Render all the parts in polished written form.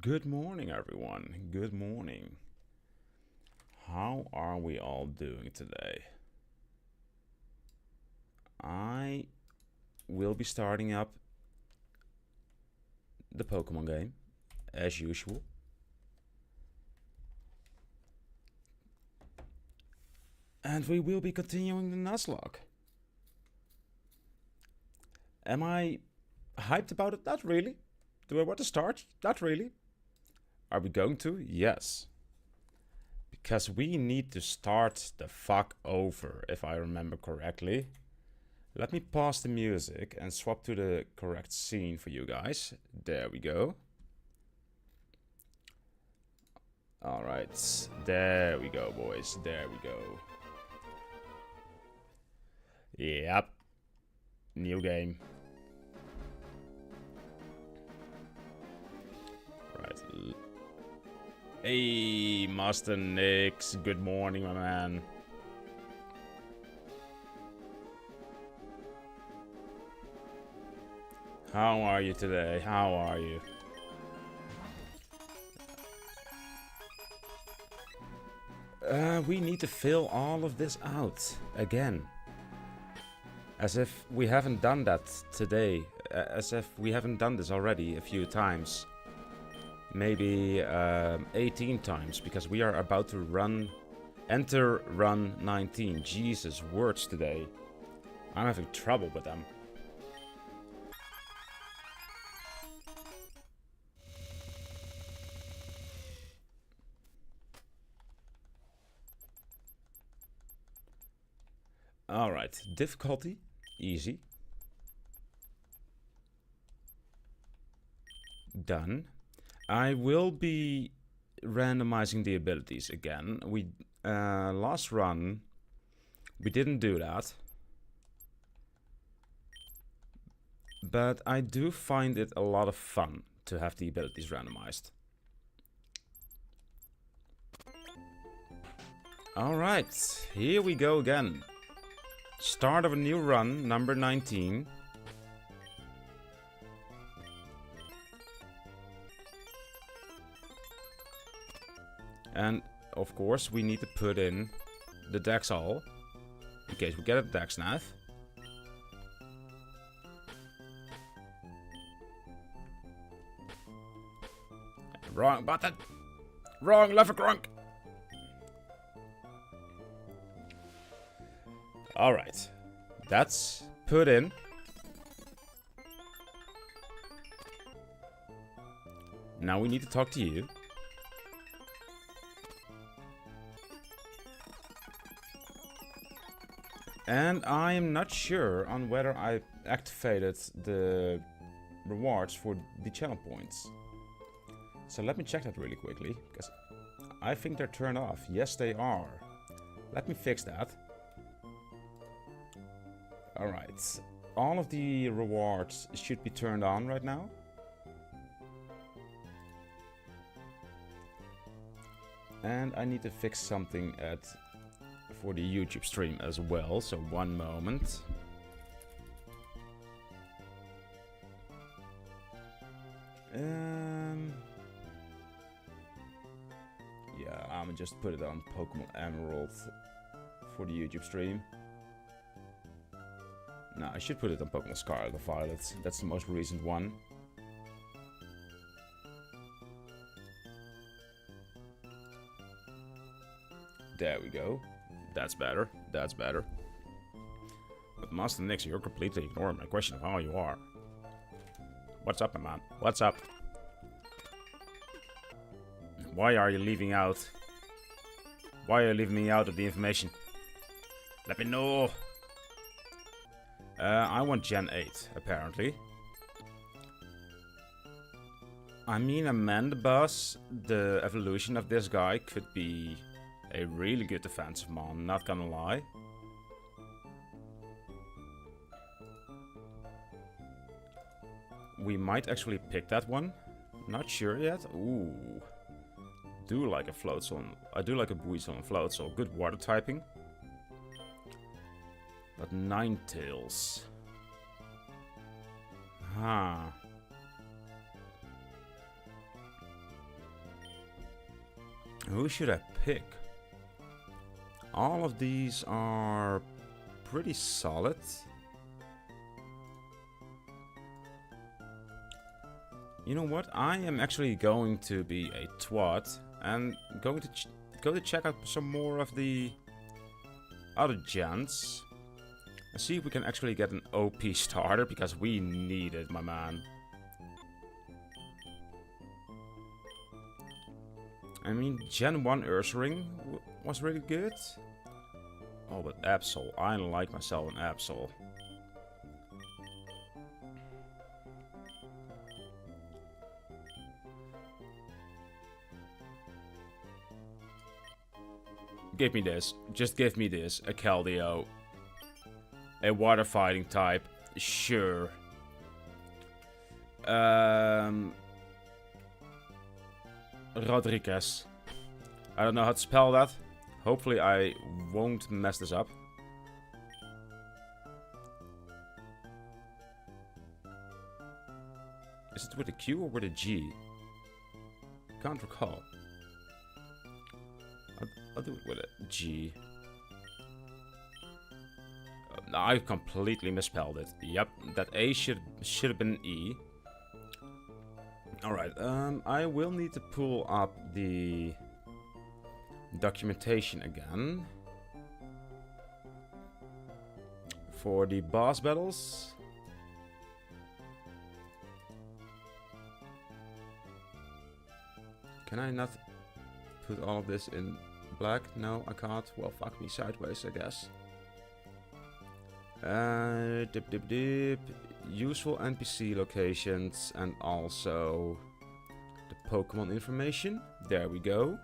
Good morning, everyone. Good morning. How are we all doing today? I will be starting up the Pokemon game, as usual. And we will be continuing the Nuzlocke. Am I hyped about it? Not really. Do I want to start? Not really. Are we going to? Yes. Because we need to start the fuck over, if I remember correctly. Let me pause the music and swap to the correct scene for you guys. There we go. Alright, there we go, boys. There we go. Yep. New game. Right. Hey, Master Nix. Good morning, my man. How are you today? How are you? We need to fill all of this out again. As if we haven't done that today. As if we haven't done this already a few times. Maybe 18 times, because we are about to enter run 19. Jesus, words today. I'm having trouble with them. Alright, difficulty, easy. Done. I will be randomizing the abilities again. Last run, we didn't do that. But I do find it a lot of fun to have the abilities randomized. Alright, here we go again. Start of a new run, number 19. And, of course, we need to put in the Dex all, in case we get a Dex Knife. Wrong button! Wrong lever crunk! Alright, that's put in. Now we need to talk to you. And I am not sure on whether I activated the rewards for the channel points. So let me check that really quickly, because I think they're turned off. Yes, they are. Let me fix that. Alright, all of the rewards should be turned on right now. And I need to fix something for the YouTube stream as well, so one moment. Yeah, I'm gonna just put it on Pokemon Emerald for the YouTube stream. No, I should put it on Pokemon Scarlet or Violet. That's the most recent one. There we go. That's better. That's better. But Master Nix, you're completely ignoring my question of how you are. What's up, my man? What's up? Why are you leaving out? Why are you leaving me out of the information? Let me know. I want Gen 8, apparently. I mean, a Mandibuzz, the evolution of this guy, could be a really good defensive mon, not gonna lie. We might actually pick that one. Not sure yet. Ooh. Do like a Floatzel. I do like a Buizel and Floatzel. Good water typing. But Ninetales. Huh. Who should I pick? All of these are pretty solid. You know what? I am actually going to be a twat and going to go to check out some more of the other gens. And see if we can actually get an OP starter, because we need it, my man. I mean, Gen 1 Ursaring was really good. Oh, but Absol. I like myself an Absol. Give me this. Just give me this. A Keldeo. A water fighting type. Sure. Rodriguez. I don't know how to spell that. Hopefully I won't mess this up. Is it with a Q or with a G? Can't recall. I'll do it with a G. No, I completely misspelled it. Yep, that A should have been an E. Alright, I will need to pull up the documentation again. For the boss battles. Can I not put all of this in black? No, I can't. Well, fuck me sideways, I guess. Dip dip dip. Useful NPC locations and also the Pokemon information. There we go.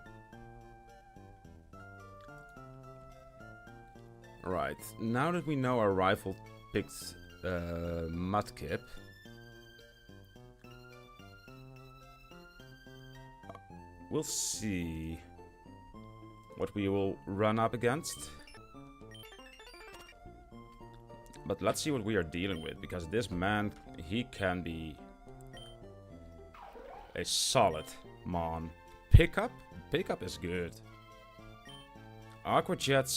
Right, now that we know our rival picked Mudkip, we'll see what we will run up against. But let's see what we are dealing with, because this man, he can be a solid mon. Pickup? Pickup is good. Aqua Jet,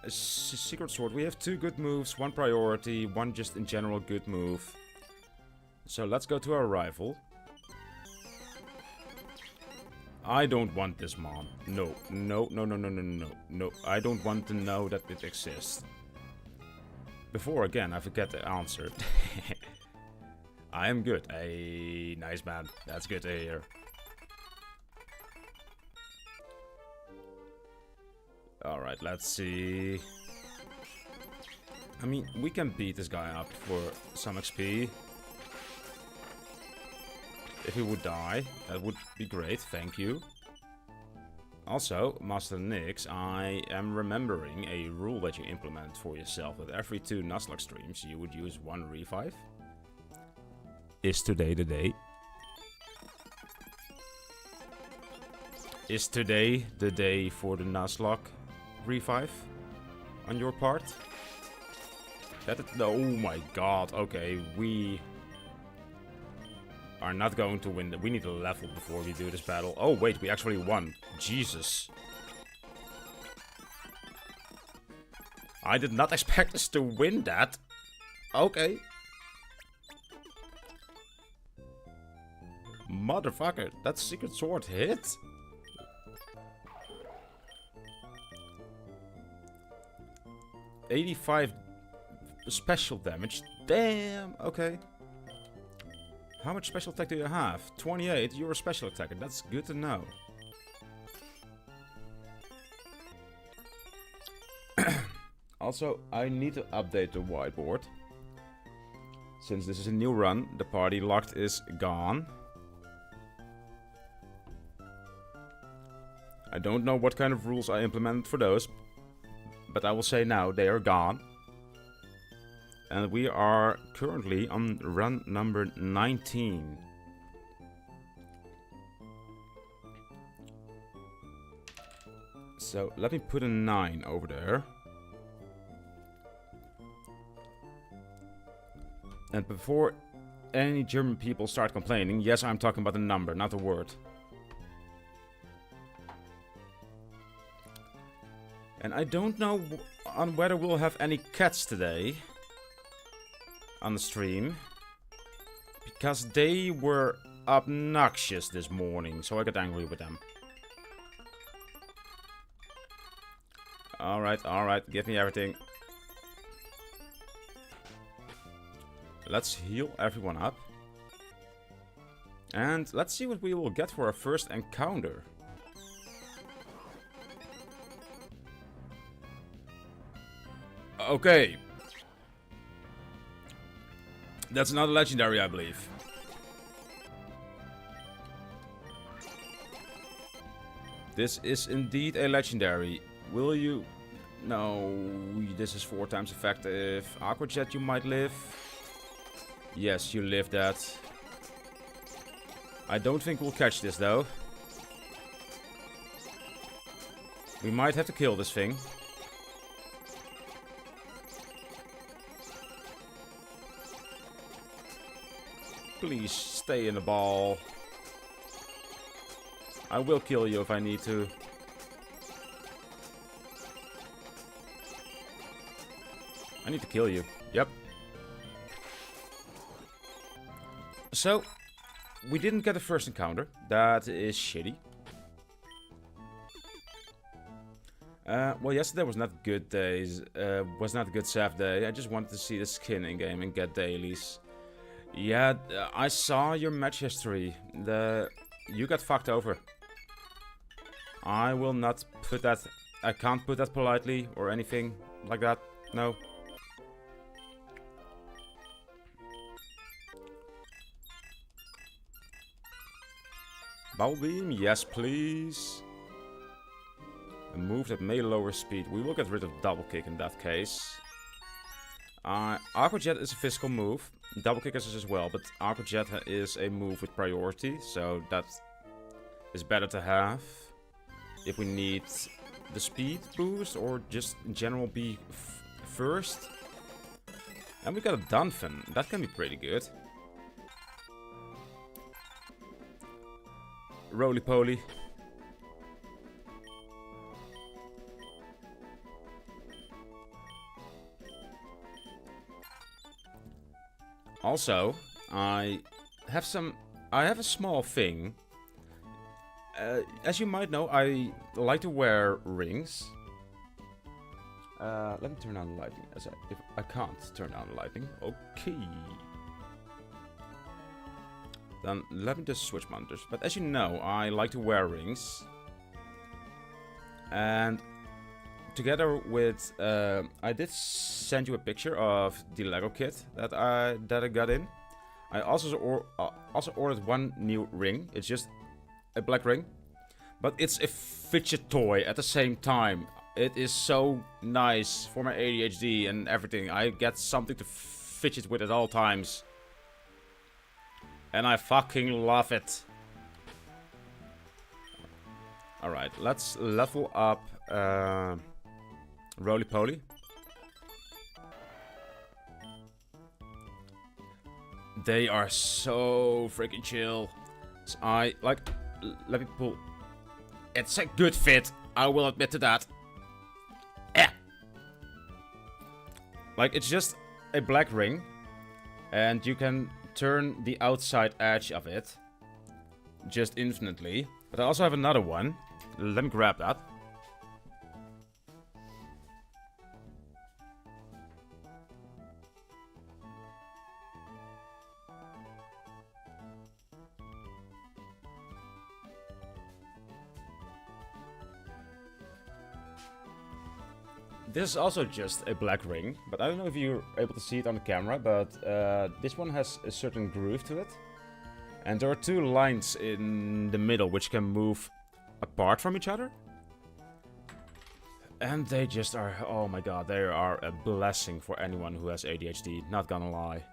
Secret Sword. We have 2 good moves, 1 priority, 1 just in general good move. So let's go to our rival. I don't want this mon. No, no, no, no, no, no, no, no. I don't want to know that it exists. Before, again, I forget the answer. I am good. Hey, nice man. That's good to hear. Alright, let's see. I mean, we can beat this guy up for some XP. If he would die, that would be great, thank you. Also, Master Nix, I am remembering a rule that you implement for yourself, that every 2 Nuzlocke streams you would use 1 revive. Is today the day? Is today the day for the Nuzlocke revive on your part? Oh my god, okay, we are not going to win. We need a level before we do this battle. Oh wait, we actually won. Jesus. I did not expect us to win that. Okay. Motherfucker, that Secret Sword hit. $85 special damage. Damn, okay. How much special attack do you have? 28, you're a special attacker. That's good to know. Also, I need to update the whiteboard. Since this is a new run, the party locked is gone. I don't know what kind of rules I implemented for those, but I will say now, they are gone. And we are currently on run number 19. So let me put a 9 over there. And before any German people start complaining, yes, I'm talking about the number, not the word. And I don't know on whether we'll have any cats today on the stream, because they were obnoxious this morning, so I got angry with them. Alright, give me everything. Let's heal everyone up. And let's see what we will get for our first encounter. Okay. That's not a legendary, I believe. This is indeed a legendary. Will you... No, this is 4 times effective. Aqua Jet, you might live. Yes, you live that. I don't think we'll catch this, though. We might have to kill this thing. Please stay in the ball. I will kill you if I need to. I need to kill you. Yep. So, we didn't get a first encounter. That is shitty. Well, yesterday was not good days. Was not a good SAF day. I just wanted to see the skin in game and get dailies. Yeah, I saw your match history. You got fucked over. I will not put that... I can't put that politely or anything like that. No. Bubble Beam, yes please. A move that may lower speed. We will get rid of Double Kick in that case. Aqua Jet is a physical move. Double Kick is as well, but Aqua Jet is a move with priority, so that is better to have. If we need the speed boost, or just in general be first. And we got a Dunfin. That can be pretty good. Roly poly. Also, I have a small thing. As you might know, I like to wear rings. Let me turn on the lighting. If I can't turn on the lighting. Okay. Then let me just switch monitors. But as you know, I like to wear rings. And together with... I did send you a picture of the Lego kit that I got in. I also ordered one new ring. It's just a black ring. But it's a fidget toy at the same time. It is so nice for my ADHD and everything. I get something to fidget with at all times. And I fucking love it. Alright, let's level up Roly Poly. They are so freaking chill. So let me pull. It's a good fit, I will admit to that. Yeah. Like, it's just a black ring. And you can turn the outside edge of it just infinitely. But I also have another one. Let me grab that. This is also just a black ring, but I don't know if you're able to see it on the camera, but this one has a certain groove to it. And there are 2 lines in the middle which can move apart from each other. And they just are, oh my god, they are a blessing for anyone who has ADHD, not gonna lie.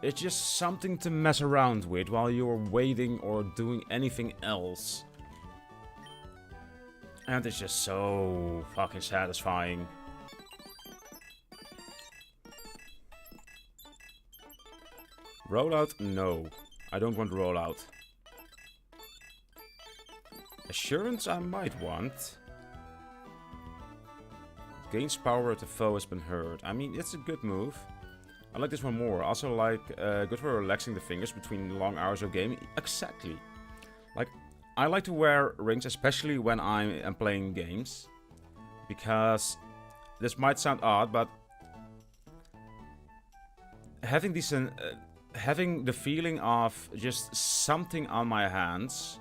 It's just something to mess around with while you're waiting or doing anything else. And it's just so fucking satisfying. Rollout? No. I don't want rollout. Assurance I might want. Gains power if the foe has been hurt. I mean, it's a good move. I like this one more. Also like, good for relaxing the fingers between long hours of gaming. Exactly. Like, I like to wear rings, especially when I am playing games. Because, this might sound odd, but having these, having the feeling of just something on my hands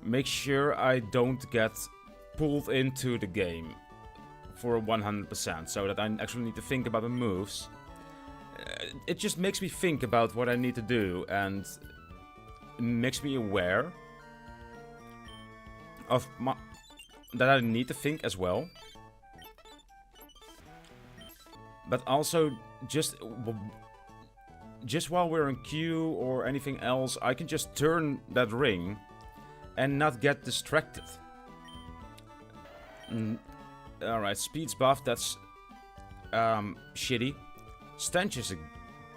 makes sure I don't get pulled into the game for 100%, so that I actually need to think about the moves. It just makes me think about what I need to do, and makes me aware of that I need to think as well. But also, just while we're in queue or anything else, I can just turn that ring and not get distracted. Alright, speed's buff, that's shitty. Stench is a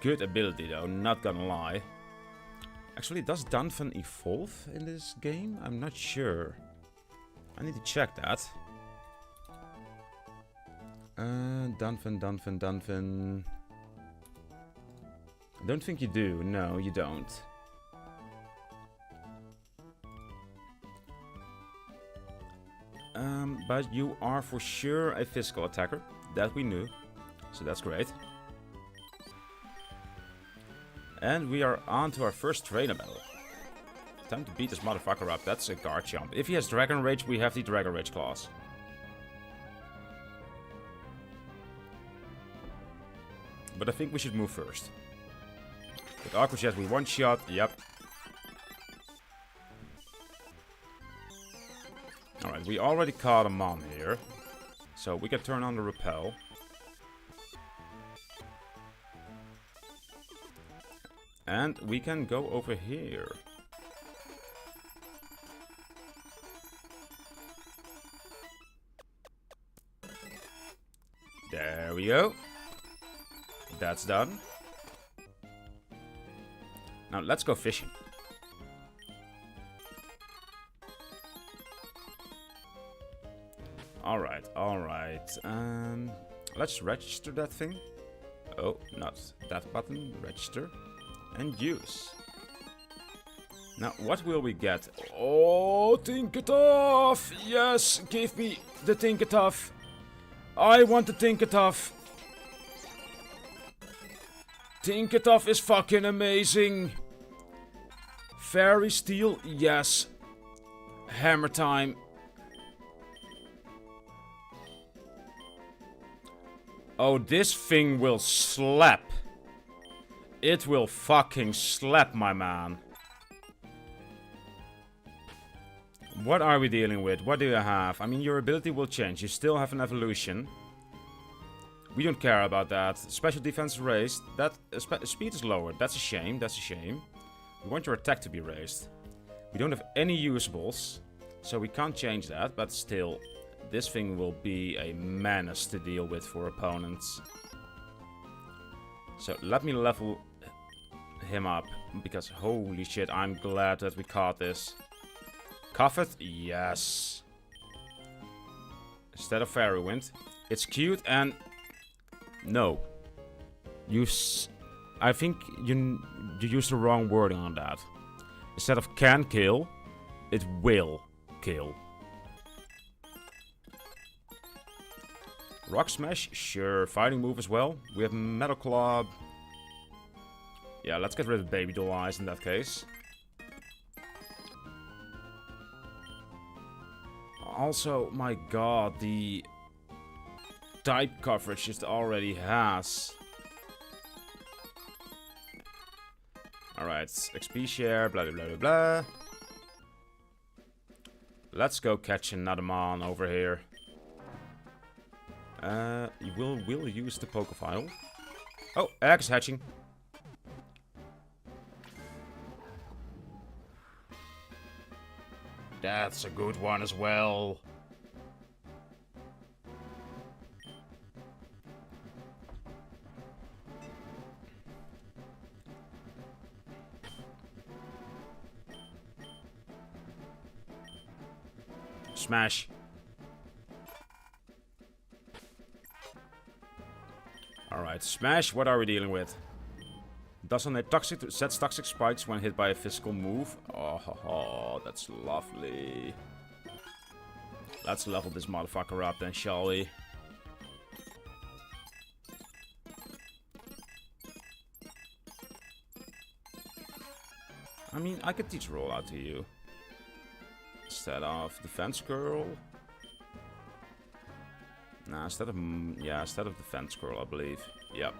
good ability though, not gonna lie. Actually, does Dunfin evolve in this game? I'm not sure. I need to check that. Dunfin. I don't think you do. No, you don't. But you are for sure a physical attacker. That we knew. So that's great. And we are on to our first trainer battle. Time to beat this motherfucker up. That's a guard jump. If he has Dragon Rage, we have the Dragon Rage claws. But I think we should move first. With Aqua Jet, we one shot. Yep. Alright, we already caught him on here. So we can turn on the repel. And we can go over here. There we go. That's done. Now let's go fishing. Alright. Let's register that thing. Oh, not that button. Register. And use. Now, what will we get? Oh, Tinkatuff! Yes, give me the Tinkatuff. I want the Tinkatuff. Tinkatuff is fucking amazing. Fairy Steel, yes. Hammer time. Oh, this thing will slap. It will fucking slap, my man. What are we dealing with? What do you have? I mean, your ability will change. You still have an evolution. We don't care about that. Special defense raised. That speed is lowered. That's a shame. That's a shame. We want your attack to be raised. We don't have any usables, so we can't change that. But still, this thing will be a menace to deal with for opponents. So let me level him up, because holy shit, I'm glad that we caught this. Cuffet? Yes. Instead of Fairy Wind. It's cute and... No. I think you used the wrong wording on that. Instead of can kill, it will kill. Rock Smash? Sure. Fighting move as well. We have Metal Club. Yeah, let's get rid of Baby Doll Eyes in that case. Also, my god, the type coverage it already has. Alright, XP share, blah blah blah blah. Let's go catch another mon over here. We'll use the Pokefile. Oh, egg is hatching. That's a good one as well. Smash. Alright, smash. What are we dealing with? Sets toxic spikes when hit by a physical move. Oh, that's lovely. Let's level this motherfucker up then, shall we? I mean, I could teach rollout to you. Instead of defense curl. Nah, instead of defense curl, I believe. Yep.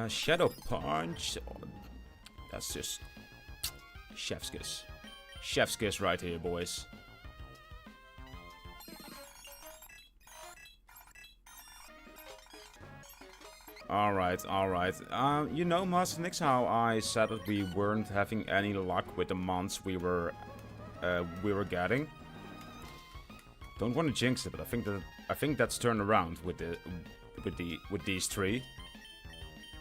Shadow punch. Oh, that's just chef's kiss. Chef's kiss right here, boys. Alright, alright. You know, Master Nix, how I said that we weren't having any luck with the mons we were getting? Don't want to jinx it, but I think that's turned around with these three.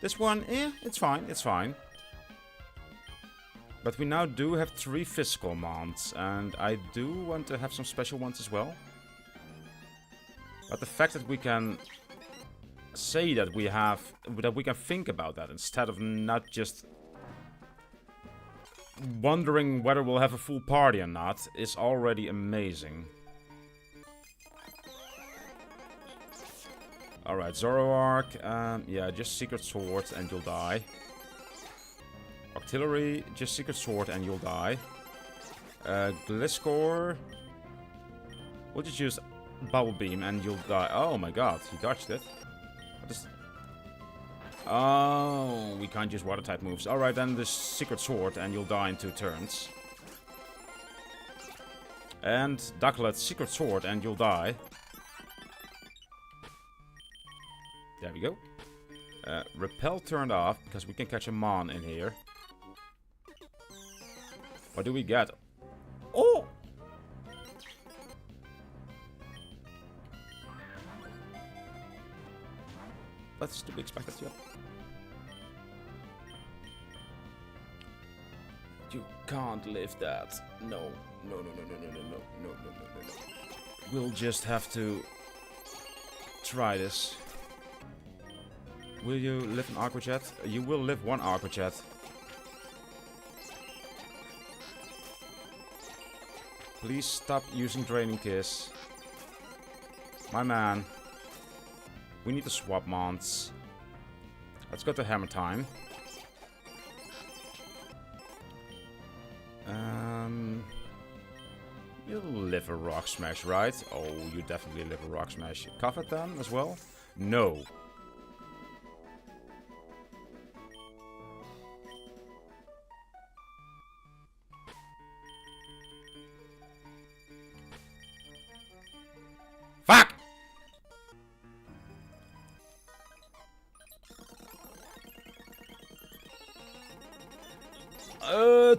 This one, it's fine, it's fine. But we now do have 3 physical mons, and I do want to have some special ones as well. But the fact that we can say that we can think about that instead of not just wondering whether we'll have a full party or not is already amazing. Alright, Zoroark, yeah, just Secret Sword and you'll die. Artillery, just Secret Sword and you'll die. Gliscor, we'll just use Bubble Beam and you'll die. Oh my god, he dodged it. Oh, we can't use water type moves. Alright, then the Secret Sword and you'll die in 2 turns. And Ducklet, Secret Sword and you'll die. There we go. Repel turned off because we can catch a Mon in here. What do we get? Oh! That's to be expected, yeah. You can't live that. No. No. We'll just have to try this. Will you live an Aqua Jet? You will live 1 Aqua Jet. Please stop using Draining Kiss. My man. We need to swap mons. Let's go to Hammer Time. You'll live a Rock Smash, right? Oh, you definitely live a Rock Smash. Cover them as well? No. Fuck!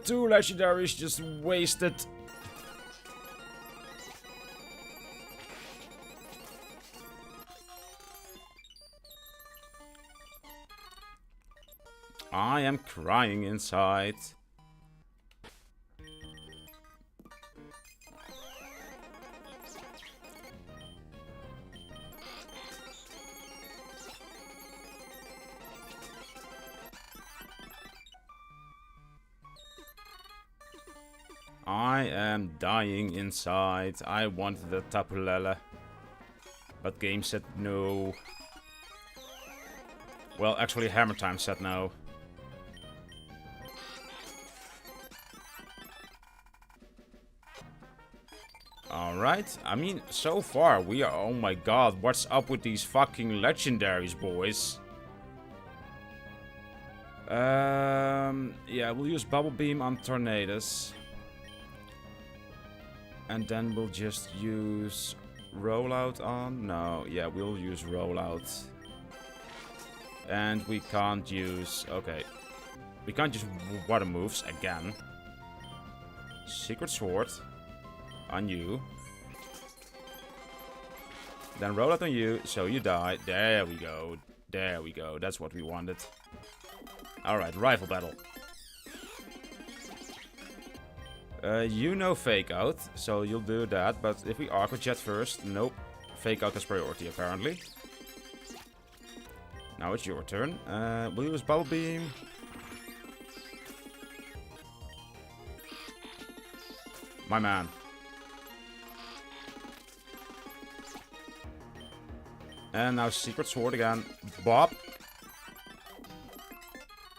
Two legendaries just wasted. I am crying inside. I am dying inside. I wanted the Tapu Lele, but game said no. Well, actually Hammer Time said no. Alright, I mean, so far we are... Oh my god, what's up with these fucking legendaries, boys? Yeah, we'll use Bubble Beam on Tornadus. And then we'll just use Rollout on... No, yeah, we'll use Rollout. And we can't use... Okay. We can't use water moves again. Secret Sword on you. Then Rollout on you, so you die. There we go. There we go. That's what we wanted. Alright, Rival Battle. You know fake out, so you'll do that. But if we Aqua Jet first, nope. Fake out has priority apparently. Now it's your turn. We'll use Bubble Beam. My man. And now Secret Sword again. Bob.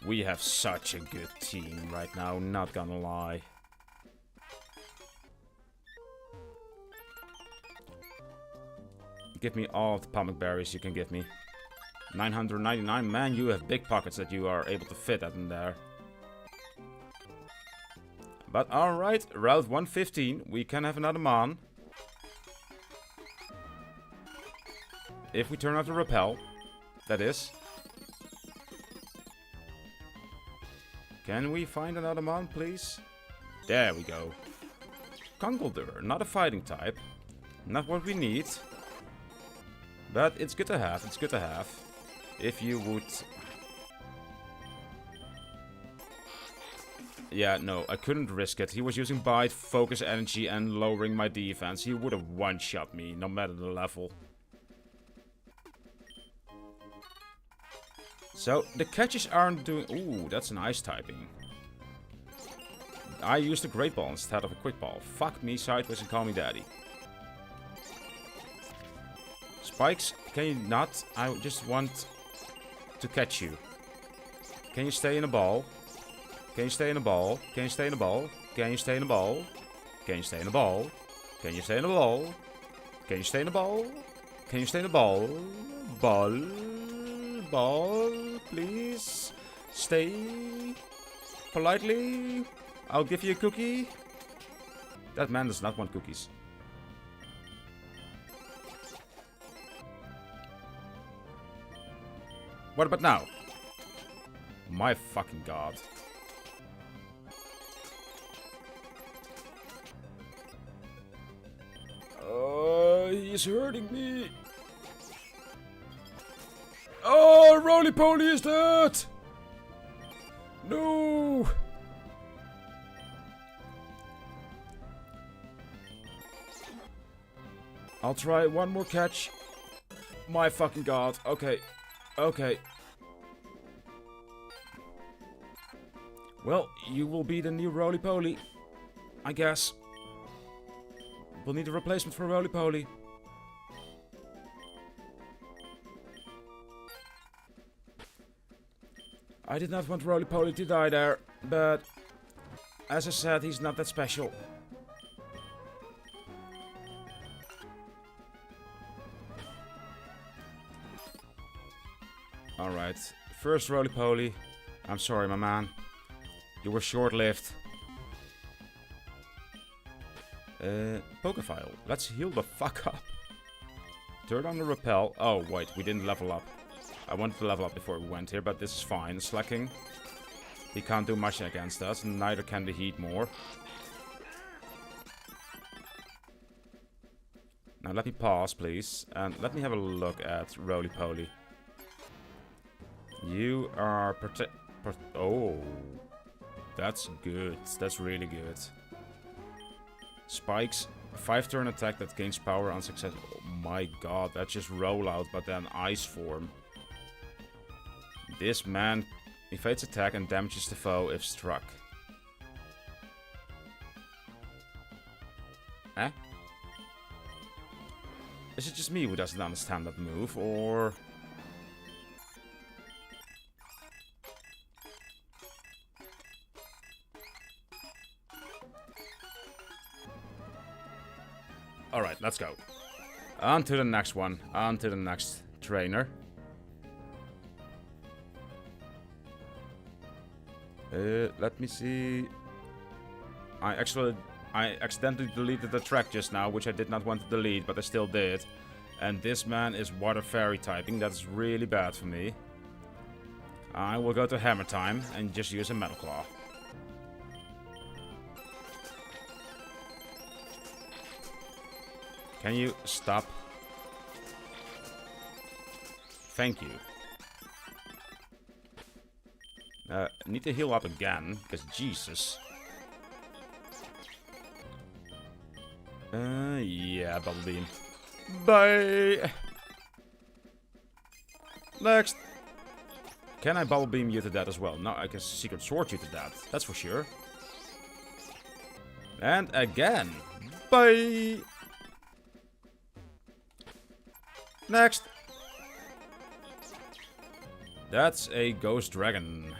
We have such a good team right now, not gonna lie. Give me all the Pomic Berries you can give me. 999, man, you have big pockets that you are able to fit that in there. But alright, Route 115, we can have another Mon. If we turn out the Repel, that is. Can we find another Mon, please? There we go. Conkeldurr, not a fighting type. Not what we need. But it's good to have, it's good to have. If you would... Yeah, no, I couldn't risk it. He was using Bite, Focus Energy, and lowering my defense. He would have one-shot me, no matter the level. So, the catches aren't doing... Ooh, that's an ice typing. I used a Great Ball instead of a Quick Ball. Fuck me sideways and call me daddy. Spikes, can you not? I just want to catch you. Can you stay in a ball? Can you stay in a ball? Can you stay in a ball? Can you stay in a ball? Can you stay in a ball? Can you stay in a ball? Can you stay in a ball? Can you stay in a ball? Ball. Ball. Please. Stay. Politely. I'll give you a cookie. That man does not want cookies. What about now? My fucking god. He's hurting me. Oh, Roly Poly is dead. No. I'll try one more catch. My fucking god. Okay. Okay. Well, you will be the new Roly Poly, I guess. We'll need a replacement for Roly Poly. I did not want Roly Poly to die there, but as I said, he's not that special. Alright, first Roly Poly. I'm sorry, my man. You were short-lived. Pokefile. Let's heal the fuck up. Turn on the Repel. Oh, wait, we didn't level up. I wanted to level up before we went here, but this is fine. Slacking. He can't do much against us, neither can the Heat more. Now let me pause, please, and let me have a look at Roly Poly. You are oh. That's good. That's really good. Spikes. 5-turn attack that gains power on success. Oh my god, that's just roll out, but then ice form. This man evades attack and damages the foe if struck. Eh? Is it just me who doesn't understand that move, or... Alright, let's go. On to the next one. On to the next trainer. Let me see. I accidentally deleted the track just now, which I did not want to delete, but I still did. And this man is Water Fairy typing. That's really bad for me. I will go to Hammer Time and just use a Metal Claw. Can you stop? Thank you. Need to heal up again, because Jesus. Yeah, Bubble Beam. Bye! Next! Can I Bubble Beam you to that as well? No, I can Secret Sword you to that. That's for sure. And again. Bye! Next! That's a Ghost Dragon.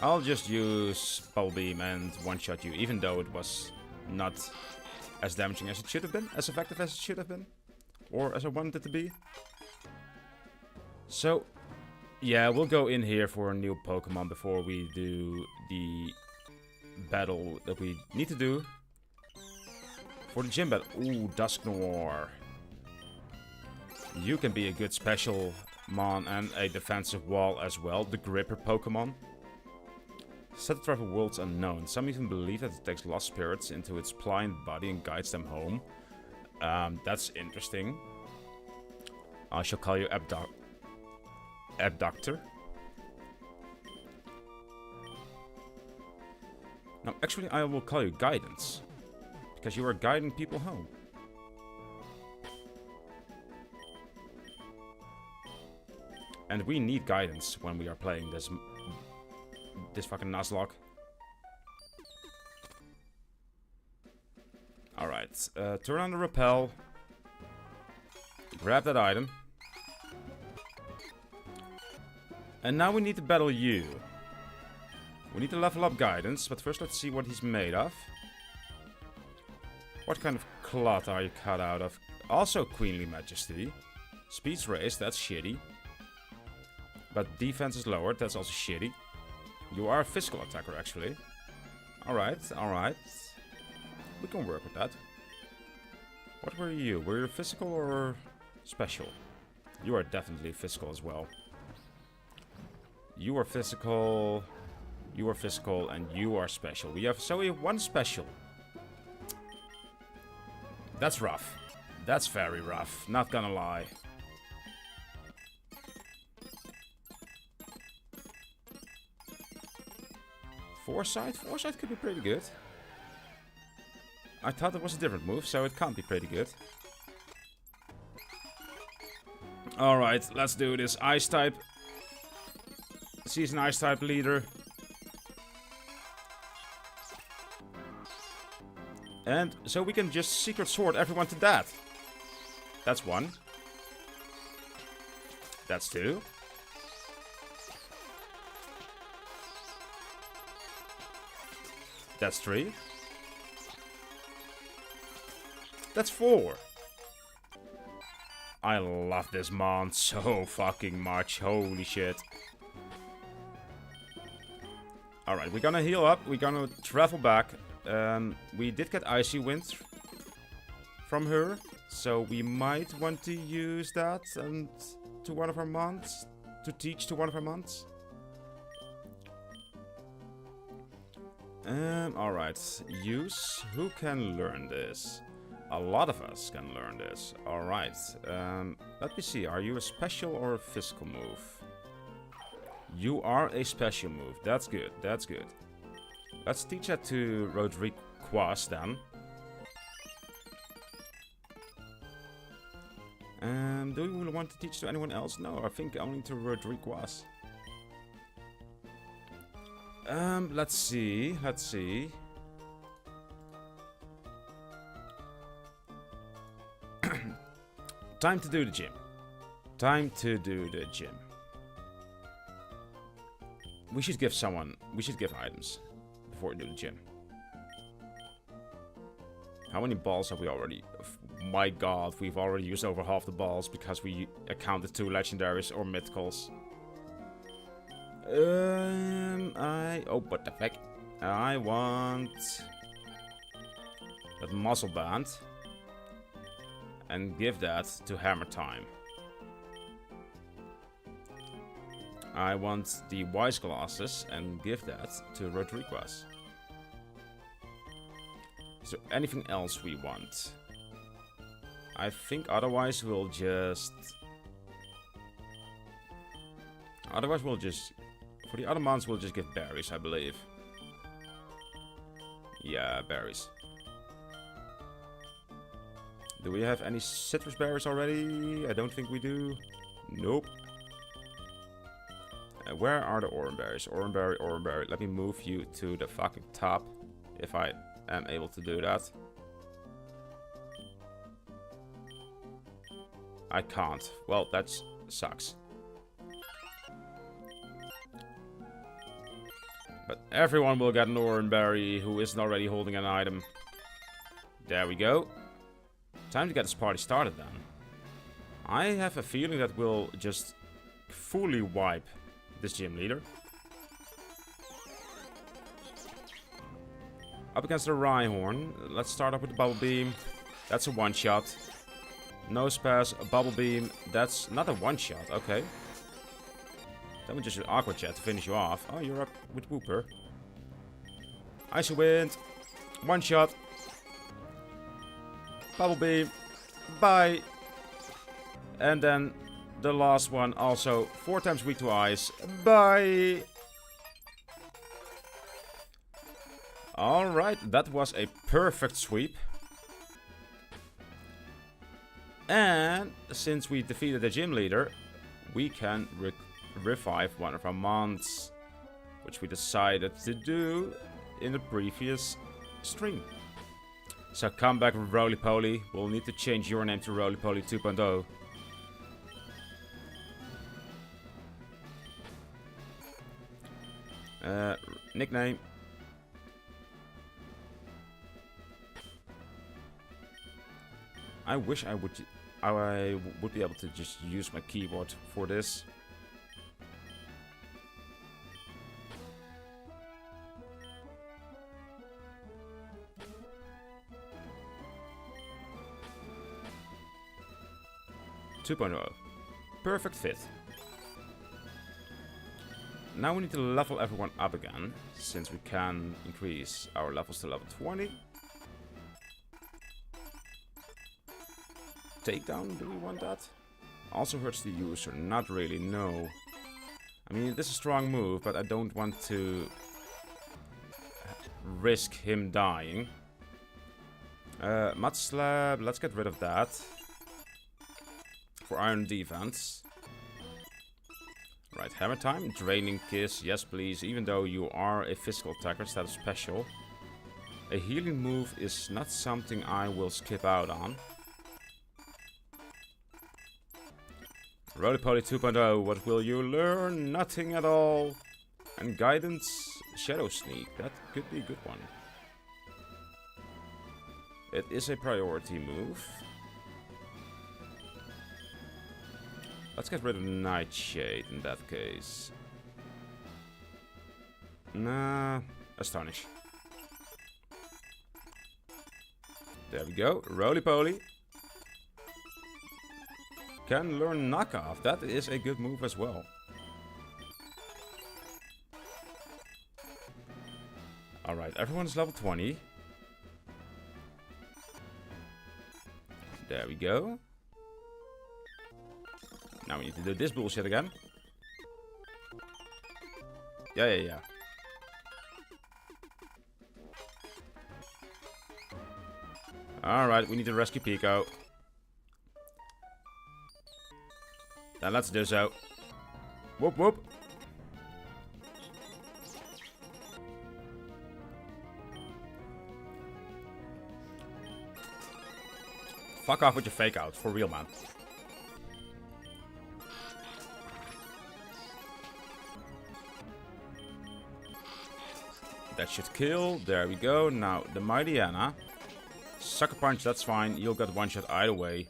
I'll just use Bubble Beam and one-shot you, even though it was not as damaging as it should have been, as effective as it should have been, or as I wanted it to be. So, yeah, we'll go in here for a new Pokemon before we do the battle that we need to do for the gym battle. Ooh, Dusknoir. You can be a good special mon and a defensive wall as well, the Gripper Pokemon. Set to travel worlds unknown. Some even believe that it takes lost spirits into its pliant body and guides them home. That's interesting. I shall call you Abductor. No, actually I will call you Guidance. Because you are guiding people home. And we need guidance when we are playing this fucking Nuzlocke. Alright, turn on the repel. Grab that item. And now we need to battle you. We need to level up Guidance, but first let's see what he's made of. What kind of cloth are you cut out of? Also Queenly Majesty. Speed's raised, that's shitty. But defense is lowered, that's also shitty. You are a physical attacker, actually. Alright, alright. We can work with that. What were you? Were you physical or special? You are definitely physical as well. You are physical, and you are special. We have one special. That's rough. That's very rough, not gonna lie. Foresight? Foresight could be pretty good. I thought it was a different move, so it can't be pretty good. Alright, let's do this. Ice type. Season Ice type leader. And so we can just Secret Sword everyone to that. That's one. That's two. That's three. That's four. I love this mon so fucking much. Holy shit. Alright, we're gonna heal up. We're gonna travel back. We did get Icy Wind from her. So we might want to use that and to one of our mons. To teach to one of our mons. Alright. Use. Who can learn this? A lot of us can learn this. Alright. Let me see. Are you a special or a physical move? You are a special move. That's good. That's good. Let's teach that to Rodriquaz then. Do we want to teach to anyone else? No, I think only to Rodriquaz. Let's see. Let's see. Time to do the gym. Time to do the gym. We should give items before we do the gym. How many balls have we already? My god, we've already used over half the balls because we accounted 2 legendaries or mythicals. Oh, what the heck? I want that muscle band and give that to Hammer Time. I want the Wise Glasses and give that to Rodriquaz. Is there anything else we want? I think otherwise we'll just... For the other months we'll just give berries, I believe. Yeah, berries. Do we have any citrus berries already? I don't think we do. Nope. Where are the oranberries? Oranberry, oranberry. Let me move you to the fucking top. If I am able to do that. I can't. Well, that sucks. But everyone will get an oranberry who isn't already holding an item. There we go. Time to get this party started then. I have a feeling that we'll just fully wipe this gym leader. Up against the Rhyhorn. Let's start off with the Bubble Beam. That's a one-shot. Nose Pass, a Bubble Beam. That's not a one-shot. Okay. Then we just use Aqua Jet to finish you off. Oh, you're up with Wooper. Icy Wind. One shot. Bubble Beam. Bye. And then the last one also 4 times weak to ice. Bye. Alright, that was a perfect sweep. And since we defeated the gym leader, we can revive one of our mons, which we decided to do in the previous stream. So come back, Roly Poly. We'll need to change your name to Roly Poly 2.0. Nickname. I wish I would be able to just use my keyboard for this. Perfect fit. Now we need to level everyone up again, since we can increase our levels to level 20. Takedown, do we want that? Also hurts the user, not really, no. I mean, this is a strong move, but I don't want to risk him dying. Mud Slab, let's get rid of that. For Iron Defense. Right, Hammer Time, Draining Kiss, yes please, even though you are a physical attacker instead of special. A healing move is not something I will skip out on. Roly Poly 2.0, what will you learn? Nothing at all. And Guidance, Shadow Sneak, that could be a good one. It is a priority move. Let's get rid of Nightshade in that case. Nah, Astonish. There we go, Roly Poly. Can learn Knockoff, that is a good move as well. Alright, everyone's level 20. There we go. Now we need to do this bullshit again. Yeah. Alright, we need to rescue Pico. Then let's do so. Whoop whoop. Fuck off with your fake out, for real, man. That should kill. There we go. Now, the Mighty Anna. Sucker Punch, that's fine. You'll get one shot either way.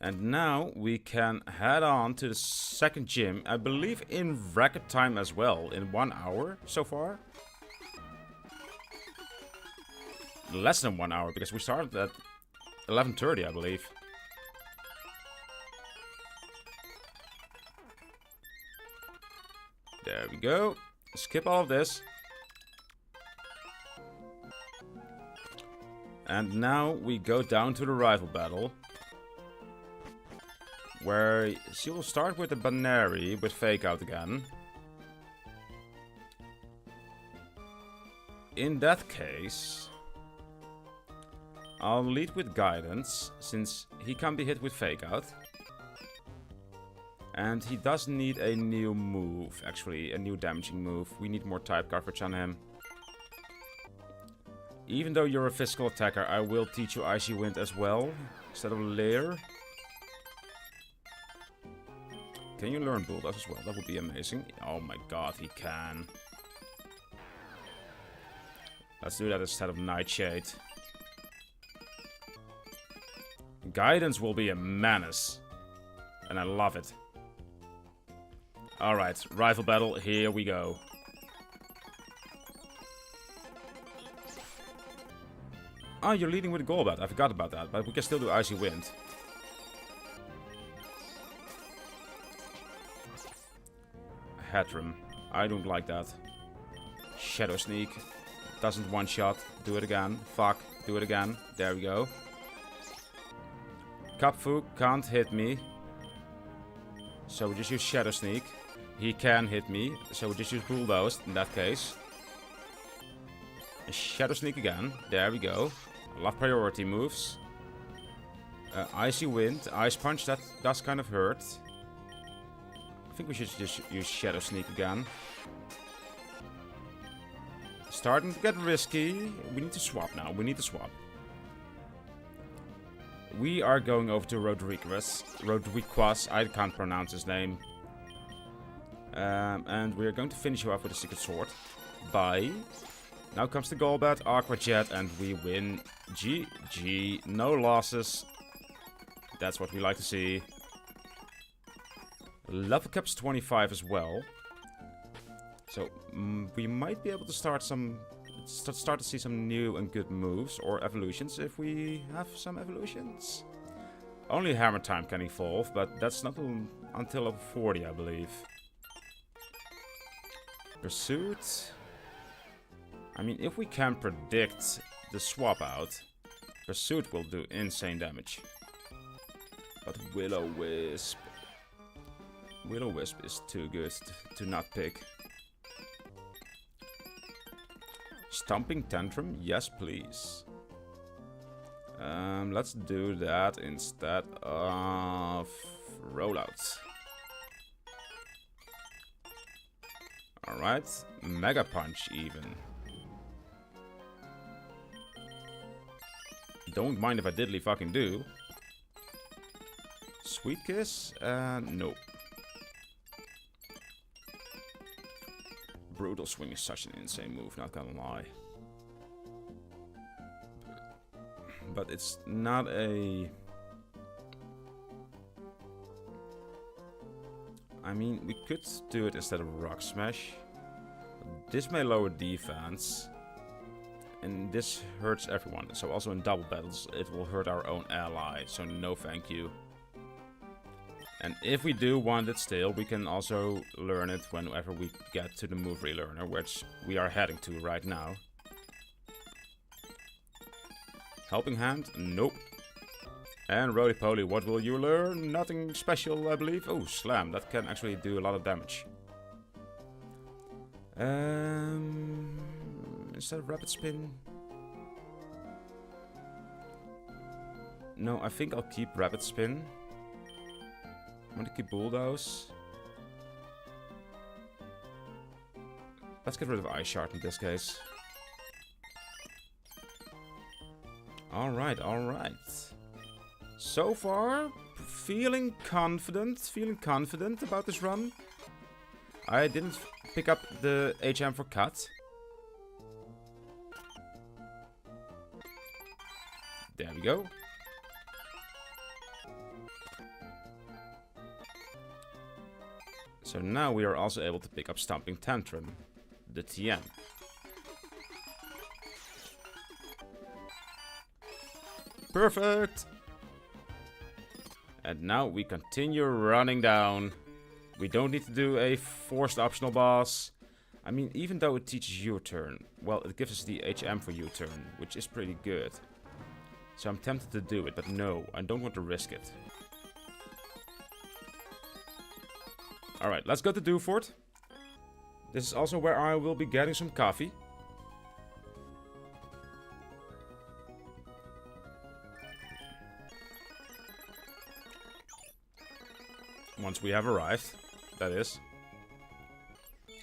And now we can head on to the second gym. I believe in record time as well. In 1 hour so far. Less than 1 hour because we started at 11:30, I believe. There we go. Skip all of this. And now we go down to the rival battle. Where she will start with the Baneri with Fake Out again. in that case, I'll lead with guidance, since he can be hit with fake out. And he does need a new move, actually, a new damaging move. We need more type coverage on him. Even though you're a physical attacker, I will teach you Icy Wind as well, instead of Lair. Can you learn Bulldoze as well? That would be amazing. Oh my god, he can. Let's do that instead of Nightshade. Guidance will be a menace. And I love it. Alright, Rival Battle, here we go. Oh, you're leading with Golbat. I forgot about that, but we can still do Icy Wind. Hatrim. I don't like that. Shadow Sneak. Doesn't one-shot. Do it again. Fuck. Do it again. There we go. Kapfu can't hit me. So we just use Shadow Sneak. He can hit me. So we just use Bulldoze in that case. And Shadow Sneak again. There we go. I love priority moves. Icy Wind. Ice Punch. That does kind of hurt. I think we should just use Shadow Sneak again. Starting to get risky. We need to swap now. We need to swap. We are going over to Rodriguez. I can't pronounce his name. And we are going to finish you off with a Secret Sword. Bye. Now comes the Golbat, Aqua Jet, and we win. GG. No losses. That's what we like to see. Level cap's 25 as well. So we might be able to start to see some new and good moves or evolutions if we have some evolutions. Only Hammer Time can evolve, but that's not until level 40, I believe. Pursuit. I mean, if we can predict the swap out, Pursuit will do insane damage. But Will-O-Wisp. Will-O-Wisp is too good to not pick. Stomping Tantrum? Yes, please. Let's do that instead of Rollout. Alright, Mega Punch even. Don't mind if I diddly fucking do. Sweet Kiss? No. Brutal Swing is such an insane move, not gonna lie. But it's not a... I mean, we could do it instead of Rock Smash. This may lower defense. And this hurts everyone. So also in double battles, it will hurt our own ally. So no thank you. And if we do want it still, we can also learn it whenever we get to the move relearner, which we are heading to right now. Helping Hand? Nope. And Roly-Poly, what will you learn? Nothing special, I believe. Oh, Slam. That can actually do a lot of damage. Instead of Rapid Spin... No, I think I'll keep Rapid Spin. I'm gonna keep Bulldoze. Let's get rid of Ice Shard in this case. Alright, alright. So far, feeling confident about this run. I didn't pick up the HM for Cut. There we go. So now we are also able to pick up Stomping Tantrum, the TM. Perfect! And now we continue running down. We don't need to do a forced optional boss. I mean, even though it teaches U-turn, well, it gives us the HM for U-turn, which is pretty good. So I'm tempted to do it, but no, I don't want to risk it. Alright, let's go to Dewford. This is also where I will be getting some coffee. Once we have arrived, that is.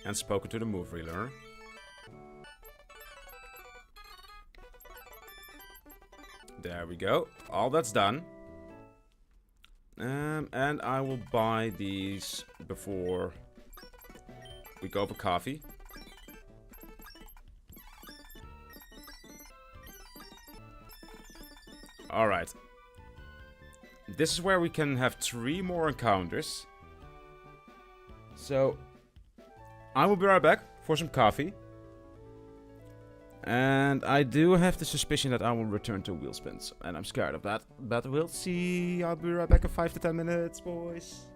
And spoken to the move relearner. There we go. All that's done. And I will buy these before we go for coffee. Alright. This is where we can have 3 more encounters. So, I will be right back for some coffee. And I do have the suspicion that I will return to wheel spins. And I'm scared of that. But we'll see. I'll be right back in 5 to 10 minutes, boys.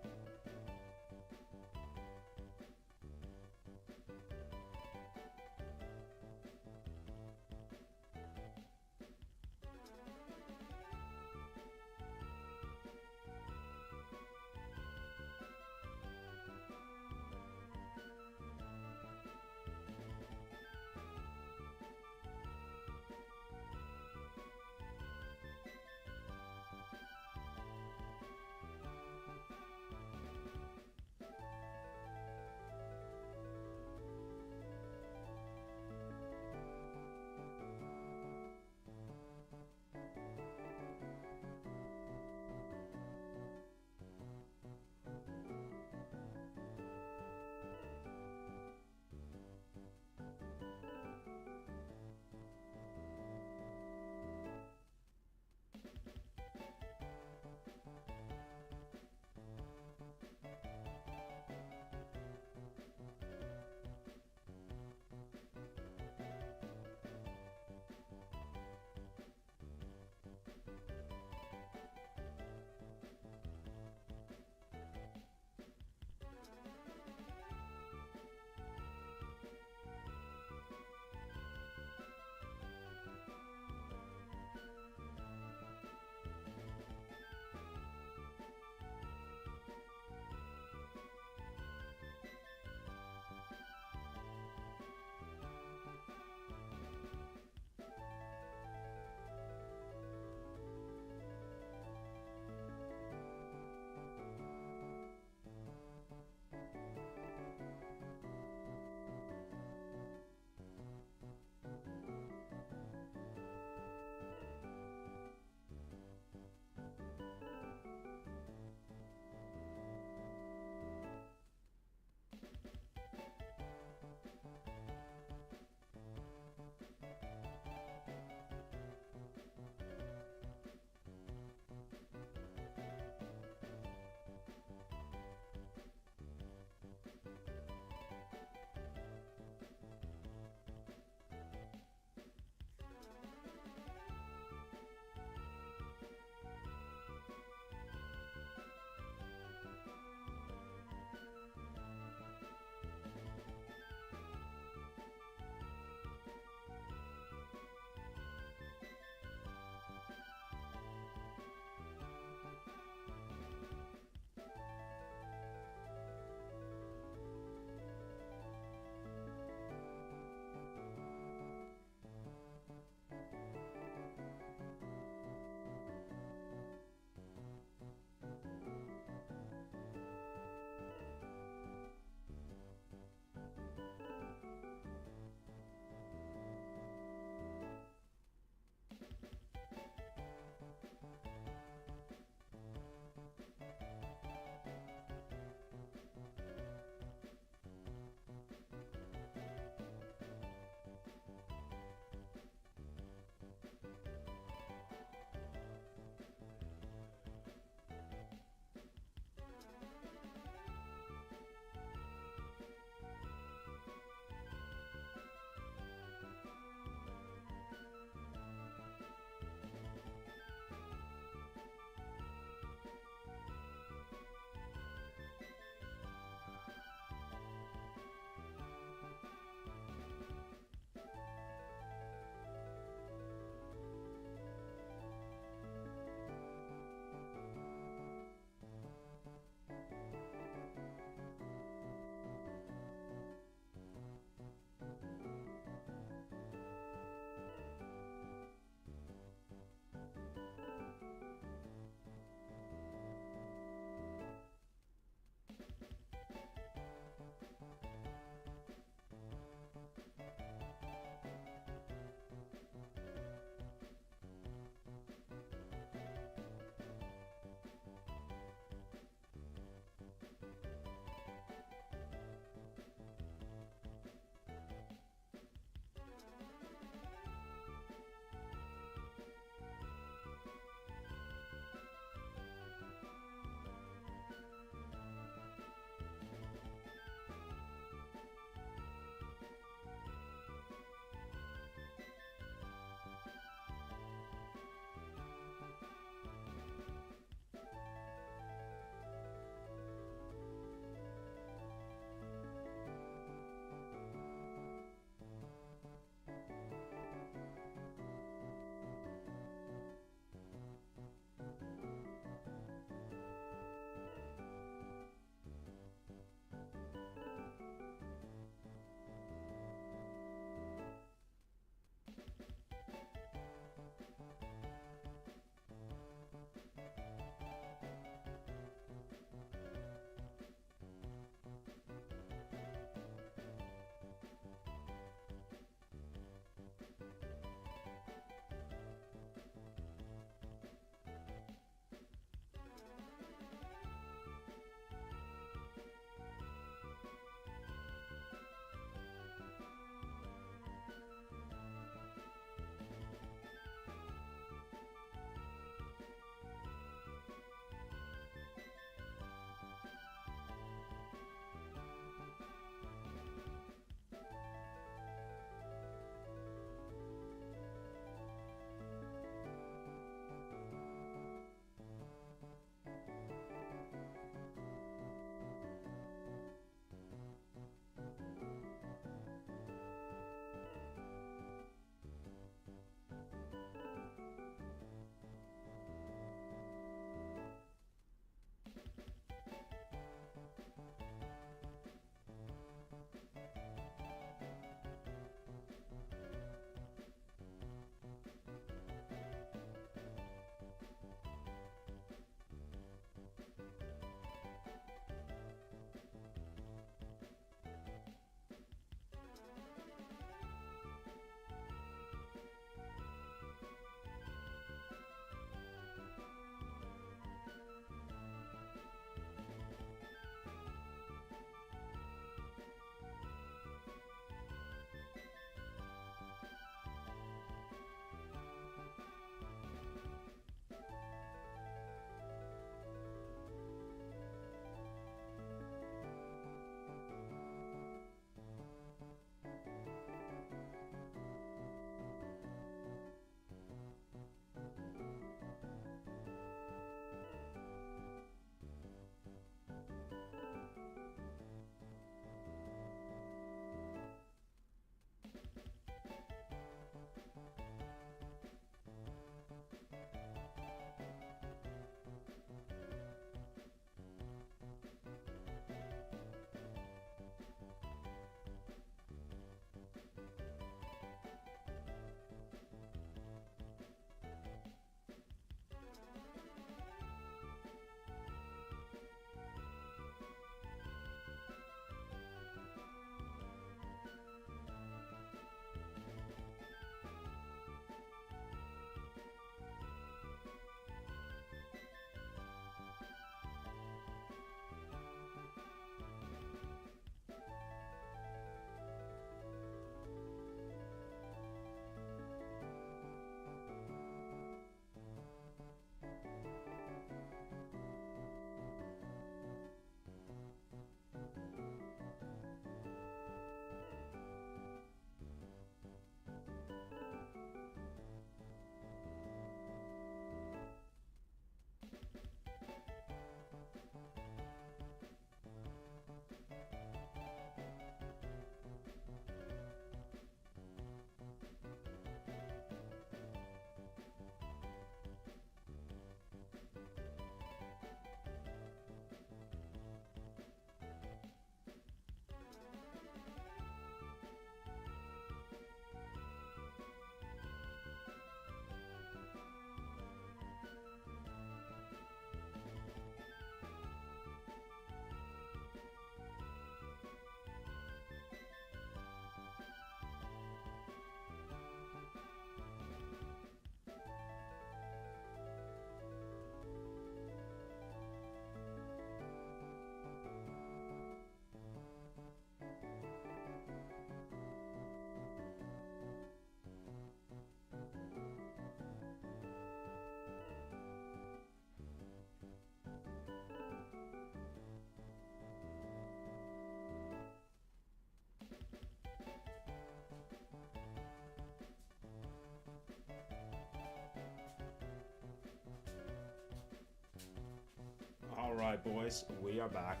Alright boys, we are back.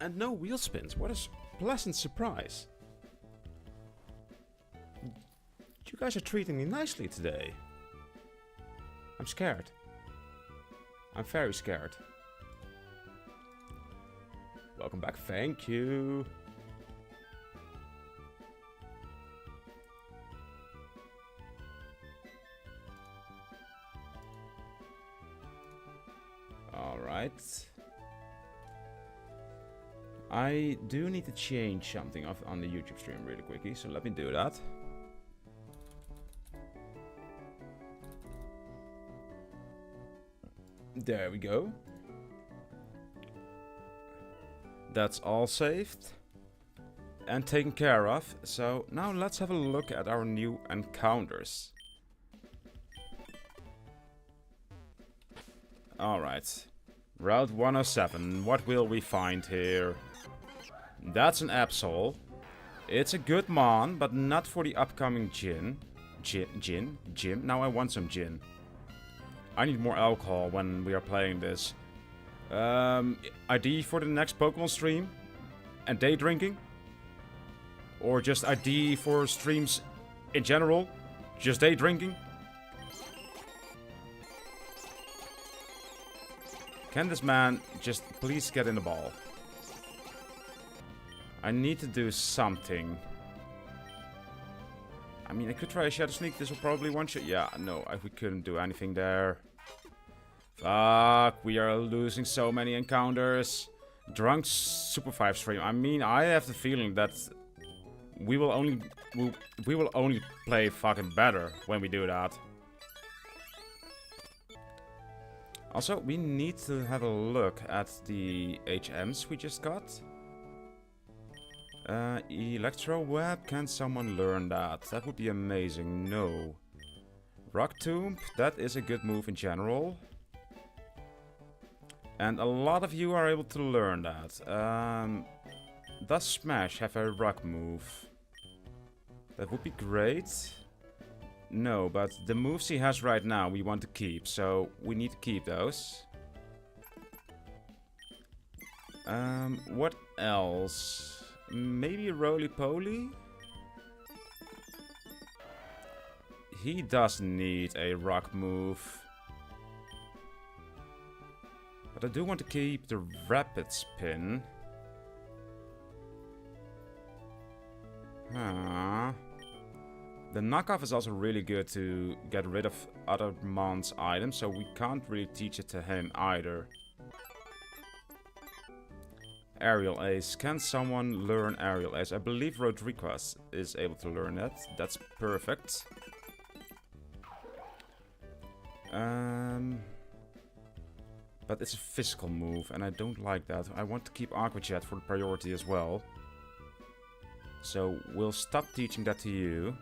And no wheel spins, what a pleasant surprise. You guys are treating me nicely today. I'm scared. I'm very scared. Welcome back, thank you. Alright. I do need to change something on the YouTube stream really quickly, so let me do that. There we go. That's all saved and taken care of. So now let's have a look at our new encounters. Alright. Route 107. What will we find here? That's an Absol. It's a good mon, but not for the upcoming gin. Gin? Now I want some gin. I need more alcohol when we are playing this. ID for the next Pokemon stream? And day drinking? Or just ID for streams in general? Just day drinking? Can this man just please get in the ball? I need to do something. I mean, I could try a Shadow Sneak. This will probably one-shot. Yeah, no, we couldn't do anything there. Fuck, we are losing so many encounters. Drunk Super 5 stream. I mean, I have the feeling that we will only play fucking better when we do that. Also, we need to have a look at the HMs we just got. Electro Web, can someone learn that? That would be amazing. No. Rock Tomb, that is a good move in general. And a lot of you are able to learn that. Does Smash have a rock move? That would be great. No, but the moves he has right now we want to keep, so we need to keep those. What else? Maybe Roly-Poly? He does need a rock move. But I do want to keep the Rapid Spin. The knockoff is also really good to get rid of other Mon's items, so we can't really teach it to him either. Aerial Ace. Can someone learn Aerial Ace? I believe Rodriguez is able to learn that. That's perfect. But it's a physical move, and I don't like that. I want to keep Aqua Jet for the priority as well. So we'll stop teaching that to you.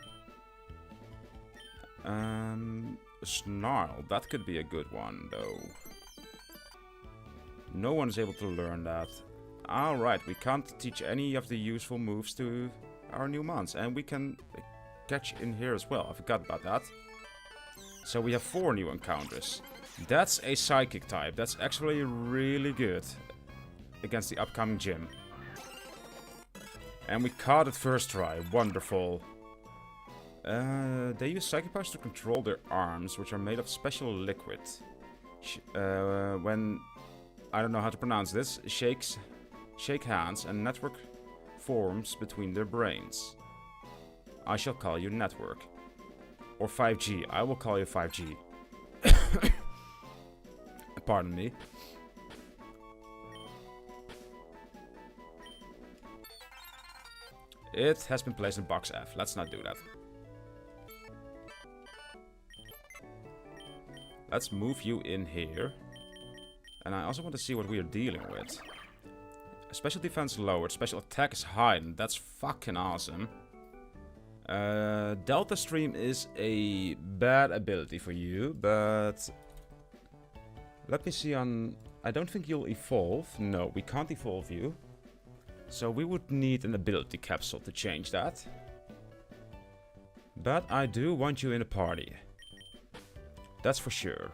Snarl. That could be a good one, though. No one is able to learn that. Alright, we can't teach any of the useful moves to our new mons. And we can catch in here as well. I forgot about that. So we have 4 new encounters. That's a Psychic type. That's actually really good against the upcoming gym. And we caught it first try. Wonderful. They use Psychic powers to control their arms, which are made of special liquid. When, I don't know how to pronounce this, shake hands and network forms between their brains. I shall call you Network. Or 5G. I will call you 5G. Pardon me. It has been placed in box F. Let's not do that. Let's move you in here. And I also want to see what we are dealing with. Special defense lowered. Special attack is heightened. That's fucking awesome. Delta Stream is a bad ability for you, but... Let me see on... I don't think you'll evolve. No, we can't evolve you. So we would need an ability capsule to change that. But I do want you in a party. That's for sure.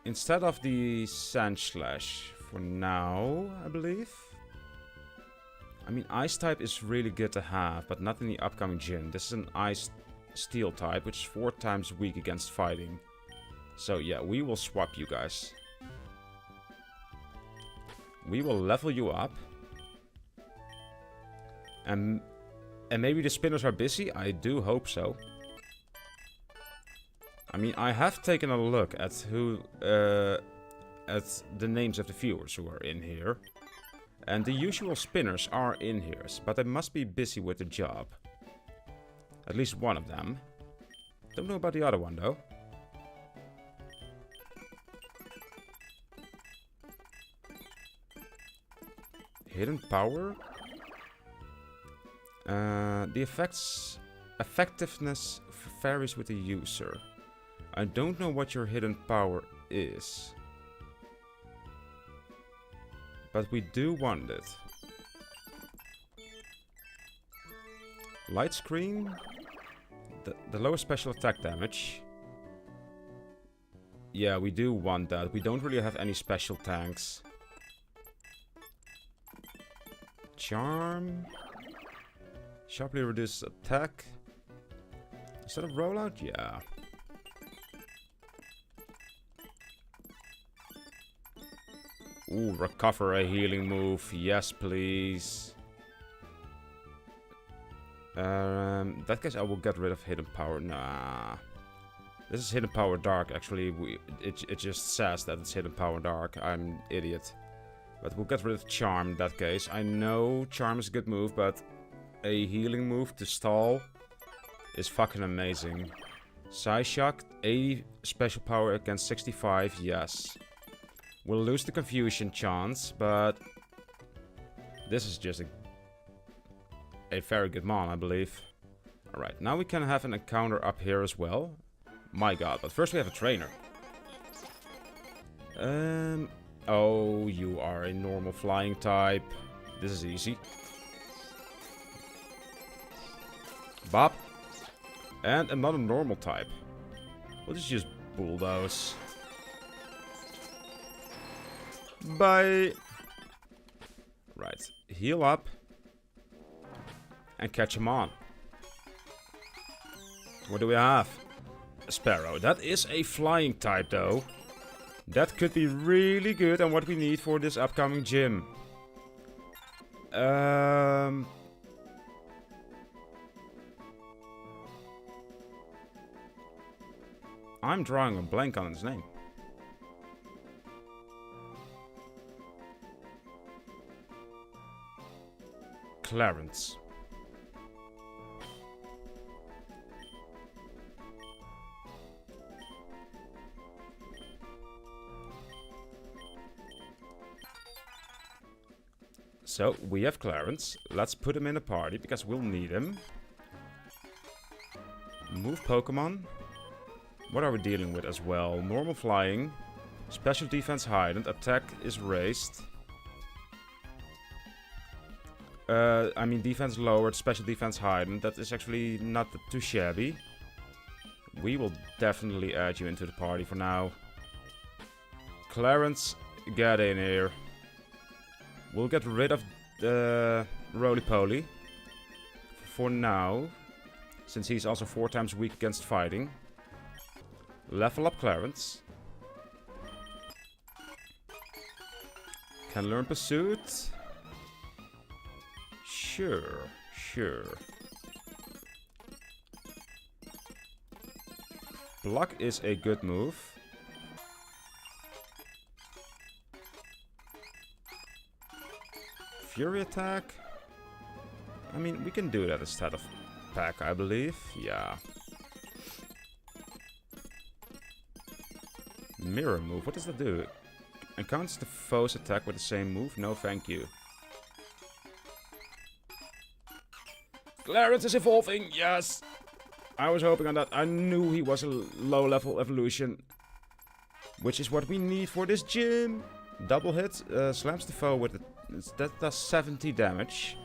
Instead of the Sand Slash for now, I believe. I mean, Ice type is really good to have, but not in the upcoming gym. This is an Ice Steel type, which is 4 times weak against fighting. So yeah, we will swap you guys. We will level you up. And maybe the spinners are busy? I do hope so. I mean, I have taken a look at who... at the names of the viewers who are in here. And the usual spinners are in here, but they must be busy with the job. At least one of them. Don't know about the other one, though. Hidden power? The effectiveness varies with the user. I don't know what your hidden power is. But we do want it. Light screen. The lowest special attack damage. Yeah, we do want that. We don't really have any special tanks. Charm. Sharply reduces attack. Is that a rollout? Yeah. Ooh, recover a healing move. Yes, please. In that case, I will get rid of hidden power. Nah. This is hidden power dark, actually. It just says that it's hidden power dark. I'm an idiot. But we'll get rid of charm in that case. I know charm is a good move, but a healing move to stall is fucking amazing. Psy Shock, 80 special power against 65, yes. We'll lose the confusion chance, but this is just a very good mon, I believe. Alright, now we can have an encounter up here as well. My god, but first we have a trainer. Oh, you are a normal flying type. This is easy. Bop. And another normal type. We'll just use bulldoze. Bye. Right. Heal up. And catch him on. What do we have? A Sparrow. That is a flying type though. That could be really good and what we need for this upcoming gym. I'm drawing a blank on his name. Clarence. So, we have Clarence. Let's put him in a party, because we'll need him. Move Pokemon. What are we dealing with as well? Normal flying. Special defense heightened. Attack is raised. I mean defense lowered, special defense heightened. That is actually not too shabby. We will definitely add you into the party for now. Clarence, get in here. We'll get rid of the Roly-Poly for now, since he's also 4 times weak against fighting. Level up Clarence. Can learn Pursuit. Sure, sure. Block is a good move. Fury attack? I mean, we can do that instead of Pack, I believe. Yeah. Mirror move, what does that do? Encounters the foe's attack with the same move? No, thank you. Clarence is evolving, yes! I was hoping on that. I knew he was a low level evolution. Which is what we need for this gym. Double hit, slams the foe with it. That does 70 damage.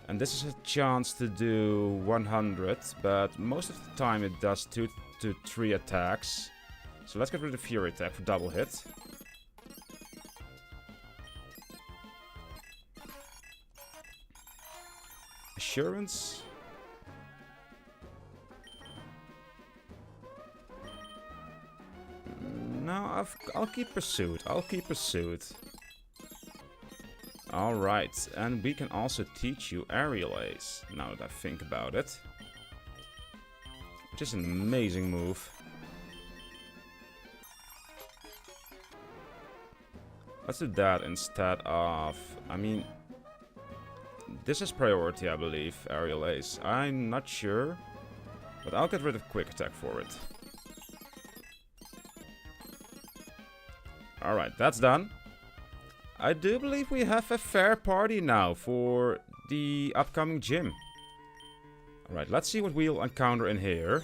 And this is a chance to do 100, but most of the time it does 2 to 3 attacks. So let's get rid of Fury Attack for double hit. Assurance. No, I'll keep Pursuit. I'll keep Pursuit. Alright, and we can also teach you Aerial Ace, now that I think about it. Which is an amazing move. Let's do that instead of... I mean... This is priority, I believe, Aerial Ace. I'm not sure, but I'll get rid of Quick Attack for it. Alright, that's done. I do believe we have a fair party now for the upcoming gym. Alright, let's see what we'll encounter in here.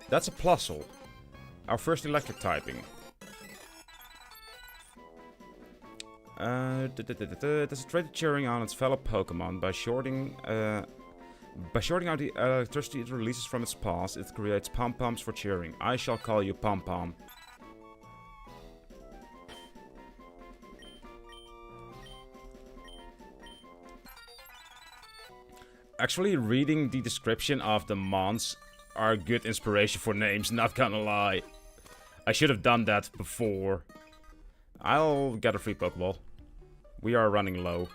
That's a Plusle. Our first electric typing. There's a trait cheering on its fellow Pokemon by shorting out the electricity it releases from its paws. It creates pom-poms for cheering. I shall call you Pom-Pom. Actually, reading the description of the mons are a good inspiration for names, not gonna lie. I should have done that before. I'll get a free Pokeball. We are running low.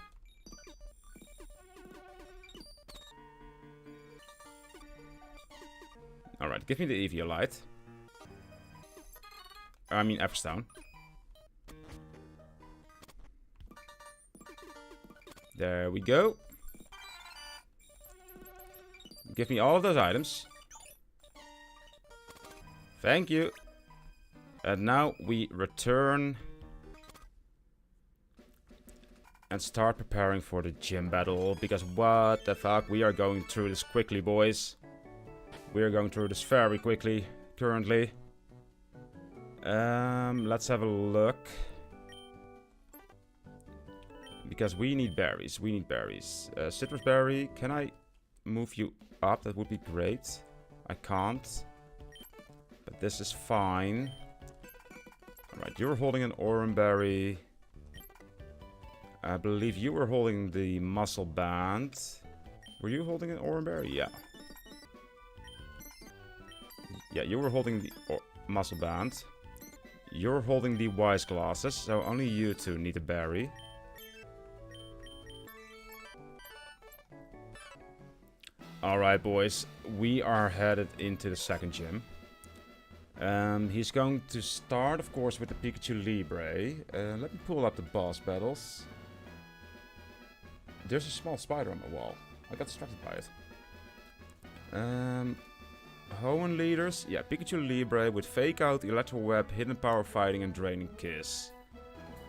Alright, give me the Eviolite. I mean Everstone. There we go. Give me all of those items. Thank you. And now we return and start preparing for the gym battle. Because what the fuck, we are going through this quickly, boys. We are going through this very quickly, currently. Let's have a look. Because we need berries, we need berries. Citrus berry, can I move you up? That would be great. I can't. But this is fine. Alright, you're holding an Oran berry. I believe you were holding the muscle band. Were you holding an Oran berry? Yeah. Yeah, you were holding the muscle band. You're holding the wise glasses, so only you two need a berry. Alright, boys. We are headed into the second gym. He's going to start, of course, with the Pikachu Libre. Let me pull up the boss battles. There's a small spider on the wall. I got distracted by it. Hoenn leaders. Yeah, Pikachu Libre with Fake Out, Electro Web, Hidden Power Fighting, and Draining Kiss.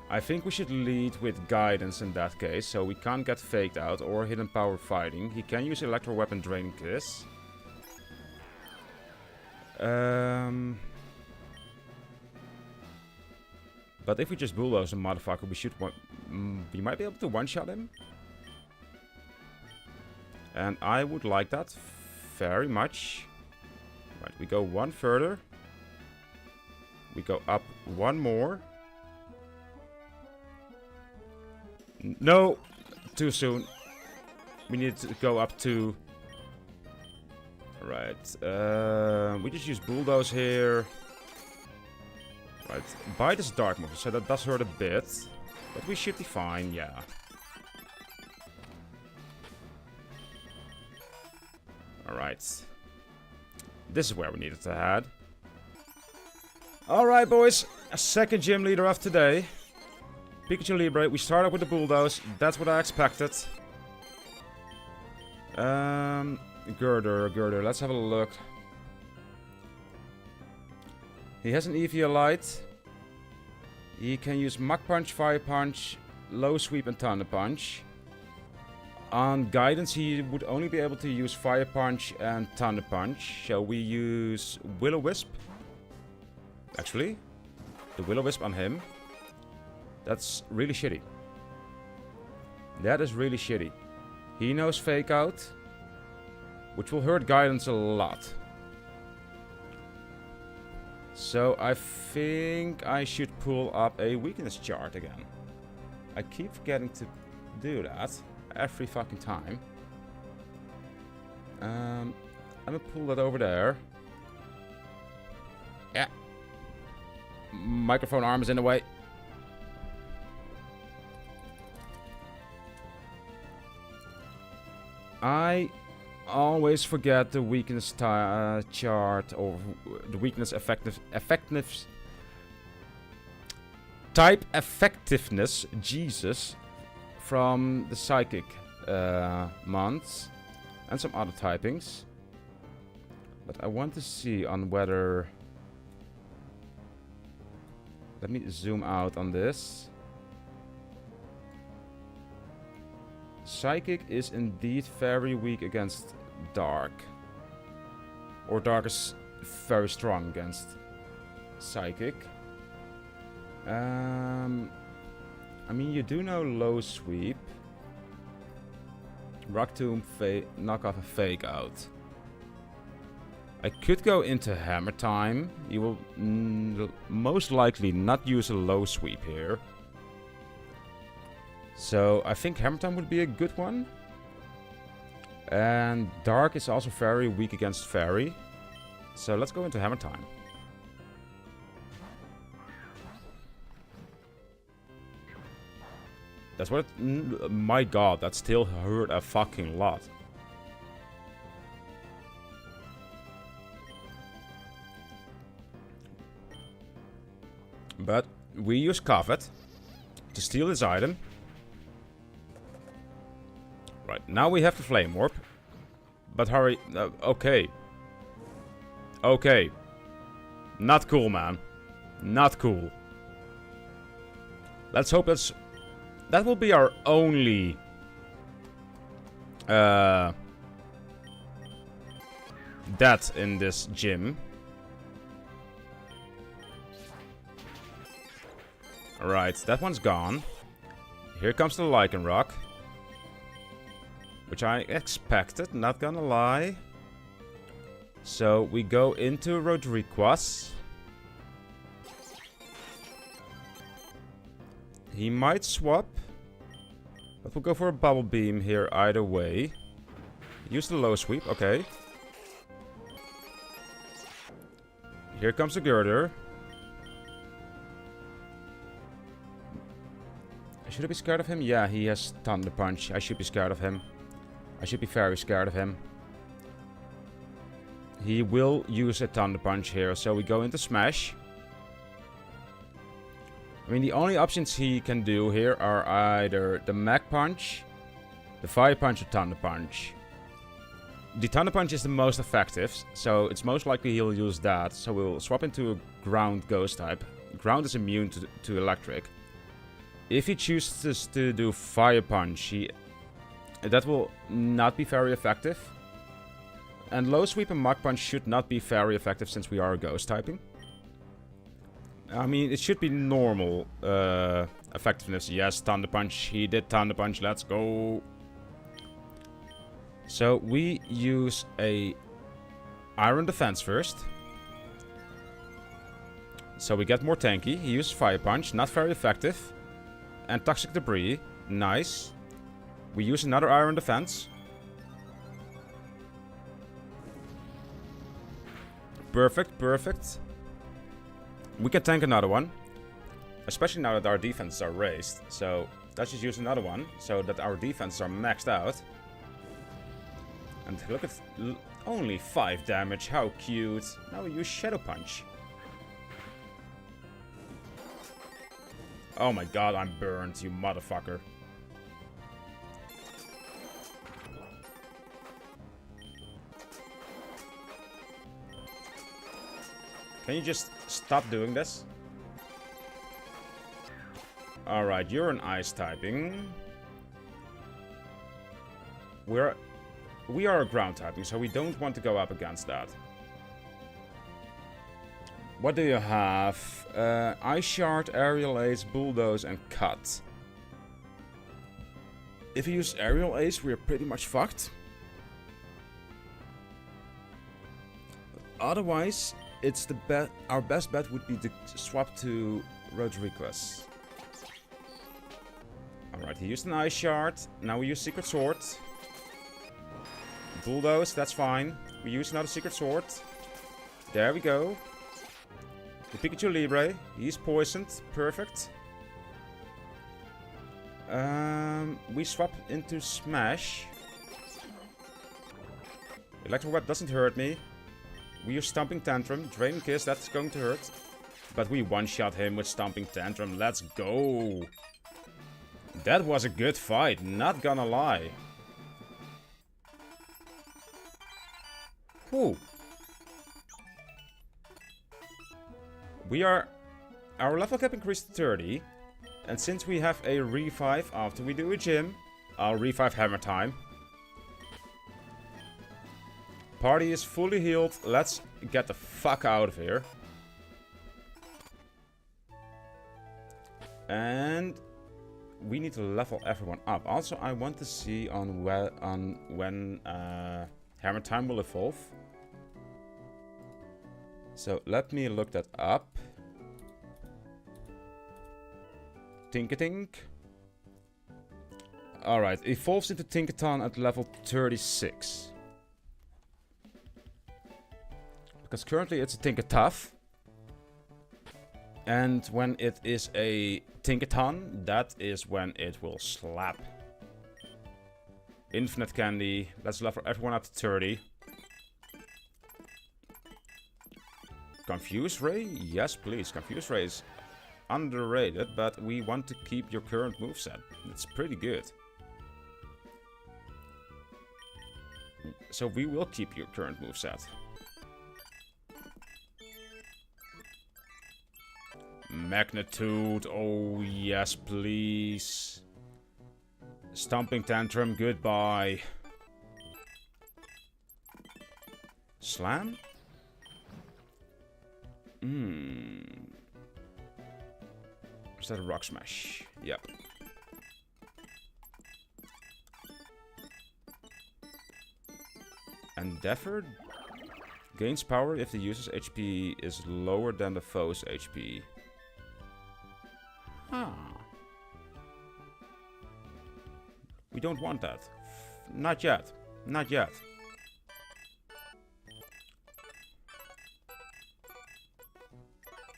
I think we should lead with Guidance in that case, so we can't get Faked Out or Hidden Power Fighting. He can use Electro Web and Draining Kiss. But if we just bulldoze a motherfucker, we might be able to one-shot him. And I would like that very much. Right, we go one further. We go up one more. No! Too soon. We need to go up to... Right. We just use Bulldoze here. Right. Bite is Dark move, so that does hurt a bit. But we should be fine, yeah. Alright. This is where we needed to head. Alright, boys. A second gym leader of today. Pikachu Libre. We started with the Bulldoze. That's what I expected. Girder. Let's have a look. He has an Eviolite. He can use Mach Punch, Fire Punch, Low Sweep, and Thunder Punch. On Guidance, he would only be able to use Fire Punch and Thunder Punch. Shall we use Will-O-Wisp? Actually, the Will-O-Wisp on him. That's really shitty. That is really shitty. He knows Fake Out, which will hurt Guidance a lot. So I think I should pull up a weakness chart again. I keep forgetting to do that every fucking time. I'm gonna pull that over there. Yeah. Microphone arm is in the way. I always forget the weakness chart or the weakness effectiveness type effectiveness, Jesus, from the psychic months and some other typings. But I want to see on whether... Let me zoom out on this. Psychic is indeed very weak against Dark. Or Dark is very strong against Psychic. I mean, you do know Low Sweep. Rock Tomb, knock off a Fake Out. I could go into Hammer Time. You will most likely not use a Low Sweep here. So I think Hammer Time would be a good one. And Dark is also very weak against Fairy. So let's go into Hammer Time. That's what it... my god, that still hurt a fucking lot. But we use Covet to steal this item. Right, now we have the Flame Warp. But hurry... okay. Okay. Not cool, man. Not cool. Let's hope that's... that will be our only... death in this gym. Right, that one's gone. Here comes the Lycanroc. Which I expected, not gonna lie. So we go into Rodriguez. He might swap. But we'll go for a Bubble Beam here either way. Use the Low Sweep, okay. Here comes the Girder. Should I be scared of him? Yeah, he has Thunder Punch. I should be scared of him. I should be very scared of him. He will use a Thunder Punch here, so we go into Smash. I mean, the only options he can do here are either the Mach Punch, the Fire Punch, or Thunder Punch. The Thunder Punch is the most effective, so it's most likely he'll use that. So we'll swap into a Ground Ghost type. Ground is immune to Electric. If he chooses to do Fire Punch, that will not be very effective. And Low Sweep and Mach Punch should not be very effective since we are Ghost typing. I mean, it should be normal effectiveness. Yes, Thunder Punch. He did Thunder Punch. Let's go. So we use a Iron Defense first. So we get more tanky. He used Fire Punch. Not very effective. And Toxic Debris. Nice. We use another Iron Defense. Perfect, perfect. We can tank another one. Especially now that our defenses are raised. So let's just use another one. So that our defenses are maxed out. And look at... only 5 damage. How cute. Now we use Shadow Punch. Oh my god, I'm burned, you motherfucker. Can you just stop doing this? Alright, you're an Ice typing. We are a Ground typing, so we don't want to go up against that. What do you have? Ice Shard, Aerial Ace, Bulldoze, and Cut. If he uses Aerial Ace, we're pretty much fucked. Otherwise, it's the our best bet would be to swap to Rodriguez. Alright, he used an Ice Shard. Now we use Secret Sword. Bulldoze, that's fine. We use another Secret Sword. There we go. The Pikachu Libre. He's poisoned. Perfect. We swap into Smash. Electro Web doesn't hurt me. We use Stomping Tantrum. Drain Kiss, that's going to hurt. But we one-shot him with Stomping Tantrum. Let's go. That was a good fight, not gonna lie. Whew. Our level cap increased to 30. And since we have a revive after we do a gym, I'll revive Hammer Time. Party is fully healed. Let's get the fuck out of here. And we need to level everyone up. Also, I want to see on when Hammer Time will evolve. So let me look that up. Tinkatink. Alright, evolves into Tinkaton at level 36. Because currently it's a Tinkatuff. And when it is a Tinkaton, that is when it will slap. Infinite Candy. Let's level everyone up to 30. Confuse Ray? Yes, please. Confuse Ray is underrated, but we want to keep your current moveset. It's pretty good. So we will keep your current moveset. Magnitude, oh yes please. Stomping Tantrum, goodbye. Slam? Is that a Rock Smash? Yep. Endeavor gains power if the user's HP is lower than the foe's HP. Huh. We don't want that. Not yet. Not yet.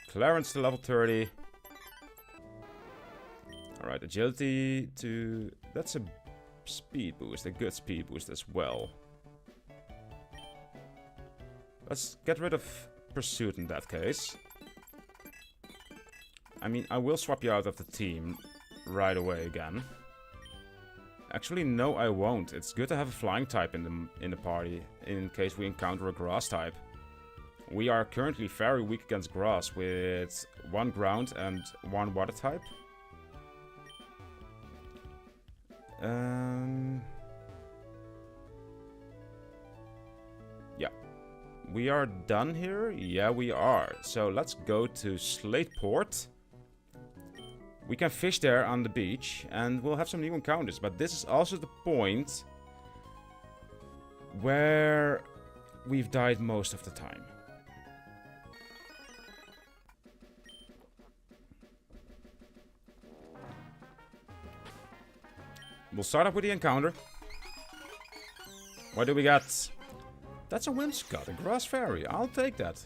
Clarence to level 30. Alright, agility to... That's a speed boost, a good speed boost as well. Let's get rid of Pursuit in that case. I mean, I will swap you out of the team right away again. Actually, no, I won't. It's good to have a flying type in the party in case we encounter a grass type. We are currently very weak against grass with 1 ground and 1 water type. Yeah. We are done here? Yeah, we are. So let's go to Slateport. We can fish there on the beach and we'll have some new encounters. But this is also the point where we've died most of the time. We'll start off with the encounter. What do we got? That's a Whimsicott, a Grass Fairy. I'll take that.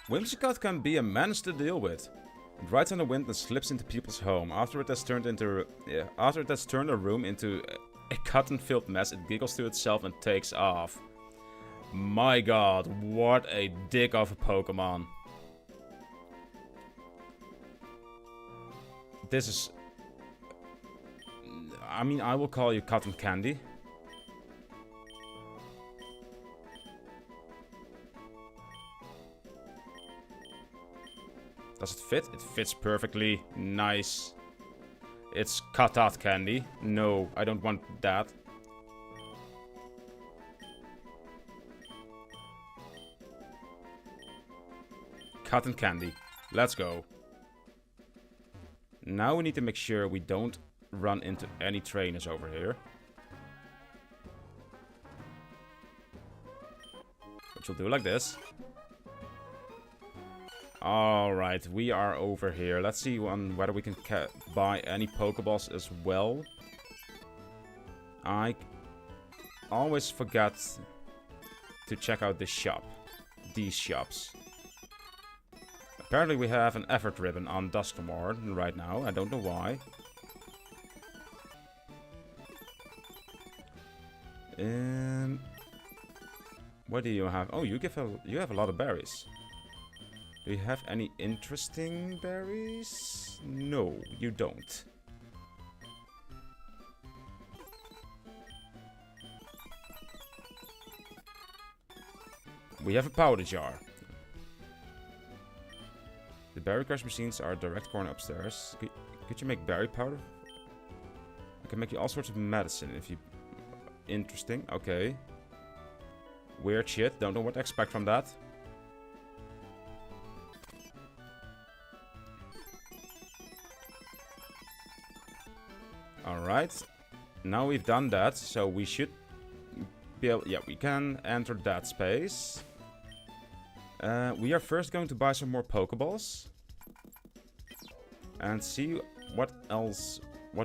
Whimsicott can be a menace to deal with. It rides on the wind and slips into people's home. After it has turned a room into a cotton-filled mess, it giggles to itself and takes off. My god, what a dick of a Pokemon. This is... I mean, I will call you Cotton Candy. Does it fit? It fits perfectly. Nice. It's Katat Candy. No, I don't want that. Cotton Candy. Let's go. Now we need to make sure we don't run into any trainers over here. Which we'll do like this. Alright, we are over here. Let's see whether we can buy any Pokeballs as well. I always forget to check out this shop. These shops. Apparently we have an effort ribbon on Duskmore right now. I don't know why. What do you have? Oh, you have a lot of berries. Do you have any interesting berries? No, you don't. We have a powder jar. The berry crush machines are direct corner upstairs. Could you make berry powder? I can make you all sorts of medicine if you... Interesting, okay. Weird shit, don't know what to expect from that. Alright. Now we've done that, so we should be able... Yeah, we can enter that space. We are first going to buy some more Pokeballs. And see what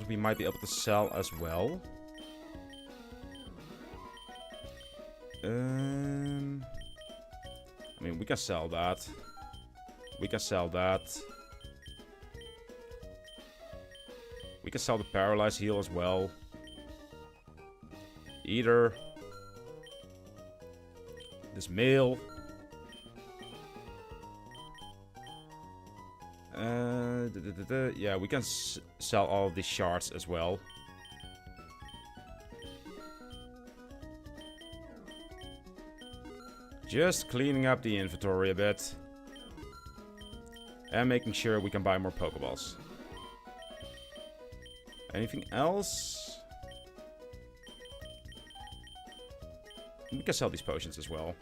we might be able to sell as well. I mean, we can sell that. We can sell that. We can sell the Paralyze Heal as well. Eater. This meal. Yeah, we can sell all of these shards as well. Just cleaning up the inventory a bit. And making sure we can buy more Pokeballs. Anything else? We can sell these potions as well.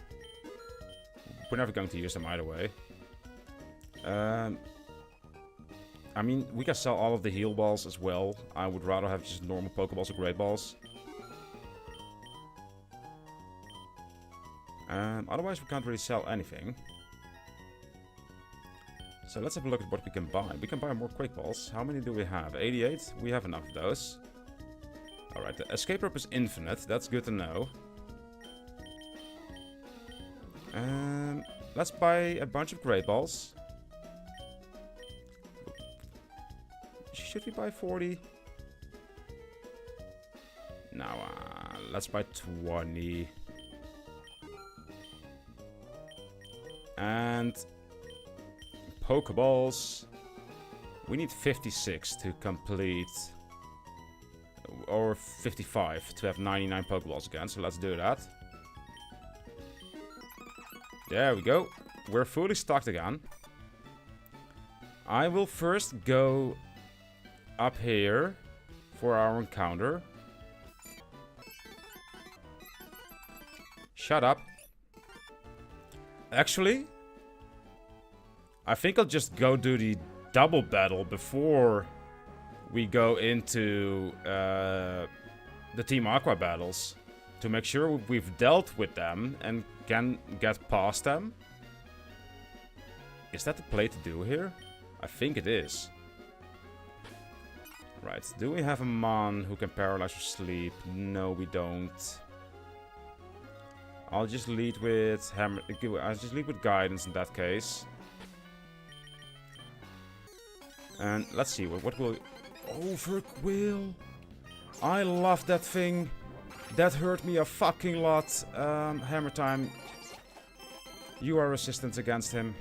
We're never going to use them either way. I mean, we can sell all of the heal balls as well. I would rather have just normal Pokeballs or Great Balls. Otherwise, we can't really sell anything. So let's have a look at what we can buy. We can buy more Quick Balls. How many do we have? 88? We have enough of those. Alright, the escape rope is infinite. That's good to know. Let's buy a bunch of Great Balls. Should we buy 40? No, let's buy 20. And Pokeballs. We need 56 to complete. Or 55 to have 99 Pokeballs again. So let's do that. There we go. We're fully stocked again. I will first go up here for our encounter. Shut up. Actually, I think I'll just go do the double battle before we go into the Team Aqua battles. To make sure we've dealt with them and can get past them. Is that the play to do here? I think it is. Right, do we have a Mon who can paralyze or sleep? No, we don't. I'll just lead with hammer. I'll just lead with guidance in that case. And let's see what will Overquill. I love that thing. That hurt me a fucking lot. Hammer time. You are resistant against him.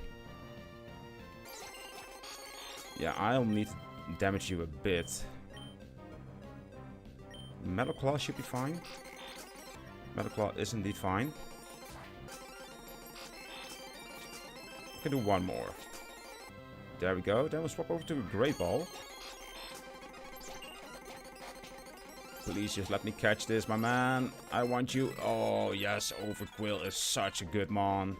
Yeah, I'll need to damage you a bit. Metal Claw should be fine. Metal Claw is indeed fine. I can do one more. There we go. Then we'll swap over to a Great Ball. Please just let me catch this, my man. I want you. Oh, yes. Overquill is such a good mon.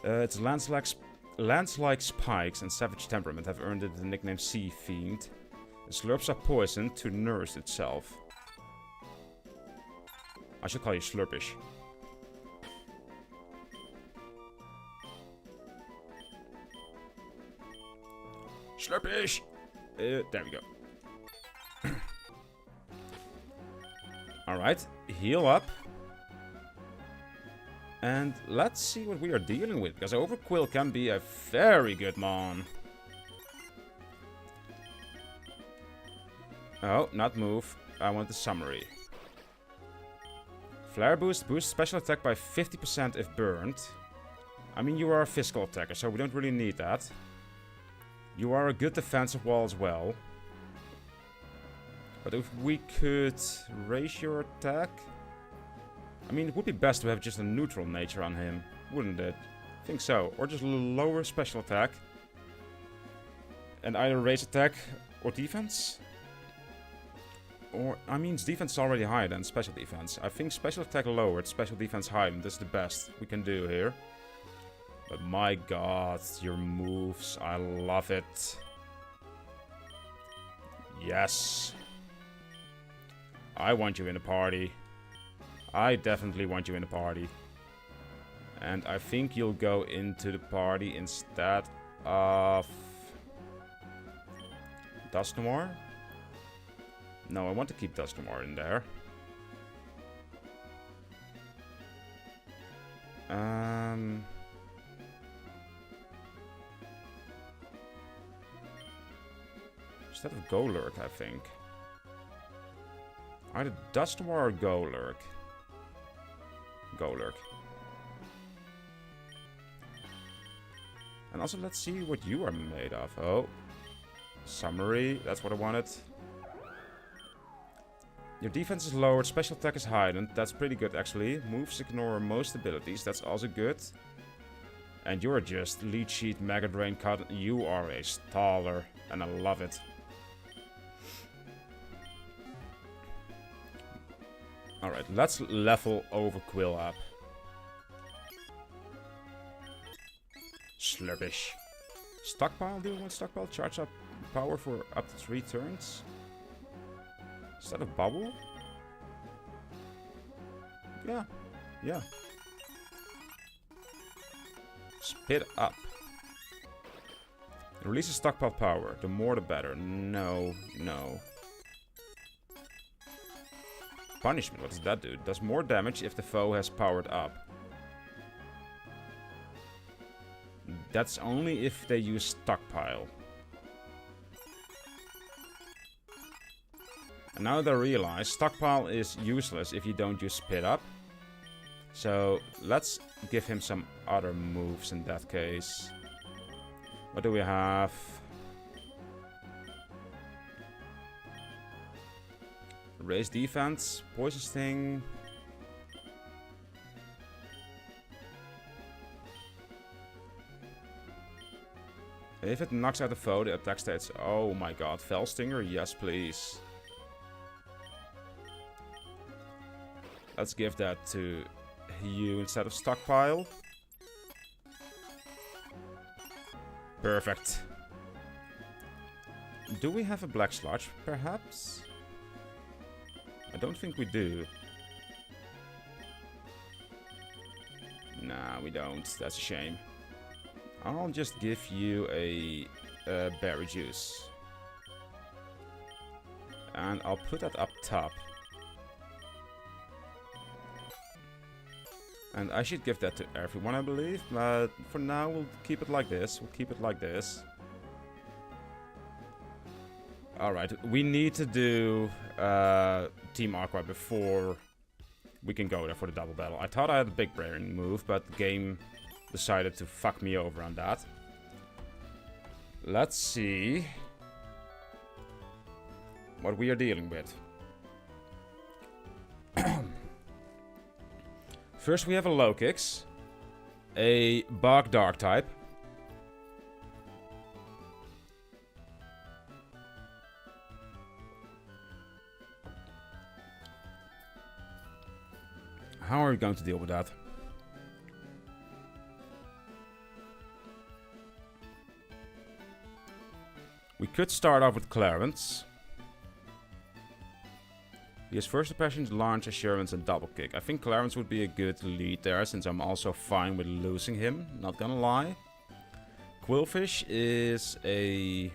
It's Lancelot's lance-like spikes and savage temperament have earned it the nickname Sea Fiend. It slurps up poison to nourish itself. I should call you Slurpish. Slurpish! There we go. Alright, heal up. And let's see what we are dealing with, because Overquill can be a very good mon. Oh, not move. I want the summary. Flare boost boosts special attack by 50% if burned. I mean, you are a physical attacker, so we don't really need that. You are a good defensive wall as well. But if we could raise your attack... I mean, it would be best to have just a neutral nature on him, wouldn't it? I think so. Or just lower special attack. And either raise attack or defense. Or, I mean, defense is already higher than special defense. I think special attack lowered, special defense heightened. That's the best we can do here. But my god, your moves, I love it. Yes. I want you in the party. I definitely want you in the party. And I think you'll go into the party instead of... Dustmore? No, I want to keep Dustmore in there. Instead of Golurk, I think. Either Dustmore or Golurk. Golurk. And also, let's see what you are made of. Oh. Summary. That's what I wanted. Your defense is lowered. Special attack is heightened. That's pretty good, actually. Moves ignore most abilities. That's also good. And you're just Leech Sheet, Mega Drain, Cut. You are a staller. And I love it. Alright, let's level Overquill up. Slurpish. Stockpile, do you want stockpile? Charge up power for up to 3 turns? Is that a bubble? Yeah, yeah. Spit up. Releases stockpile power. The more the better. No, no. Punishment, what does that do? It does more damage if the foe has powered up. That's only if they use stockpile. And now they realize stockpile is useless if you don't use spit up. So let's give him some other moves in that case. What do we have? Raise defense, poison sting. If it knocks out the foe, the attack states, oh my god, Fell Stinger, yes please. Let's give that to you instead of stockpile. Perfect. Do we have a black sludge, perhaps? I don't think we do. Nah, we don't. That's a shame. I'll just give you a berry juice. And I'll put that up top. And I should give that to everyone, I believe. But for now, we'll keep it like this. We'll keep it like this. Alright, we need to do Team Aqua before we can go there for the double battle. I thought I had a big brain move, but the game decided to fuck me over on that. Let's see what we are dealing with. First we have a low kicks, a bug dark type. How are we going to deal with that? We could start off with Clarence. He has first impressions, launch, assurance, and double kick. I think Clarence would be a good lead there, since I'm also fine with losing him. Not gonna lie. Quillfish is a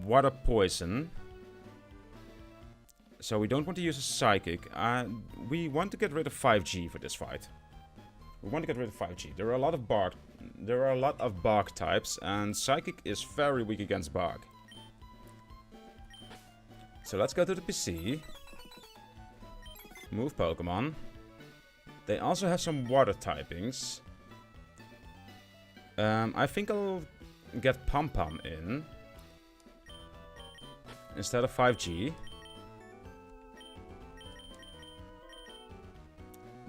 water poison. So we don't want to use a psychic. We want to get rid of 5G for this fight. We want to get rid of 5G. There are a lot of Bog types, and Psychic is very weak against Bog. So let's go to the PC. Move Pokemon. They also have some water typings. I think I'll get Pom Pom in instead of 5G.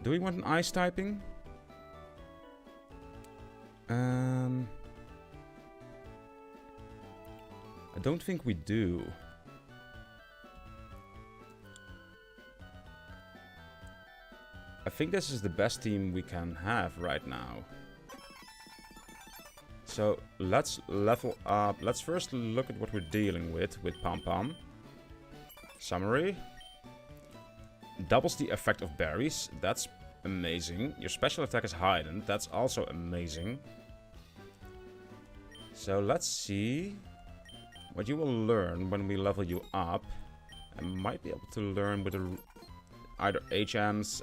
Do we want an ice typing? I don't think we do. I think this is the best team we can have right now. So let's level up. Let's first look at what we're dealing with Pom Pom. Summary. Doubles the effect of berries. That's amazing. Your special attack is heightened. That's also amazing. So let's see what you will learn when we level you up. I might be able to learn with either HMs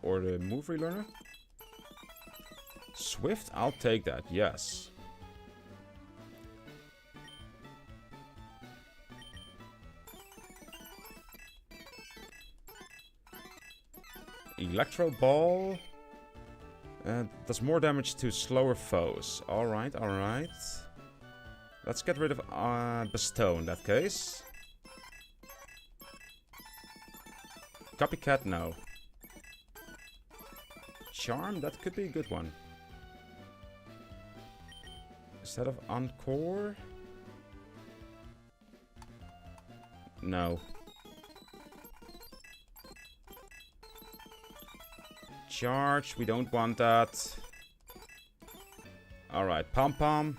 or the move relearner. Swift, I'll take that, yes. Electro Ball does more damage to slower foes. Alright, alright. Let's get rid of Bestow in that case. Copycat, no. Charm, that could be a good one. Instead of Encore? No. Charge, we don't want that. Alright, Pom Pom.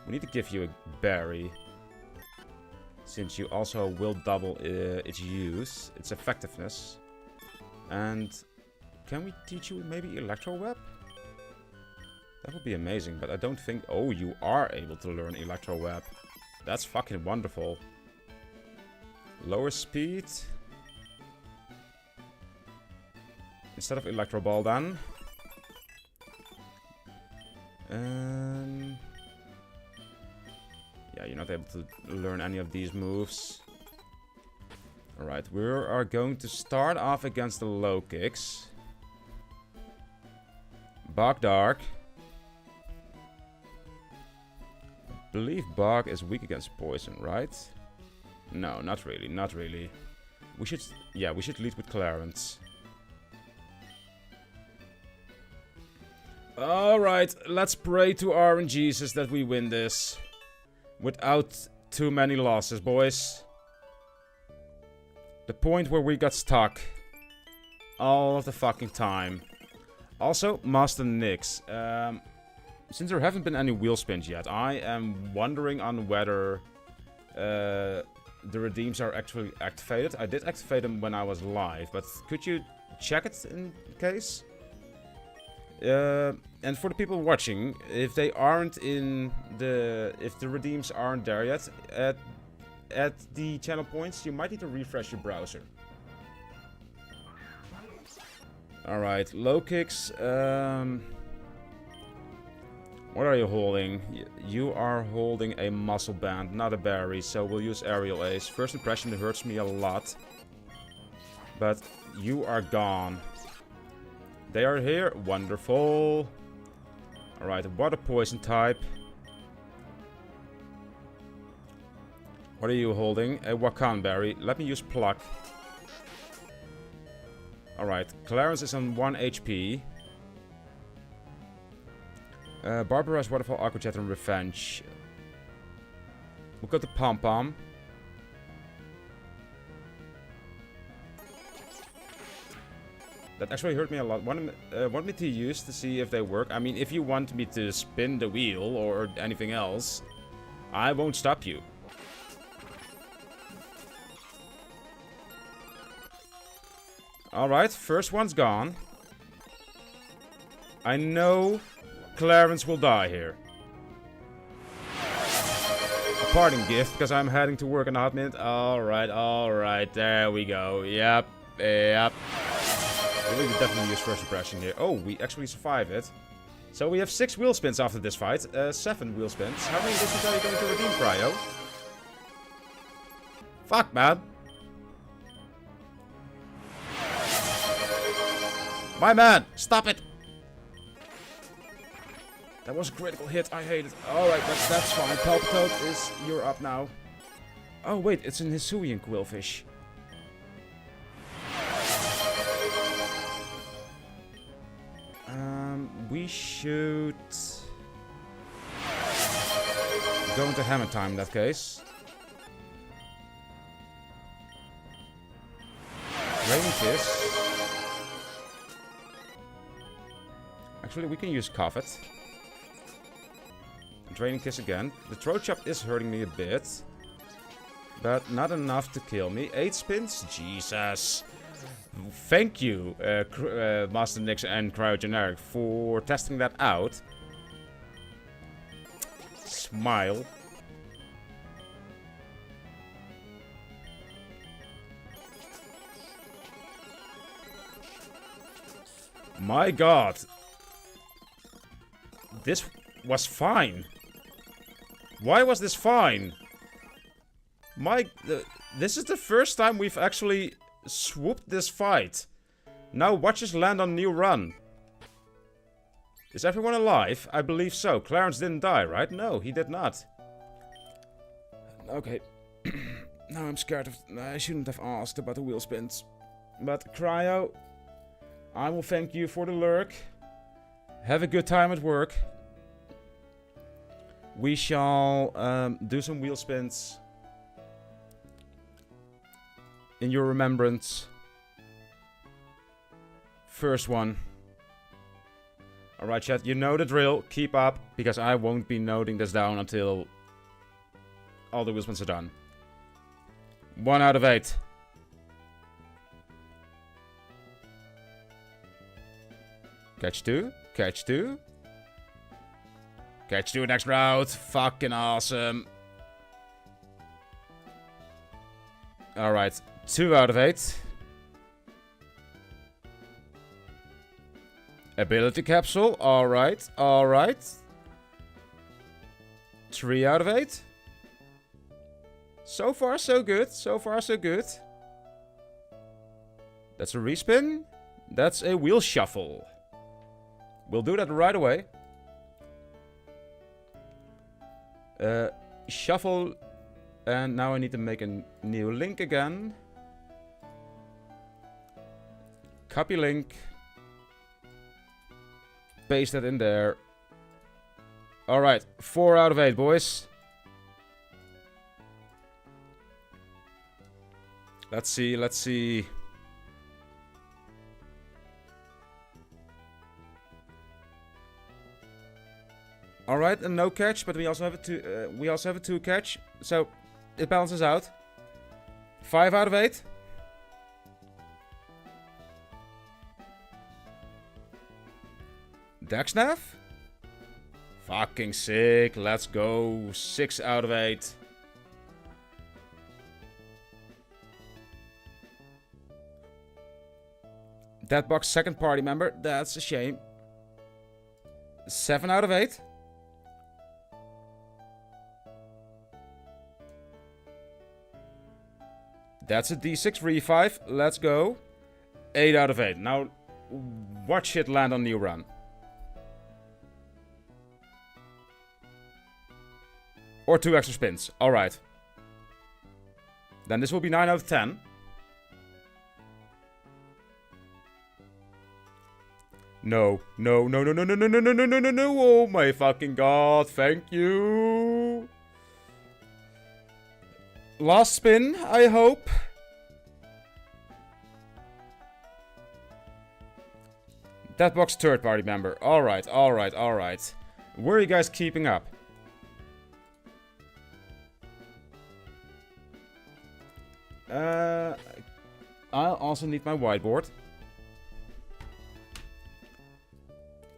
We need to give you a berry. Since you also will double its use, its effectiveness. And can we teach you maybe Electro Web? That would be amazing, but I don't think... Oh, you are able to learn Electro Web. That's fucking wonderful. Lower speed. Instead of Electro Ball then. Yeah, you're not able to learn any of these moves. Alright, we are going to start off against the low kicks. Bog Dark. I believe Bog is weak against poison, right? No, not really, not really. We should, yeah, we should lead with Clarence. Alright, let's pray to RNGesus that we win this. Without too many losses, boys. The point where we got stuck. All of the fucking time. Also, Master Nyx. Since there haven't been any wheel spins yet, I am wondering on whether the redeems are actually activated. I did activate them when I was live, but could you check it in case? And for the people watching, if they aren't in the... If the redeems aren't there yet, at the channel points, you might need to refresh your browser. Alright, low kicks. What are you holding? You are holding a muscle band, not a berry, so we'll use aerial ace. First impression hurts me a lot. But you are gone. They are here. Wonderful. Alright, water poison type. What are you holding? A Wakan berry. Let me use pluck. Alright, Clarence is on 1 HP. Barbara has Waterfall, Aqua Jet, and Revenge. We'll go to Pom Pom. That actually hurt me a lot. Want me to use to see if they work? I mean, if you want me to spin the wheel or anything else, I won't stop you. Alright, first one's gone. I know Clarence will die here. A parting gift, because I'm heading to work in a hot minute. Alright, there we go. Yep. We will definitely use first impression here. Oh, we actually survive it. So we have 6 wheel spins after this fight. 7 wheel spins. How many distance are you going to redeem, Cryo? Fuck, man. My man, stop it. That was a critical hit. I hate it. Alright, that's fine. Palpitoad you're up now. Oh, wait, it's an Hisuian Quillfish. We should go into Hammer Time in that case. Rain Kiss. Actually, we can use Covet. Draining Kiss again. The Throat Chop is hurting me a bit. But not enough to kill me. 8 spins? Jesus. Thank you, Master Nix and Cryogeneric, for testing that out. Smile. My god. This was fine. Why was this fine? This is the first time we've actually swooped this fight. Now watch us land on a new run. Is everyone alive? I believe so. Clarence didn't die, right? No, he did not. Okay. Now I'm scared of... I shouldn't have asked about the wheel spins. But Cryo, I will thank you for the lurk. Have a good time at work. We shall do some wheel spins in your remembrance. First one. Alright, chat, you know the drill. Keep up, because I won't be noting this down until all the wheel spins are done. 1 out of 8. Catch 2. Catch 2. Catch 2 next round. Fucking awesome. Alright. 2 out of 8. Ability capsule. Alright. Alright. 3 out of 8. So far, so good. So far, so good. That's a respin. That's a wheel shuffle. We'll do that right away. Shuffle. And now I need to make a new link again. Copy link. Paste that in there. Alright, 4 out of 8, boys. Let's see, let's see. Alright, a no catch, but we also have a 2 catch. So it balances out. 5 out of 8. Dexnav? Fucking sick. Let's go. 6 out of 8. Deadbox second party member. That's a shame. 7 out of 8. That's a D6 revive. Let's go. 8 out of 8. Now, watch it land on new run. Or 2 extra spins. Alright. Then this will be 9 out of 10. No. No, no, no, no, no, no, no, no, no, no, no, no. Oh my fucking god. Thank you. Last spin, I hope. That box third party member. Alright, alright, alright. Were you guys keeping up? I'll also need my whiteboard.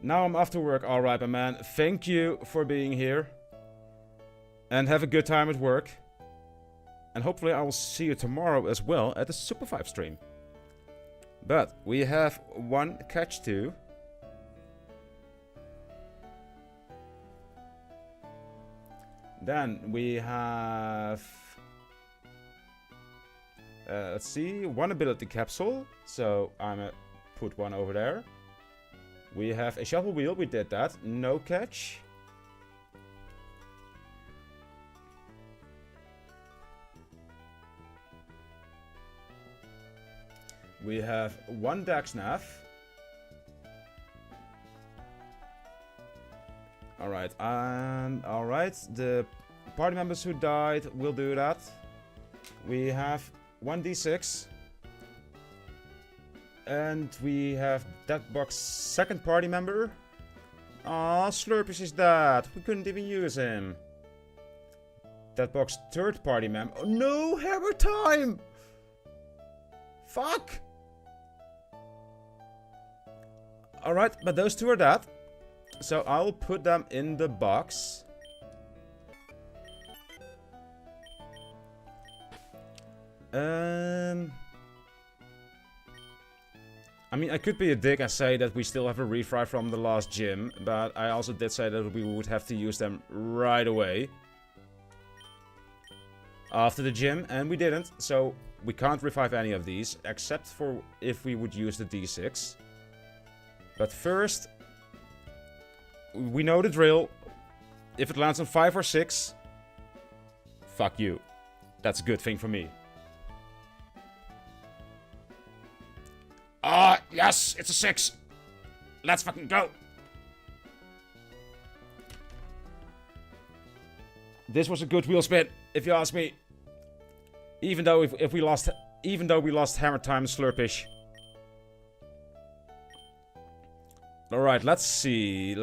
Now I'm off to work. Alright, my man. Thank you for being here. And have a good time at work. And hopefully I will see you tomorrow as well at the Super 5 stream. But we have one catch too. Then we have... let's see, one ability capsule. So I'm gonna put one over there. We have a shovel wheel, we did that. No catch. We have one Daxnav. Alright, the party members who died will do that. We have 1d6. And we have that box second party member. Aw, Slurpus is dead. We couldn't even use him. That box third party member. Oh no, hammer time! Fuck! Alright, but those two are dead. So I'll put them in the box. I mean, I could be a dick and say that we still have a refry from the last gym, but I also did say that we would have to use them right away. After the gym, and we didn't, so we can't revive any of these, except for if we would use the D6. But first, we know the drill. If it lands on 5 or 6, fuck you. That's a good thing for me. Ah, yes, it's a 6. Let's fucking go. This was a good wheel spin, if you ask me. Even though we lost hammer time and slurpish. All right, let's see.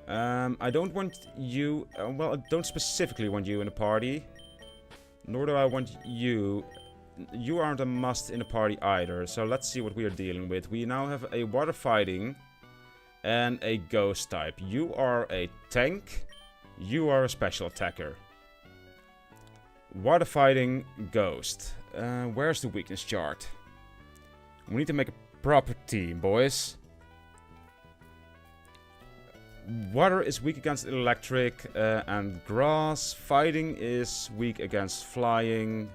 I don't want you. Well, I don't specifically want you in a party. Nor do I want you. You aren't a must in a party either. So let's see what we are dealing with. We now have a water fighting and a ghost type. You are a tank. You are a special attacker. Water fighting ghost. Where's the weakness chart? We need to make a proper team, boys. Water is weak against electric and grass. Fighting is weak against flying.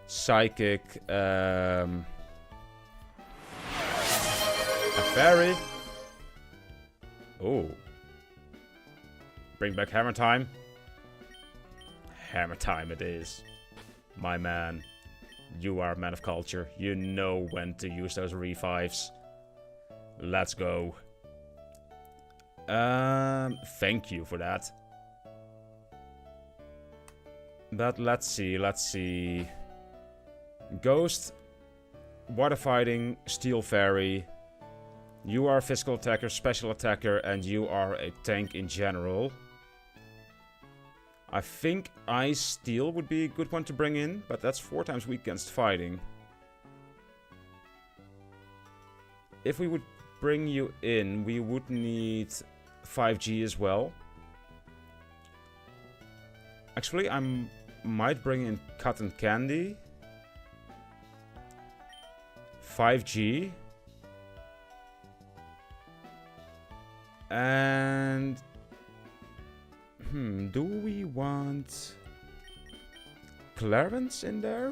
Psychic. A fairy. Oh. Bring back hammer time. Hammer time it is. My man. You are a man of culture. You know when to use those revives. Let's go. Thank you for that. But let's see. Ghost, water fighting, steel fairy. You are a physical attacker, special attacker, and you are a tank in general. I think ice steel would be a good one to bring in, but that's 4 times weak against fighting. If we would bring you in, we would need 5G as well. Actually, I might bring in cotton candy. 5G. And... do we want... Clarence in there?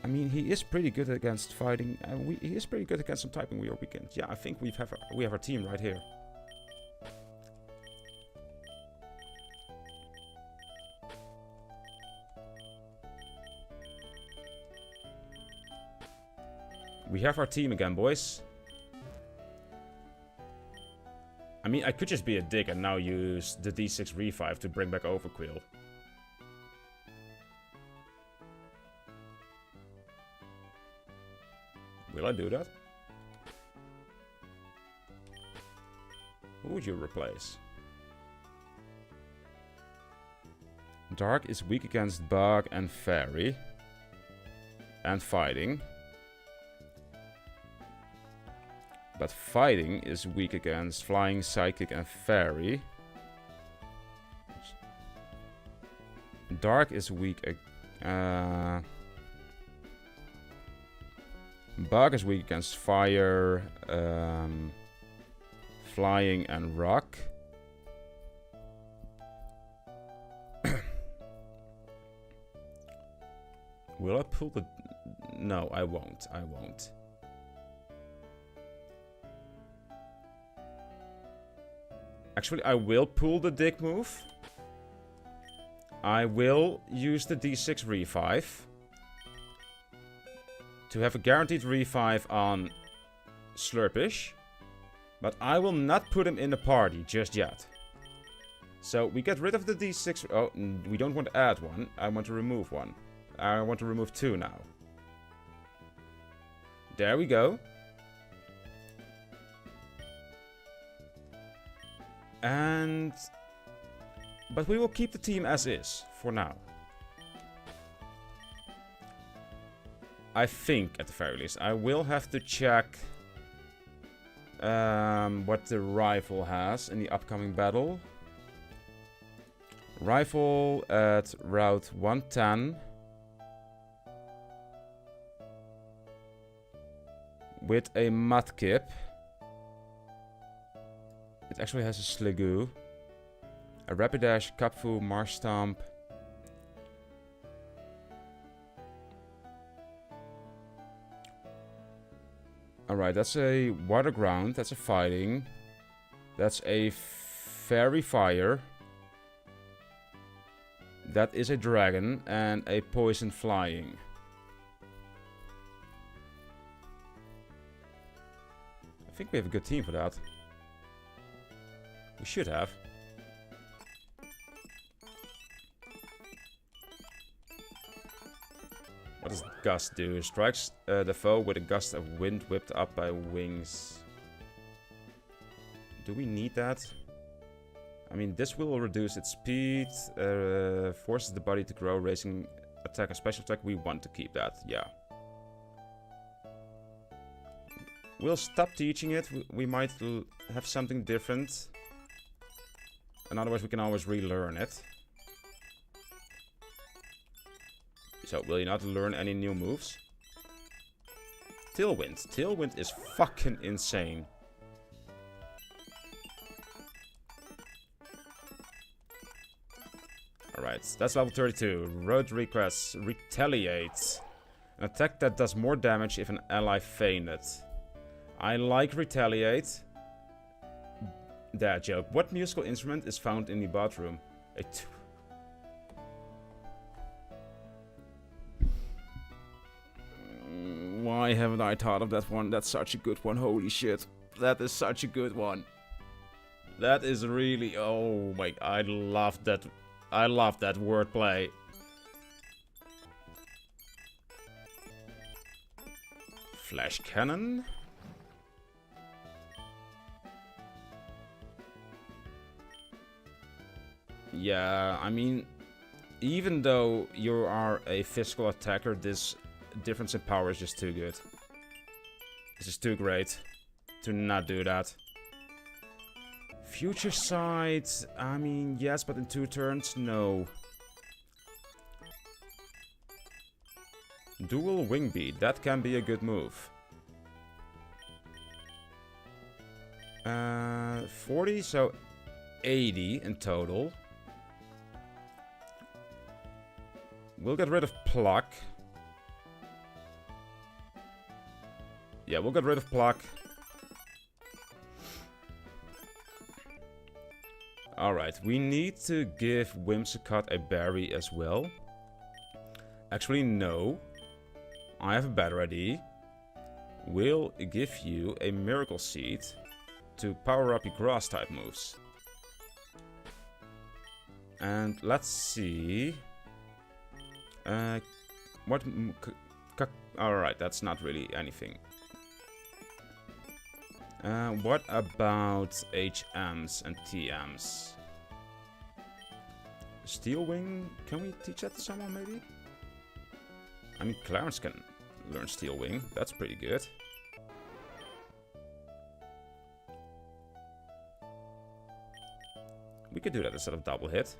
I mean, he is pretty good against fighting. He is pretty good against some typing we are weekend. Yeah, I think we have our team right here. We have our team again, boys. I mean, I could just be a dick and now use the D6 revive to bring back Overquill. Will I do that? Who would you replace? Dark is weak against Bug and Fairy. And Fighting. But Fighting is weak against Flying, Psychic and Fairy. Dark is weak Bug is weak against Fire, Flying and Rock. Will I pull the... No, I won't. I won't. Actually, I will pull the dig move. I will use the D6 revive. To have a guaranteed revive on Slurpish. But I will not put him in the party just yet. So we get rid of the D6... Oh, we don't want to add one. I want to remove one. I want to remove 2 now. There we go. And... But we will keep the team as is, for now. I think, at the very least. I will have to check... what the rifle has in the upcoming battle. Rifle at Route 110. With a Mudkip. It actually has a Sliggoo. A Rapidash, Kapfu, Marsh Stomp. Alright, that's a Water Ground. That's a Fighting. That's a Fairy Fire. That is a Dragon. And a Poison Flying. I think we have a good team for that. We should have. What does Gust do? Strikes the foe with a gust of wind whipped up by wings. Do we need that? I mean, this will reduce its speed, forces the body to grow, raising attack and special attack. We want to keep that, yeah. We'll stop teaching it. We might have something different. And otherwise we can always relearn it. So, will you not learn any new moves? Tailwind. Tailwind is fucking insane. Alright, that's level 32. Road requests. Retaliate. An attack that does more damage if an ally fainted. I like Retaliate. Dad joke. What musical instrument is found in the bathroom? A Why haven't I thought of that one? That's such a good one. Holy shit. That is such a good one. That is really... Oh my... I love that. I love that wordplay. Flash cannon. Yeah, I mean, even though you are a physical attacker, this difference in power is just too good. It's just too great to not do that. Future Sight, I mean, yes, but in 2 turns, no. Dual Wing Beat, that can be a good move. 40, so 80 in total. We'll get rid of Pluck. Yeah, we'll get rid of Pluck. Alright, we need to give Whimsicott a berry as well. Actually, no. I have a better idea. We'll give you a Miracle Seed to power up your grass type moves. And let's see. What? Alright, that's not really anything. What about HMs and TMs? Steel Wing, can we teach that to someone maybe? I mean, Clarence can learn Steel Wing, that's pretty good. We could do that instead of double hit.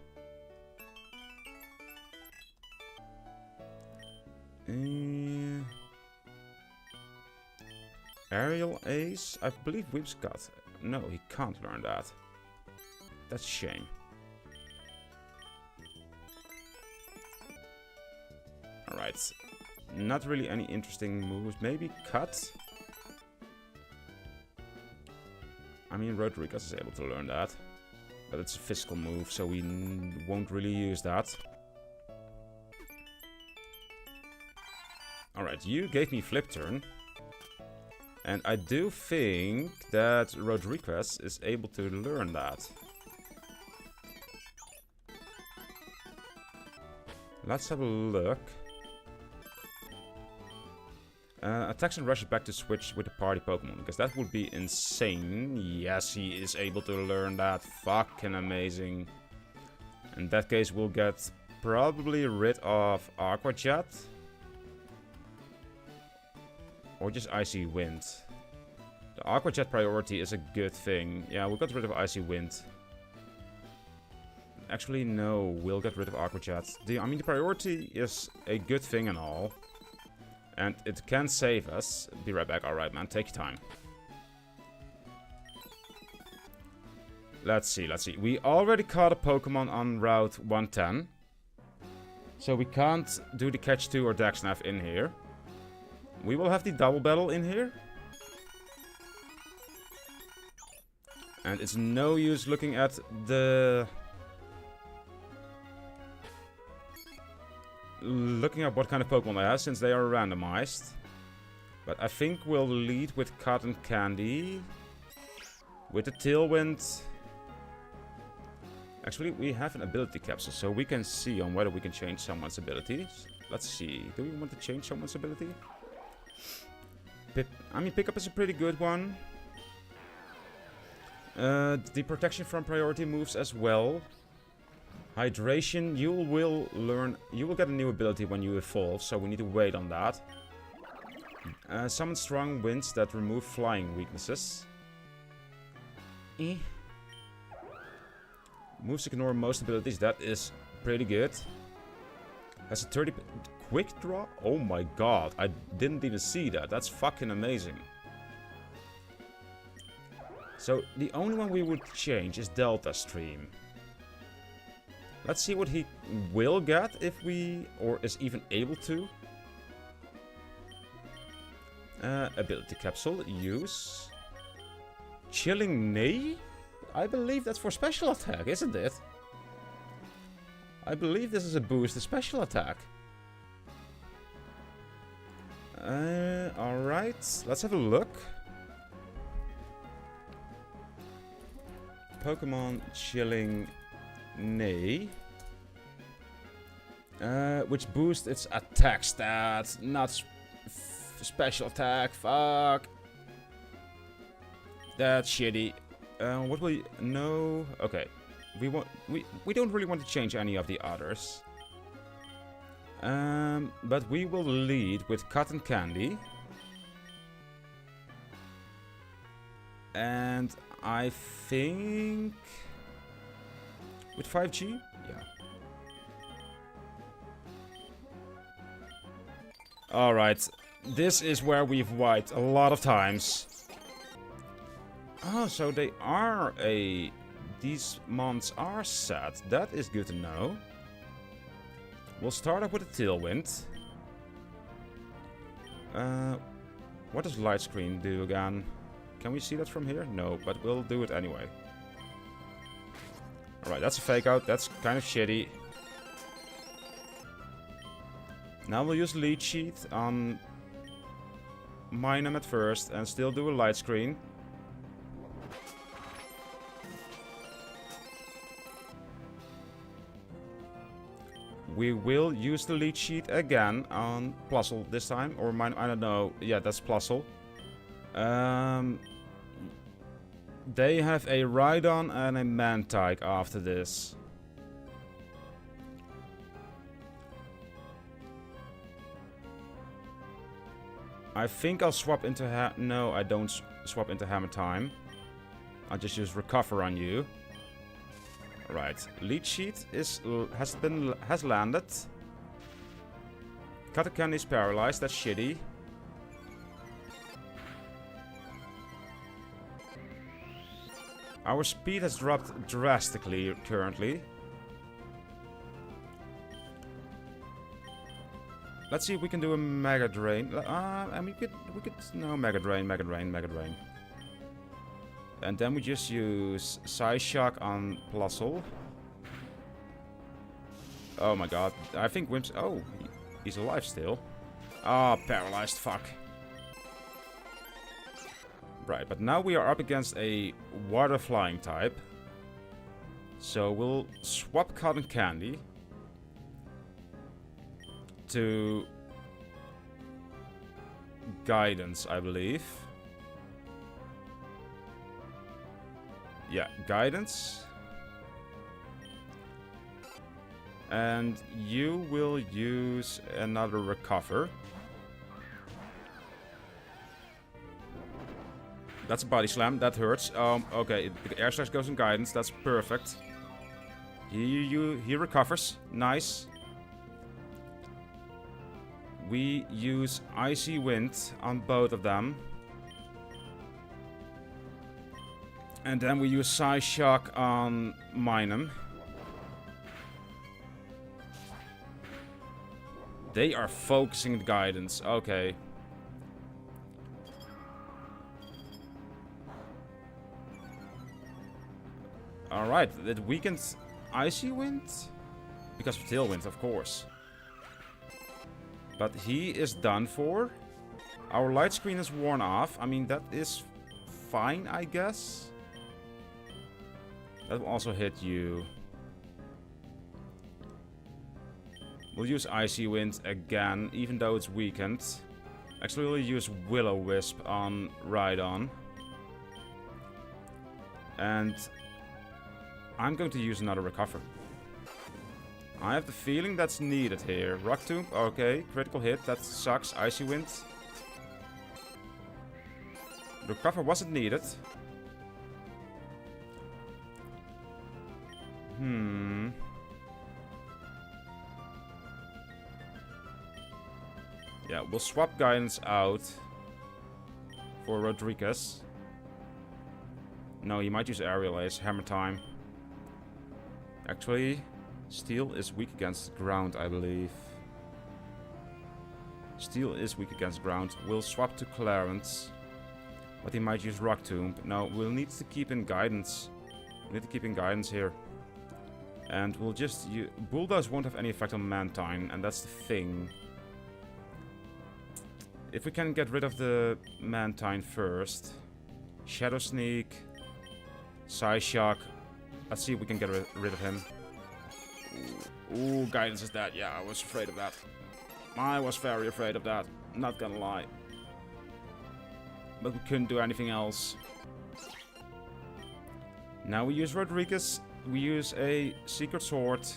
Aerial Ace? I believe Whip's got... No, he can't learn that. That's a shame. Alright. Not really any interesting moves. Maybe Cut? I mean, Rodriguez is able to learn that. But it's a physical move, so we won't really use that. Alright, you gave me Flip Turn. And I do think that Rodriguez is able to learn that. Let's have a look. Attacks and rushes back to switch with the party Pokemon, because that would be insane. Yes, he is able to learn that. Fucking amazing. In that case, we'll get probably rid of Aqua Jet. Or just Icy Wind. The Aqua Jet priority is a good thing. Yeah, we'll get rid of Icy Wind. Actually, no, we'll get rid of Aqua Jet. I mean, the priority is a good thing and all. And it can save us. Be right back. Alright, man. Take your time. Let's see, let's see. We already caught a Pokemon on Route 110. So we can't do the Catch 2 or Daxnav in here. We will have the double battle in here. And it's no use looking at the... Looking at what kind of Pokemon they have, since they are randomized. But I think we'll lead with Cotton Candy. With the Tailwind. Actually, we have an ability capsule, so we can see on whether we can change someone's abilities. Let's see. Do we want to change someone's ability? I mean, Pickup is a pretty good one. The protection from priority moves as well. Hydration, you will get a new ability when you evolve, so we need to wait on that. Summon strong winds that remove flying weaknesses. Moves ignore most abilities, that is pretty good. Has a 30 quick draw? Oh my god, I didn't even see that. That's fucking amazing. So the only one we would change is Delta Stream. Let's see what he will get if we, or is even able to. Ability Capsule, use. Chilling Neigh? I believe that's for special attack, isn't it? I believe this is a boost to special attack. Alright, let's have a look. Pokemon Chilling Neigh. Which boosts its attack stats, not special attack. Fuck. That's shitty. What will no? Okay, we don't really want to change any of the others. But we will lead with Cotton Candy. And I think with 5G? Yeah. Alright. This is where we've wiped a lot of times. Oh, so they are these mons are set. That is good to know. We'll start off with a Tailwind. What does Light Screen do again? Can we see that from here? No, but we'll do it anyway. Alright, that's a fake out. That's kind of shitty. Now we'll use Lead Sheet on Minun at first and still do a Light Screen. We will use the Lead Sheet again on Plusle this time, or mine, I don't know. Yeah, that's Plusle. They have a Rhydon and a Mantike after this. I think I'll swap into no, I don't swap into Hammer Time. I'll just use Recover on you. Right, Lead Sheet has landed. Katakan is paralyzed, that's shitty. Our speed has dropped drastically currently. Let's see if we can do a Mega Drain. And we could no, Mega Drain. And then we just use Psy Shock on Plusle. Oh my god, I think Wimps. Oh, he's alive still. Ah, paralyzed, fuck. Right, but now we are up against a Water Flying type. So we'll swap Cotton Candy to Guidance, I believe. Yeah, Guidance. And you will use another Recover. That's a Body Slam, that hurts. Okay, the Air Slash goes in Guidance, that's perfect. He recovers, nice. We use Icy Wind on both of them. And then we use Psy Shock on Minun. They are focusing the Guidance, okay. Alright, it weakens Icy Wind? Because of Tailwind, of course. But he is done for. Our light screen is worn off. I mean, that is fine, I guess. That will also hit you. We'll use Icy Wind again, even though it's weakened. Actually, we'll use Will-O-Wisp on Rhydon. And I'm going to use another Recover. I have the feeling that's needed here. Rock Tomb, okay. Critical hit, that sucks. Icy Wind. Recover wasn't needed. Yeah, we'll swap Guidance out for Rodriguez. No, he might use Aerial Ace. Hammer Time. Actually, Steel is weak against ground, I believe. Steel is weak against ground. We'll swap to Clarence. But he might use Rock Tomb. No, we'll need to keep in Guidance. We need to keep in Guidance here. And we'll just use... Bulldoze won't have any effect on Mantine, and that's the thing. If we can get rid of the Mantine first. Shadow Sneak. Psy Shock. Let's see if we can get rid of him. Ooh, Guidance is dead. Yeah, I was afraid of that. I was very afraid of that. Not gonna lie. But we couldn't do anything else. Now we use Rodriguez. We use a Secret Sword.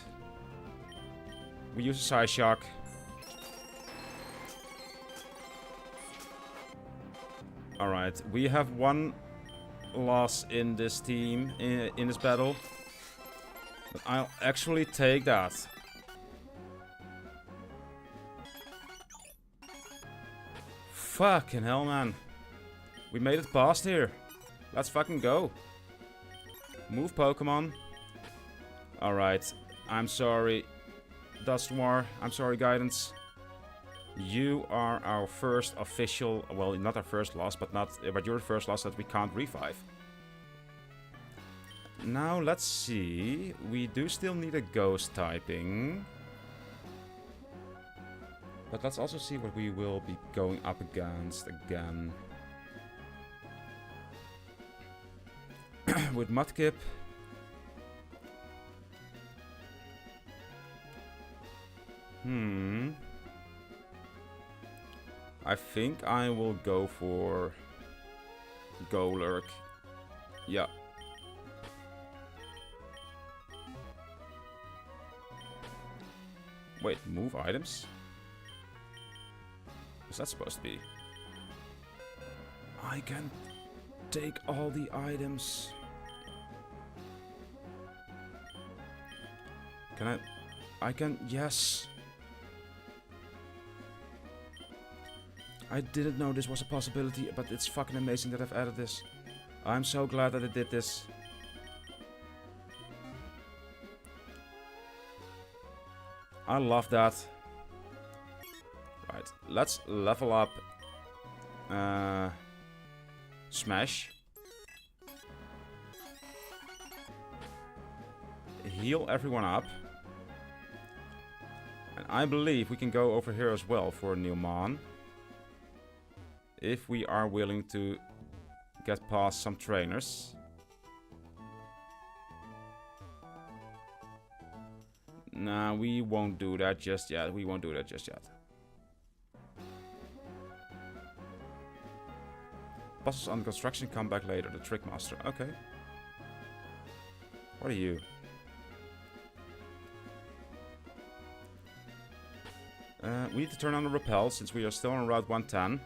We use a Psy Shock. Alright, we have one loss in this team, in this battle. But I'll actually take that. Fucking hell, man. We made it past here. Let's fucking go. Move Pokemon. Alright. I'm sorry, Dusknoir. I'm sorry, Guidance. You are our first official... Well, not our first loss, but you're the first loss that we can't revive. Now, let's see. We do still need a Ghost typing. But let's also see what we will be going up against again. With Mudkip. I think I will go for Golurk. Yeah. Wait, move items? What's that supposed to be? I can take all the items. Can I can, yes. I didn't know this was a possibility, but it's fucking amazing that I've added this. I'm so glad that I did this. I love that. Right, let's level up Smash. Heal everyone up. And I believe we can go over here as well for a new Mon. If we are willing to get past some trainers. Nah, we won't do that just yet. We won't do that just yet. Puzzles under construction come back later. The Trick Master. Okay. What are you? We need to turn on the repel since we are still on Route 110.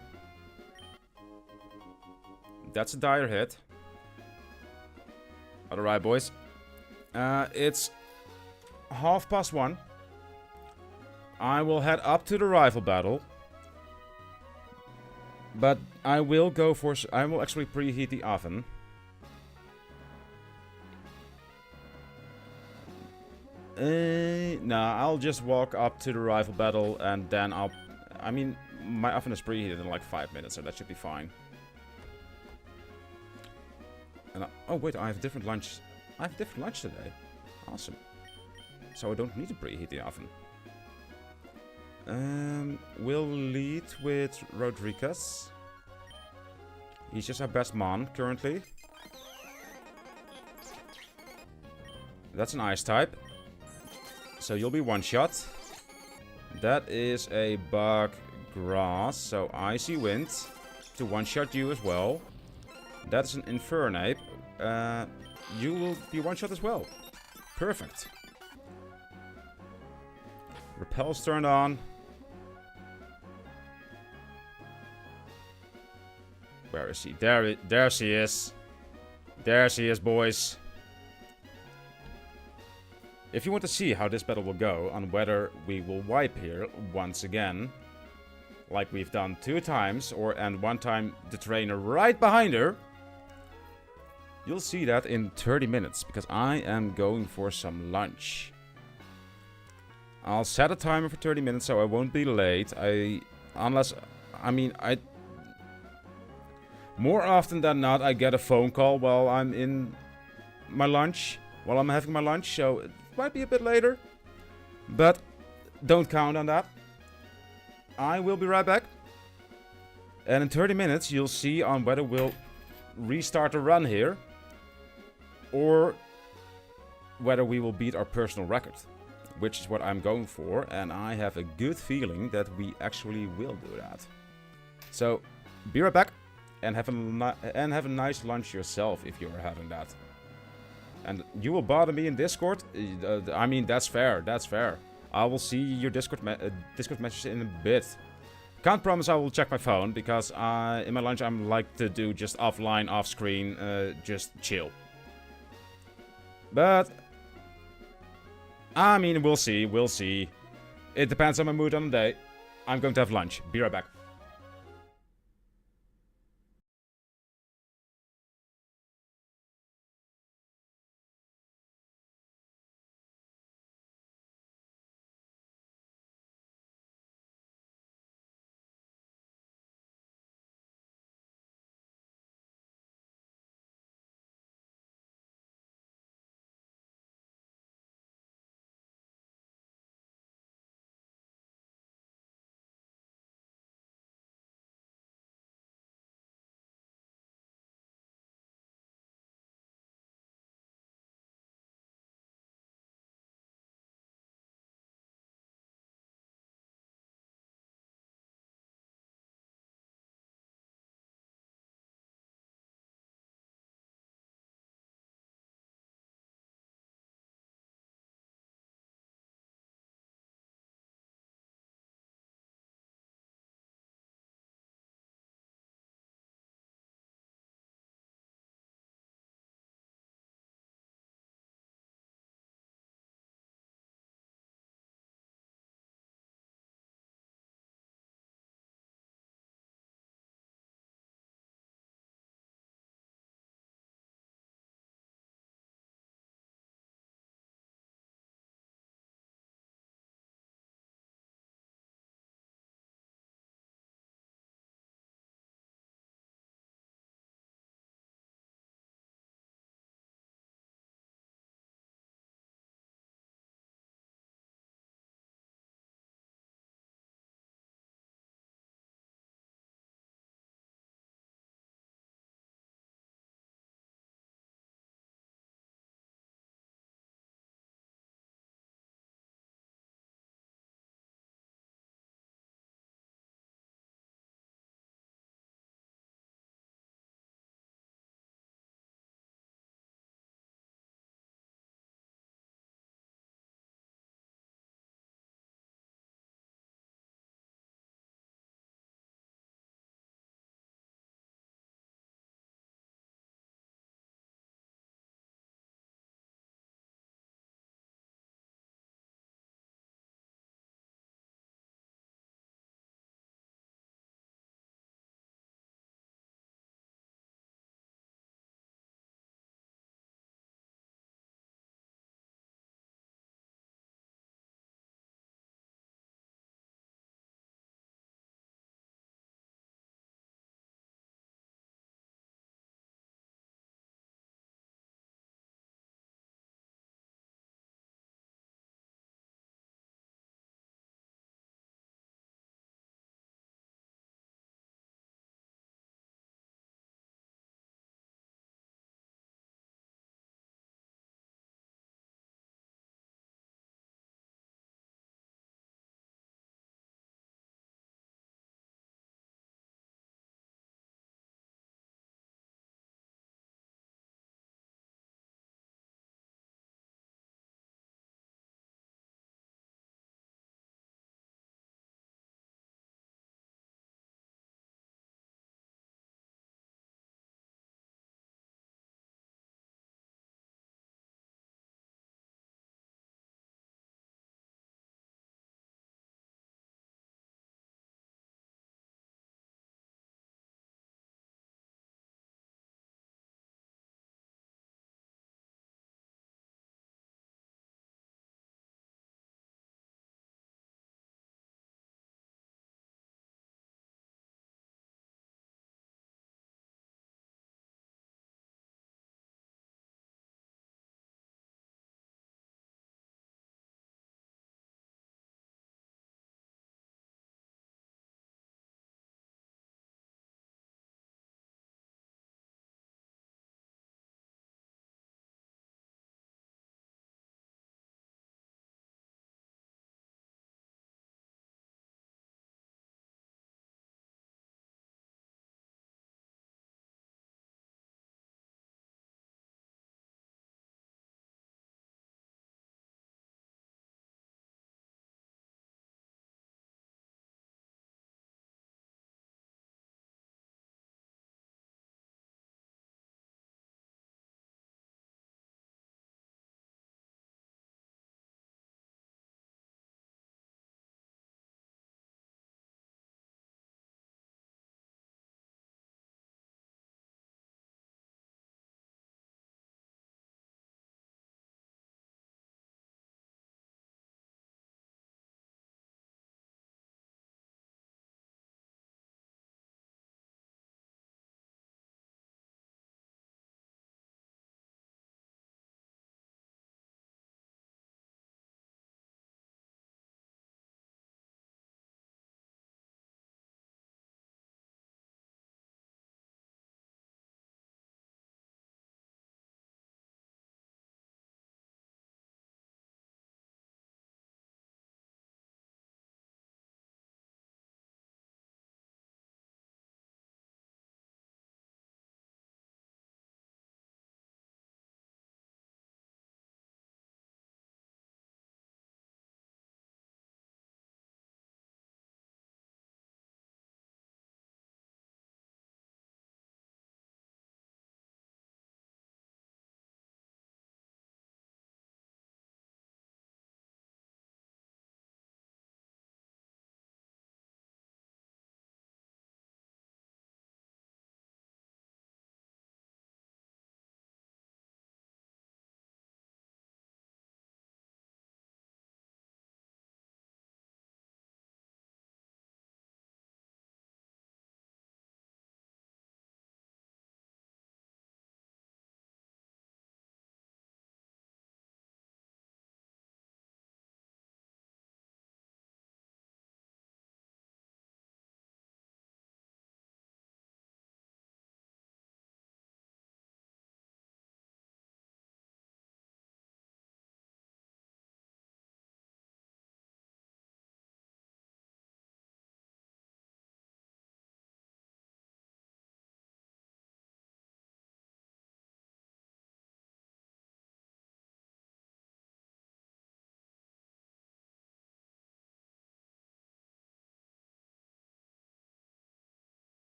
That's a dire hit. Alright, boys. It's 1:30. I will head up to the rival battle. But I will go for... I will actually preheat the oven. Nah, I'll just walk up to the rival battle and then I'll... I mean, my oven is preheated in like 5 minutes, so that should be fine. And oh wait, I have a different lunch. I have a different lunch today. Awesome. So I don't need to preheat the oven. We'll lead with Rodriguez. He's just our best Mon currently. That's an ice type. So you'll be one shot. That is a bug grass. So icy wind to one shot you as well. That's an Infernape. You will be one shot as well. Perfect. Repel's turned on. Where is he? There she is. There she is, boys. If you want to see how this battle will go, on whether we will wipe here once again, like we've done 2 times, and 1 time the trainer right behind her, you'll see that in 30 minutes, because I am going for some lunch. I'll set a timer for 30 minutes so I won't be late. More often than not, I get a phone call while I'm in my lunch, while I'm having my lunch, so it might be a bit later. But don't count on that. I will be right back. And in 30 minutes, you'll see on whether we'll restart the run here, or whether we will beat our personal record, which is what I'm going for, and I have a good feeling that we actually will do that. So, be right back. And have a nice lunch yourself if you are having that. And you will bother me in Discord. I mean, that's fair. That's fair. I will see your Discord message in a bit. Can't promise I will check my phone because in my lunch I'm like to do just offline, off screen, just chill. But I mean, we'll see. We'll see. It depends on my mood on the day. I'm going to have lunch. Be right back.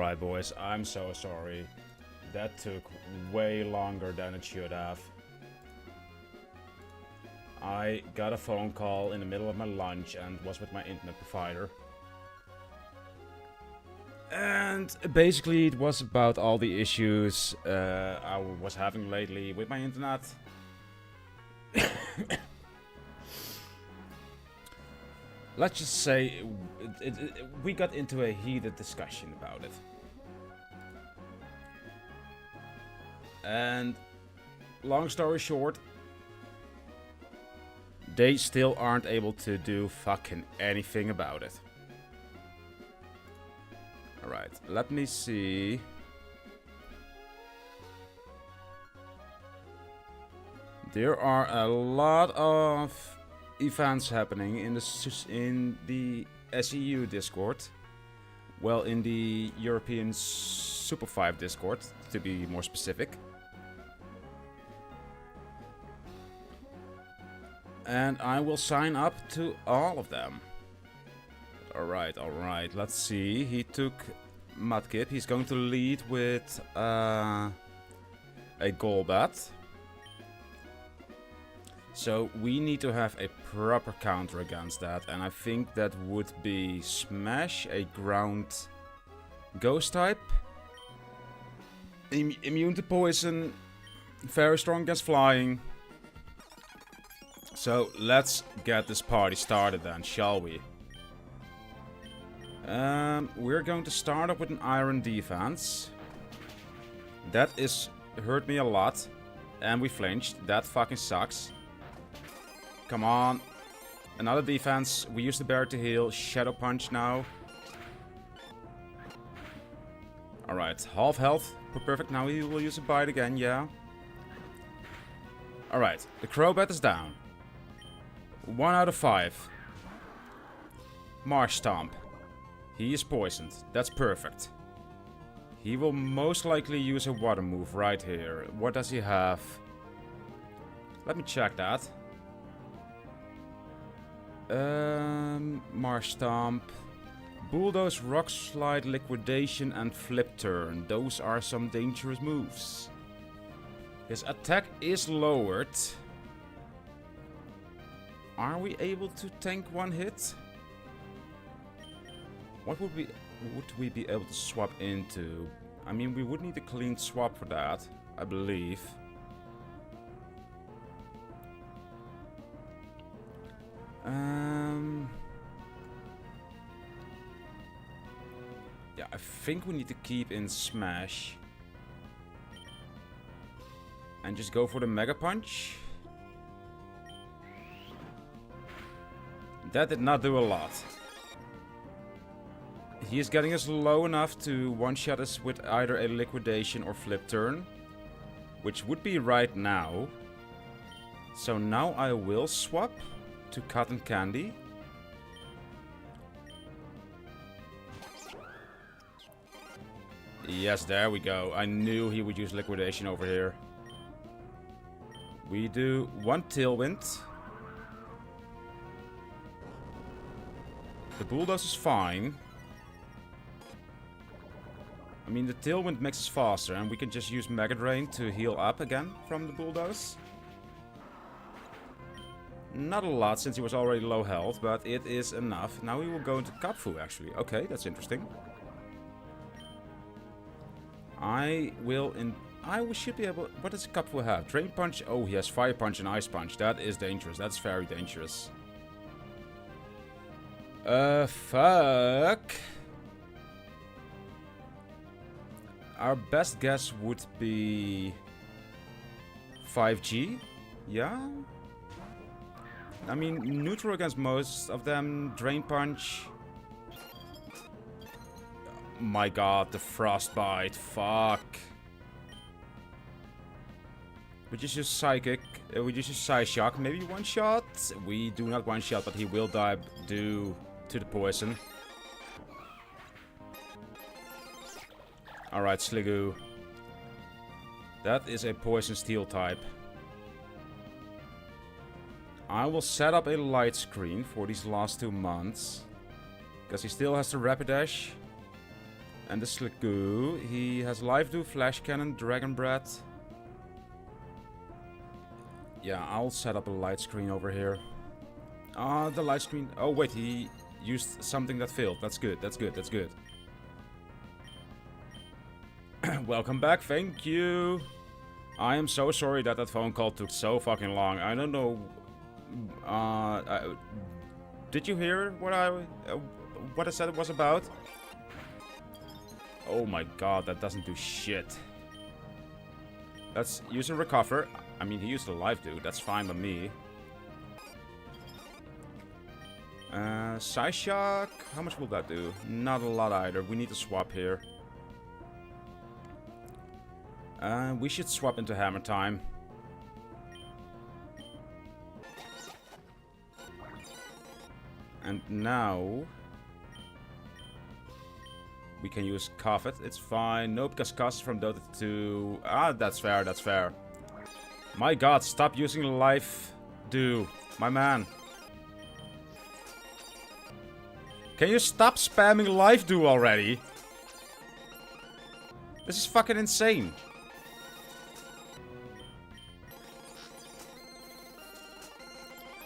Alright, boys, I'm so sorry. That took way longer than it should have. I got a phone call in the middle of my lunch and was with my internet provider. And basically it was about all the issues I was having lately with my internet. Let's just say we got into a heated discussion about it. And long story short, they still aren't able to do fucking anything about it. Alright, let me see. There are a lot of events happening in the SEU Discord. Well, in the European Super 5 Discord, to be more specific. And I will sign up to all of them. Alright, let's see. He took Mudkip. He's going to lead with a Golbat. So we need to have a proper counter against that. And I think that would be Smash, a ground ghost type. Immune to poison. Very strong against flying. So let's get this party started then, shall we? We're going to start up with an iron defense. That is hurt me a lot. And we flinched. That fucking sucks. Come on. Another defense. We use the bear to heal. Shadow punch now. Alright, half health. Perfect. Now he will use a bite again, yeah. Alright, the Crobat is down. 1 out of 5. Marsh Stomp. He is poisoned. That's perfect. He will most likely use a water move right here. What does he have? Let me check that. Marsh Stomp. Bulldoze, Rock Slide, Liquidation and Flip Turn. Those are some dangerous moves. His attack is lowered. Are we able to tank one hit? What would we be able to swap into? I mean, we would need a clean swap for that, I believe. Yeah, I think we need to keep in Smash. And just go for the Mega Punch. That did not do a lot. He is getting us low enough to one-shot us with either a Liquidation or Flip Turn. Which would be right now. So now I will swap to Cotton Candy. Yes, there we go. I knew he would use Liquidation over here. We do 1 Tailwind. The Bulldoze is fine. I mean, the Tailwind makes us faster, and we can just use Mega Drain to heal up again from the Bulldoze. Not a lot, since he was already low health, but it is enough. Now we will go into Kapfu, actually. Okay, that's interesting. I should be able... What does Kapfu have? Drain Punch? Oh, he has Fire Punch and Ice Punch. That is dangerous. That's very dangerous. Fuck. Our best guess would be 5G. Yeah. I mean, neutral against most of them. Drain Punch. My god, the Frostbite. Fuck. We just use Psychic. We just use Psyshock. Maybe one shot. We do not one shot, but he will die due to the poison. Alright, Sliggoo. That is a poison steel type. I will set up a light screen for these last 2 months. Because he still has the Rapidash. And the Sliggoo, he has Live Do, Flash Cannon, Dragon Breath. Yeah, I'll set up a light screen over here. The light screen... Oh, wait, he used something that failed. That's good, that's good, that's good. Welcome back, thank you. I am so sorry that that phone call took so fucking long. I don't know... did you hear what I said it was about? Oh my god, that doesn't do shit. Let's use a recover. I mean, he used a live dude. That's fine by me. Size shock. How much will that do? Not a lot either. We need to swap here. We should swap into hammer time. And now... we can use Coffet. It's fine. Nope, because Cost from Dota 2... Ah, that's fair, that's fair. My god, stop using life do. My man. Can you stop spamming life do already? This is fucking insane.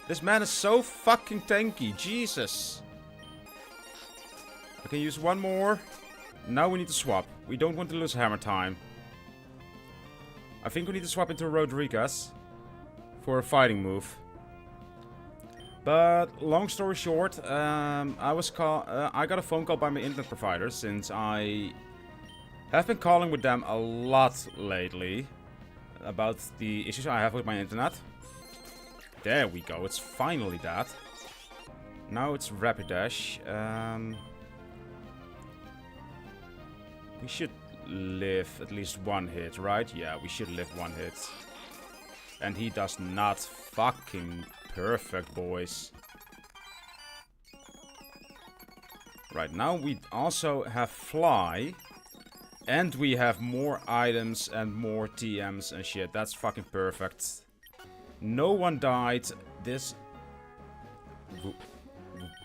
This man is so fucking tanky. Jesus. I can use one more. Now we need to swap. We don't want to lose hammer time. I think we need to swap into Rodriguez for a fighting move. But long story short, I got a phone call by my internet provider since I have been calling with them a lot lately about the issues I have with my internet. There we go. It's finally that. Now it's Rapidash. We should live at least one hit, right? Yeah, we should live one hit. And he does not. Fucking perfect, boys. Right, now we also have Fly. And we have more items and more TMs and shit. That's fucking perfect. No one died. This...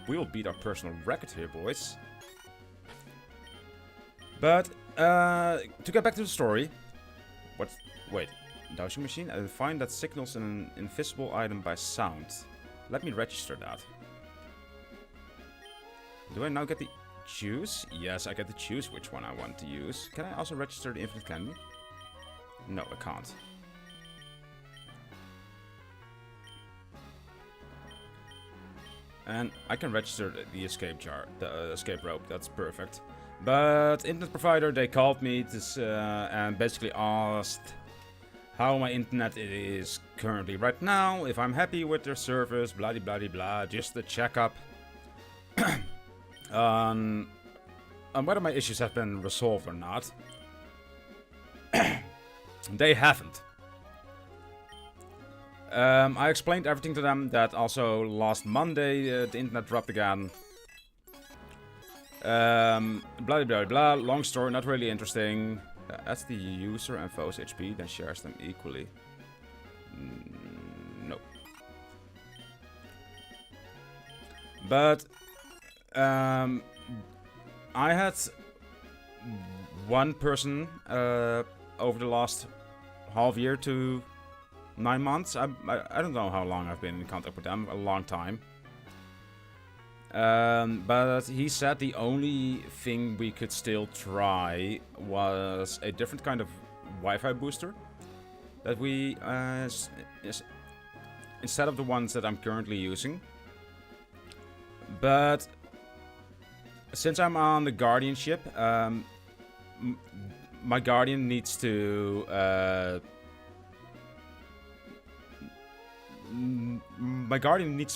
we'll beat our personal record here, boys. But, to get back to the story... What? Wait. Dowsing machine? I find that signals an invisible item by sound. Let me register that. Do I now get the choose? Yes, I get to choose which one I want to use. Can I also register the infinite candy? No, I can't. And I can register the escape jar, the escape rope. That's perfect. But internet provider, they called me to, and basically asked how my internet is currently right now, if I'm happy with their service, blah blah blah blah, just a checkup on whether my issues have been resolved or not. They haven't. I explained everything to them. That also last Monday the internet dropped again. Blah blah blah blah. Long story, not really interesting. That's the user and foe's HP, then shares them equally. No. But I had one person over the last half year to 9 months. I don't know how long I've been in contact with them. A long time. But he said the only thing we could still try was a different kind of Wi-Fi booster. That we, instead of the ones that I'm currently using. But since I'm on the guardianship, my guardian needs to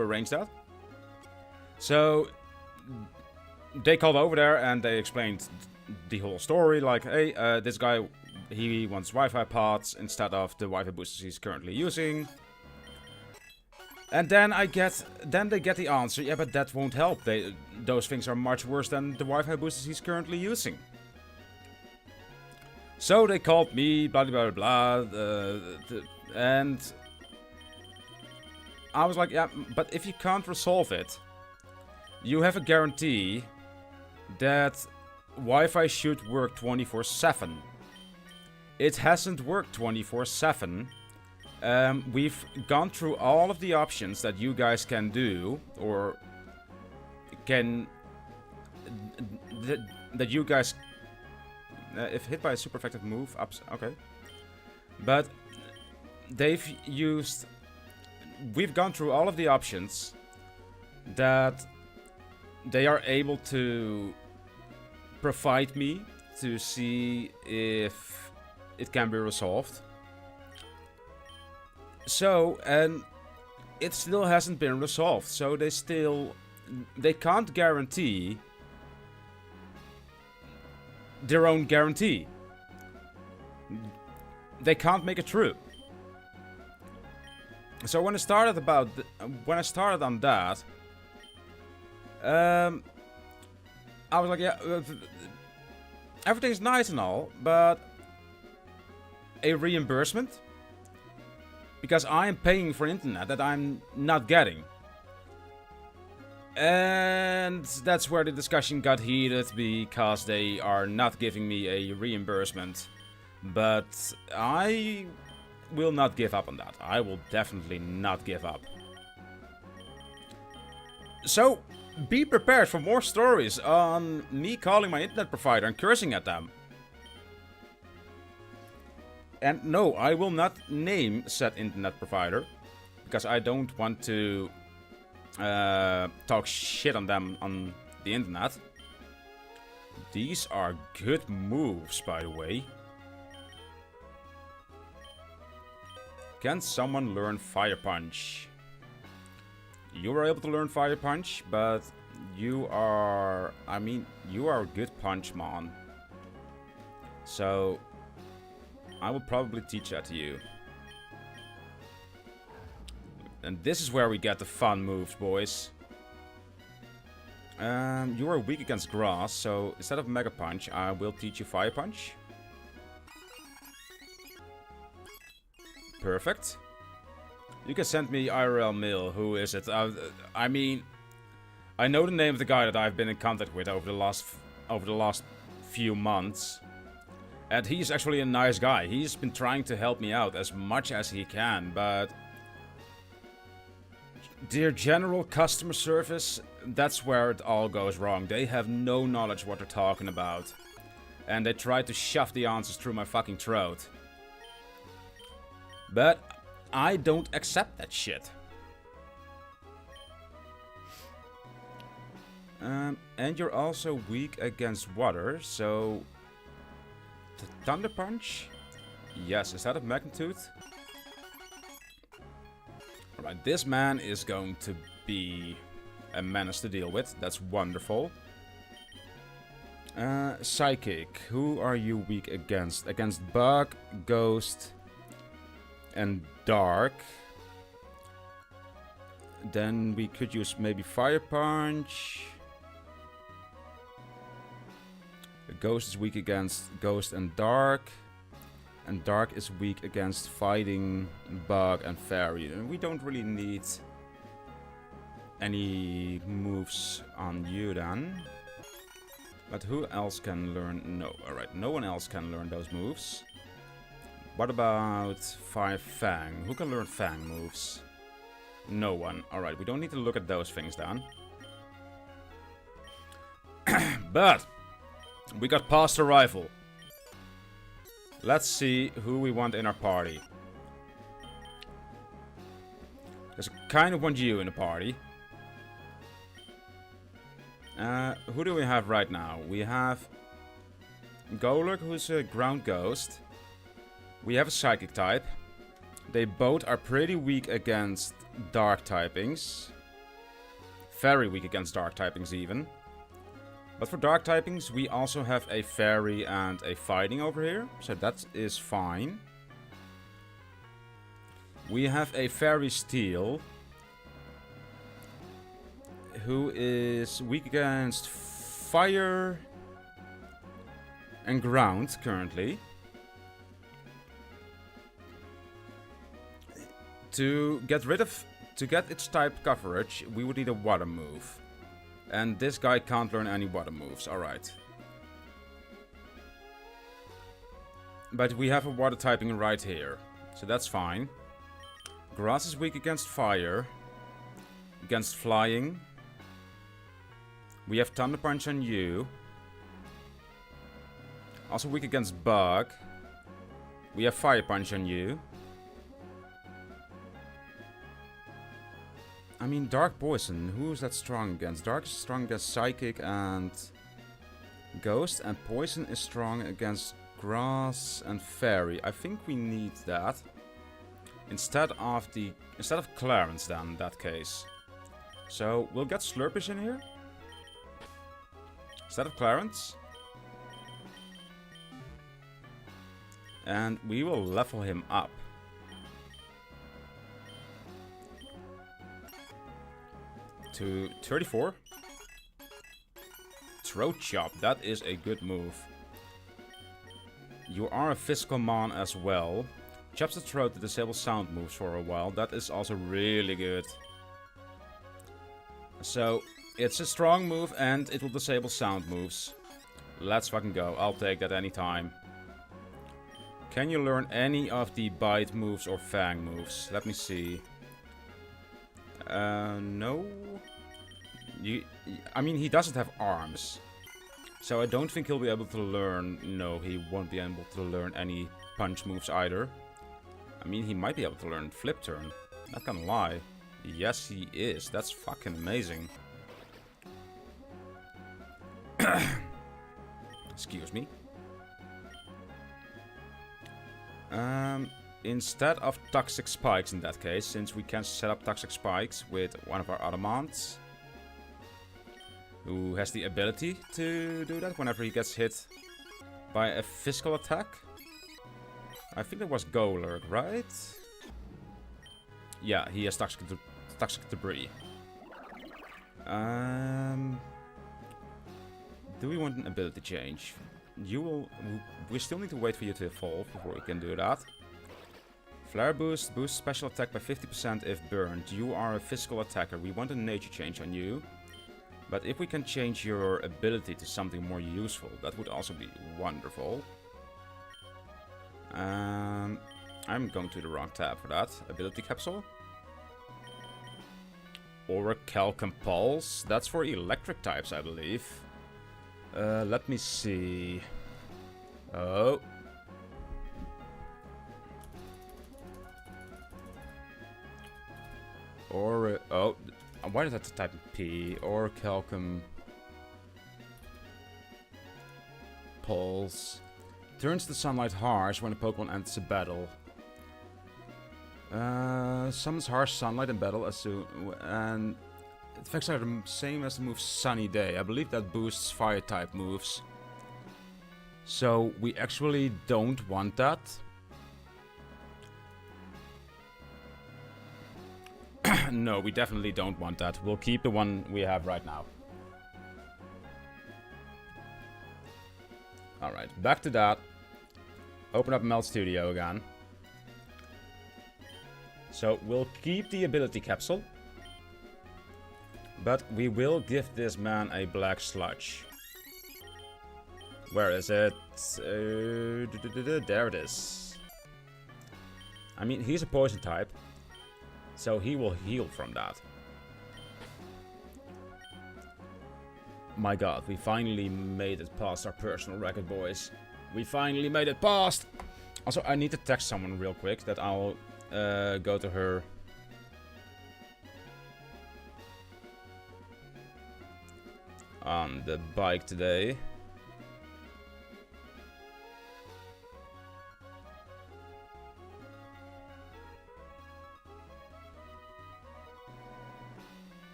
arrange that. So they called over there and they explained the whole story. Like, hey, this guy, he wants Wi-Fi pods instead of the Wi-Fi boosters he's currently using. And then they get the answer. Yeah, but that won't help. Those things are much worse than the Wi-Fi boosters he's currently using. So they called me, blah blah blah blah, and I was like, yeah, but if you can't resolve it, you have a guarantee that Wi-Fi should work 24/7. It hasn't worked 24/7. We've gone through all of the options that you guys can do, or can... that you guys... if hit by a super effective move, ups... okay. But they've used... we've gone through all of the options that they are able to provide me to see if it can be resolved. So, and it still hasn't been resolved, so they can't guarantee their own guarantee. They can't make it true. So when I started on that, I was like, yeah, everything's nice and all, but a reimbursement? Because I am paying for internet that I'm not getting. And that's where the discussion got heated, because they are not giving me a reimbursement. But I will not give up on that. I will definitely not give up. So, be prepared for more stories on me calling my internet provider and cursing at them. And no, I will not name said internet provider, because I don't want to talk shit on them on the internet. These are good moves, by the way. Can someone learn Fire Punch? You were able to learn Fire Punch, but you are... I mean, you are a good punchman. So, I will probably teach that to you. And this is where we get the fun moves, boys. You are weak against grass, so instead of Mega Punch, I will teach you Fire Punch. Perfect. You can send me IRL mail. Who is it? I mean, I know the name of the guy that I've been in contact with over the last few months. And he's actually a nice guy. He's been trying to help me out as much as he can, but their general customer service, that's where it all goes wrong. They have no knowledge what they're talking about. And they try to shove the answers through my fucking throat. But I don't accept that shit. And you're also weak against water, so... the Thunder Punch? Yes, is that of magnitude? Alright, this man is going to be a menace to deal with. That's wonderful. Psychic. Who are you weak against? Against Bug, Ghost, and Dark. Then we could use maybe Fire Punch. Ghost is weak against Ghost and Dark. And Dark is weak against fighting Bug and Fairy. And we don't really need any moves on you then. But who else can learn? No, alright, no one else can learn those moves. What about Fang? Who can learn Fang moves? No one. Alright, we don't need to look at those things then. But we got past arrival. Let's see who we want in our party. Because I kind of want you in the party. Who do we have right now? We have Golurk, who's a ground ghost. We have a psychic type. They both are pretty weak against dark typings. Very weak against dark typings even. But for dark typings, we also have a fairy and a fighting over here. So that is fine. We have a fairy steel, who is weak against fire and ground currently. To get its type coverage, we would need a water move. And this guy can't learn any water moves, alright. But we have a water typing right here. So that's fine. Grass is weak against fire. Against flying. We have Thunder Punch on you. Also weak against Bug. We have Fire Punch on you. I mean, Dark Poison. Who is that strong against? Dark is strong against Psychic and Ghost. And Poison is strong against Grass and Fairy. I think we need that. Instead of Clarence then, in that case. So, we'll get Slurpish in here. Instead of Clarence. And we will level him up. To 34. Throat Chop, that is a good move. You are a physical mon as well. Chops the throat to disable sound moves for a while. That is also really good. So, it's a strong move and it will disable sound moves. Let's fucking go. I'll take that anytime. Can you learn any of the bite moves or fang moves? Let me see. No. I mean, he doesn't have arms. So I don't think he'll be able to learn... No, he won't be able to learn any punch moves either. I mean, he might be able to learn Flip Turn. Not gonna lie. Yes, he is. That's fucking amazing. Excuse me. Instead of Toxic Spikes in that case, since we can set up Toxic Spikes with one of our other mons, who has the ability to do that whenever he gets hit by a physical attack. I think it was Golurk, right? Yeah, he has Toxic Debris. Do we want an ability change? We still need to wait for you to evolve before we can do that. Flare Boost, boost special attack by 50% if burned. You are a physical attacker. We want a nature change on you. But if we can change your ability to something more useful, that would also be wonderful. I'm going to the wrong tab for that. Ability Capsule. Orichalcum Pulse. That's for electric types, I believe. Let me see. Oh. Oh. Why did I have to type in P? Orichalcum Pulse. Turns the sunlight harsh when a Pokemon enters a battle. Summons harsh sunlight in battle as soon, and effects are the same as the move Sunny Day. I believe that boosts fire type moves. So we actually don't want that. No, we definitely don't want that. We'll keep the one we have right now. Alright, back to that. Open up Melt Studio again. So we'll keep the ability capsule. But we will give this man a black sludge. Where is it? There it is. I mean, he's a poison type. So he will heal from that. My god, we finally made it past our personal record, boys. We finally made it past! Also, I need to text someone real quick that I'll go to her. On the bike today.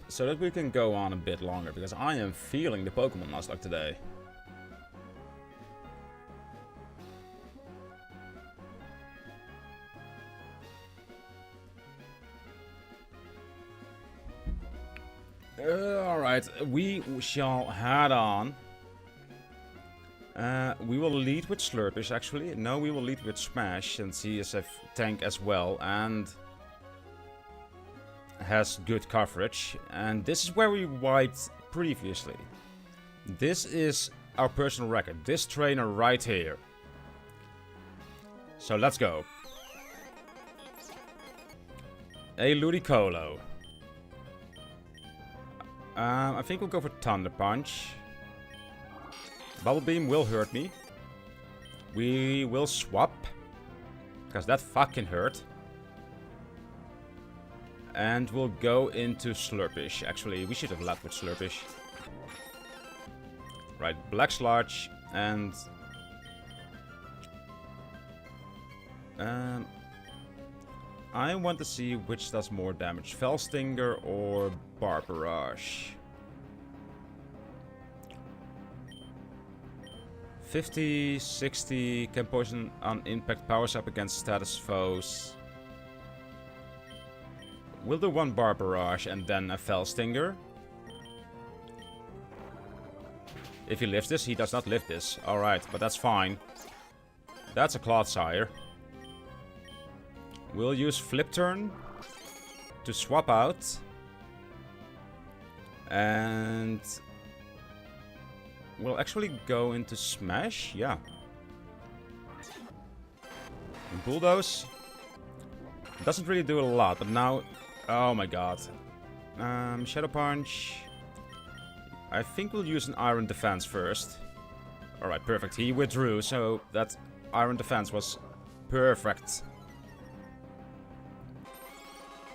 So that we can go on a bit longer, because I am feeling the Pokemon Nuzlocke today. Alright, we shall head on. We will lead with Slurpish, actually. No, we will lead with Smash, since he is a tank as well, and has good coverage. And this is where we wiped previously. This is our personal record. This trainer right here. So let's go. A Ludicolo. I think we'll go for Thunder Punch. Bubble Beam will hurt me. We will swap. Because that fucking hurt. And we'll go into Slurpish. Actually, we should have left with Slurpish. Right, Black Sludge and... I want to see which does more damage. Fell Stinger or Barbarage. 50, 60, can poison on impact, powers up against status foes. We'll do one Barbarage and then a Fell Stinger. If he lifts this, he does not lift this. Alright, but that's fine. That's a Clodsire. We'll use Flip Turn to swap out. And we'll actually go into Smash. Yeah. And Bulldoze. Doesn't really do a lot, but now... Oh my god. Shadow Punch. I think we'll use an Iron Defense first. Alright, perfect. He withdrew, so that Iron Defense was perfect.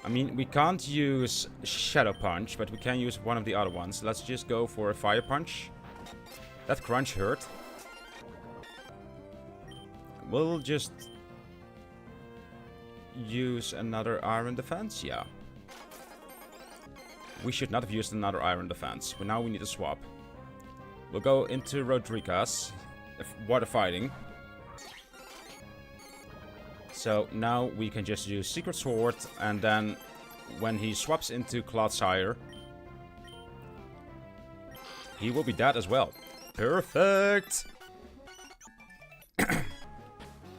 I mean, we can't use Shadow Punch, but we can use one of the other ones. Let's just go for a Fire Punch. That crunch hurt. We'll just use another Iron Defense, yeah. We should not have used another Iron Defense, but now we need to swap. We'll go into Rodriguez, Water Fighting. So now we can just use Secret Sword, and then when he swaps into Clodsire, he will be dead as well. Perfect!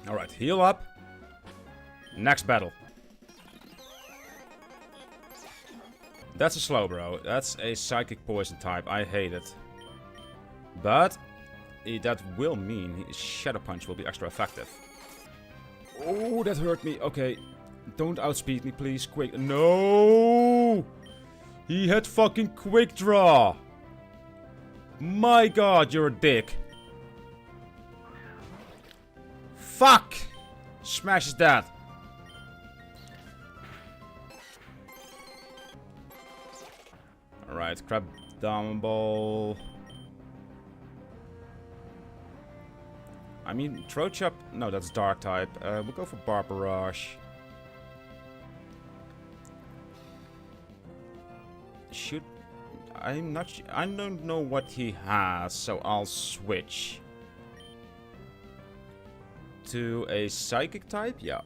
Alright, heal up. Next battle. That's a Slowbro. That's a Psychic Poison type. I hate it. But that will mean Shadow Punch will be extra effective. Oh, that hurt me. Okay. Don't outspeed me, please. Quick. No! He had fucking Quick Draw. My god, you're a dick. Fuck! Smash is dead. Alright, Crab Dumble. I mean, Throat Chop. No, that's Dark type. We'll go for Barbarage. Should. I'm not. I don't know what he has, so I'll switch to a Psychic type. Yeah.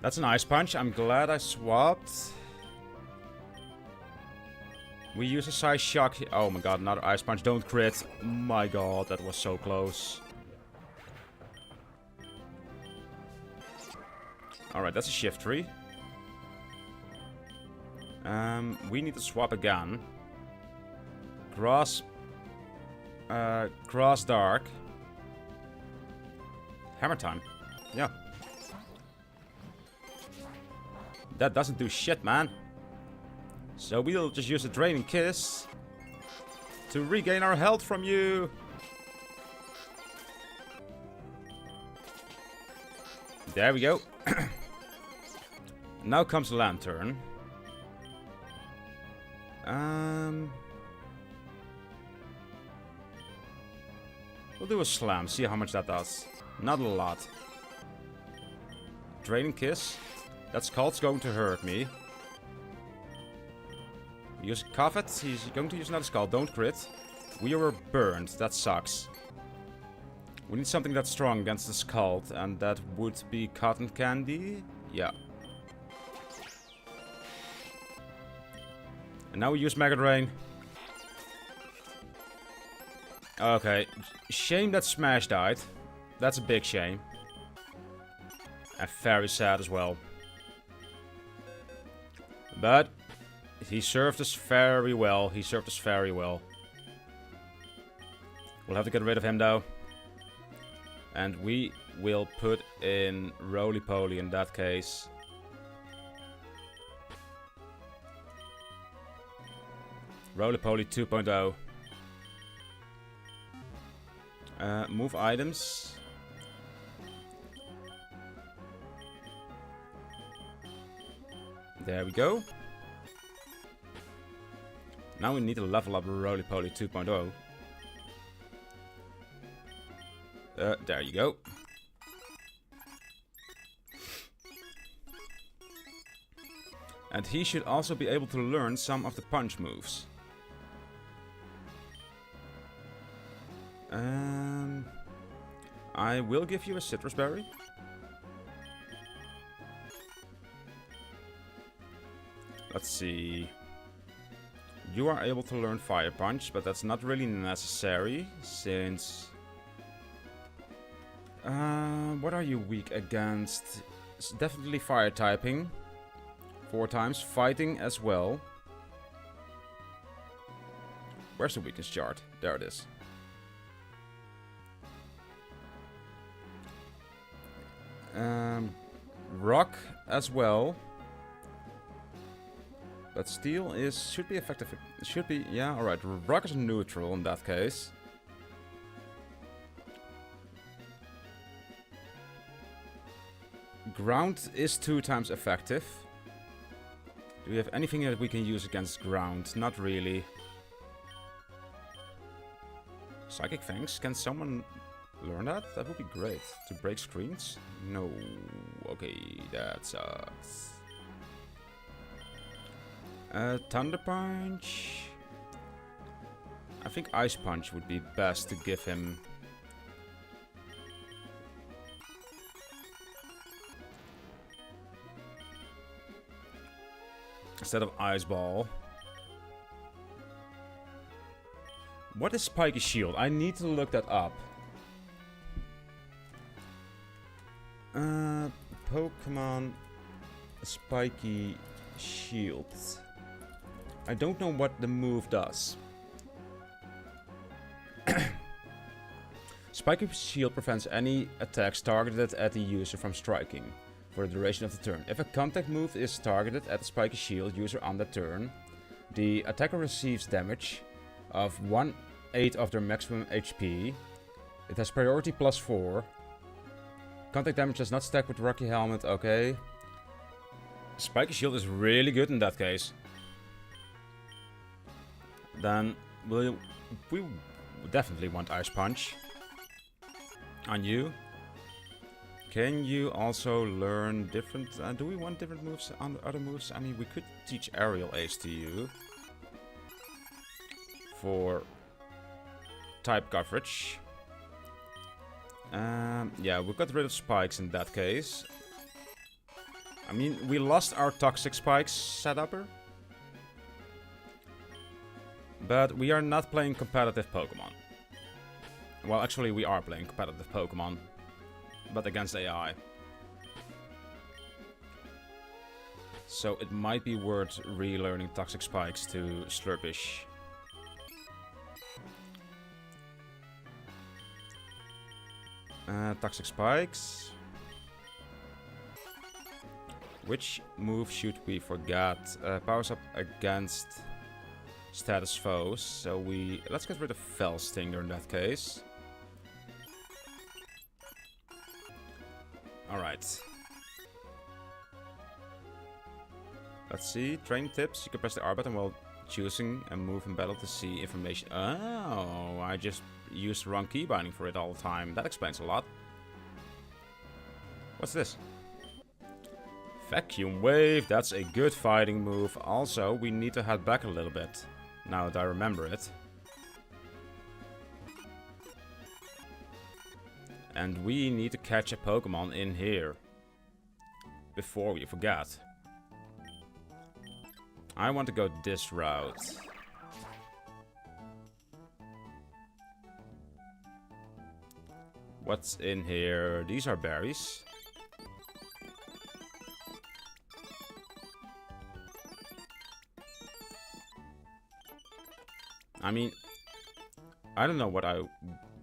That's an Ice Punch. I'm glad I swapped. We use a Size Shock. Oh my god, another Ice Punch. Don't crit. My god, that was so close. Alright, that's a Shiftry. We need to swap again. Grass Dark. Hammer Time. Yeah. That doesn't do shit, man. So we'll just use a Draining Kiss to regain our health from you. There we go. Now comes Lantern. We'll do a Slam, see how much that does. Not a lot. Draining Kiss. That Scald's going to hurt me. Use Coffet. He's going to use another Scald. Don't crit. We were burned. That sucks. We need something that's strong against the Scald, and that would be Cotton Candy. Yeah. And now we use Mega Drain. Okay. Shame that Smash died. That's a big shame. And very sad as well. But he served us very well. He served us very well. We'll have to get rid of him though. And we will put in Roly-Poly in that case. Roly-Poly 2.0. Move items. There we go. Now we need to level up Roly-Poly 2.0. There you go. And he should also be able to learn some of the punch moves. I will give you a citrus berry. Let's see. You are able to learn Fire Punch, but that's not really necessary, since... what are you weak against? It's definitely Fire typing. 4 times. Fighting as well. Where's the weakness chart? There it is. Rock as well. But steel should be effective. It should be, yeah, alright. Rock is neutral in that case. Ground is 2 times effective. Do we have anything that we can use against ground? Not really. Psychic Fangs? Can someone learn that? That would be great. To break screens? No. Okay, that sucks. Thunder Punch. I think Ice Punch would be best to give him. Instead of Ice Ball. What is Spiky Shield? I need to look that up. Pokemon Spiky Shield. I don't know what the move does. Spiky Shield prevents any attacks targeted at the user from striking for the duration of the turn. If a contact move is targeted at the Spiky Shield user on that turn, the attacker receives damage of 1/8 of their maximum HP. It has priority +4. Contact damage does not stack with Rocky Helmet, okay. Spiky Shield is really good in that case. Then we definitely want Ice Punch on you. Can you also learn different... do we want different moves on other moves? I mean, we could teach Aerial Ace to you. For type coverage. Yeah, we got rid of spikes in that case. I mean, we lost our Toxic Spikes setupper. But we are not playing competitive Pokemon. Well, actually, we are playing competitive Pokemon. But against AI. So it might be worth relearning Toxic Spikes to Slurpish. Toxic Spikes. Which move should we forget? Powers up against status foes. So let's get rid of Fell Stinger in that case. Alright. Let's see. Training tips. You can press the R button while choosing a move in battle to see information. Oh, I just used the wrong key binding for it all the time. That explains a lot. What's this? Vacuum Wave. That's a good fighting move. Also, we need to head back a little bit. Now that I remember it. And we need to catch a Pokemon in here. Before we forget. I want to go this route. What's in here? These are berries. I mean, I don't know what I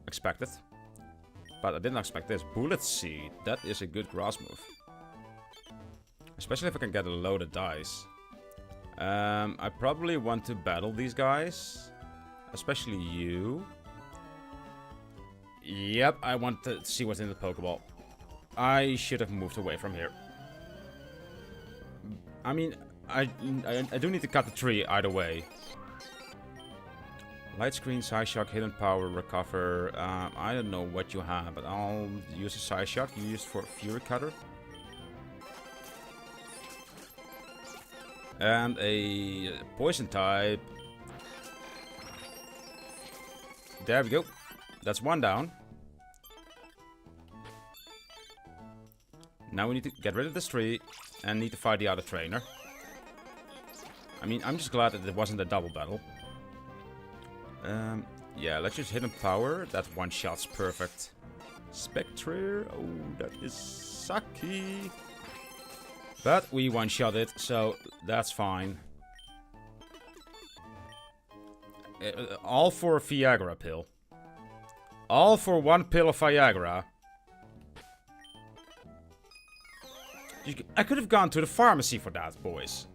expected. But I didn't expect this. Bullet Seed. That is a good grass move. Especially if I can get a loaded dice. I probably want to battle these guys. Especially you. Yep, I want to see what's in the Pokeball. I should have moved away from here. I mean, I do need to cut the tree either way. Light Screen, Side Shock, Hidden Power, Recover. I don't know what you have, but I'll use a Side Shock. You used for Fury Cutter. And a Poison type. There we go. That's one down. Now we need to get rid of this tree and need to fight the other trainer. I mean, I'm just glad that it wasn't a double battle. Yeah, let's just Hidden Power. That one shot's perfect. Spectre. Oh, that is sucky. But we one-shot it, so that's fine. All for a Viagra pill. All for one pill of Viagra. I could have gone to the pharmacy for that, boys.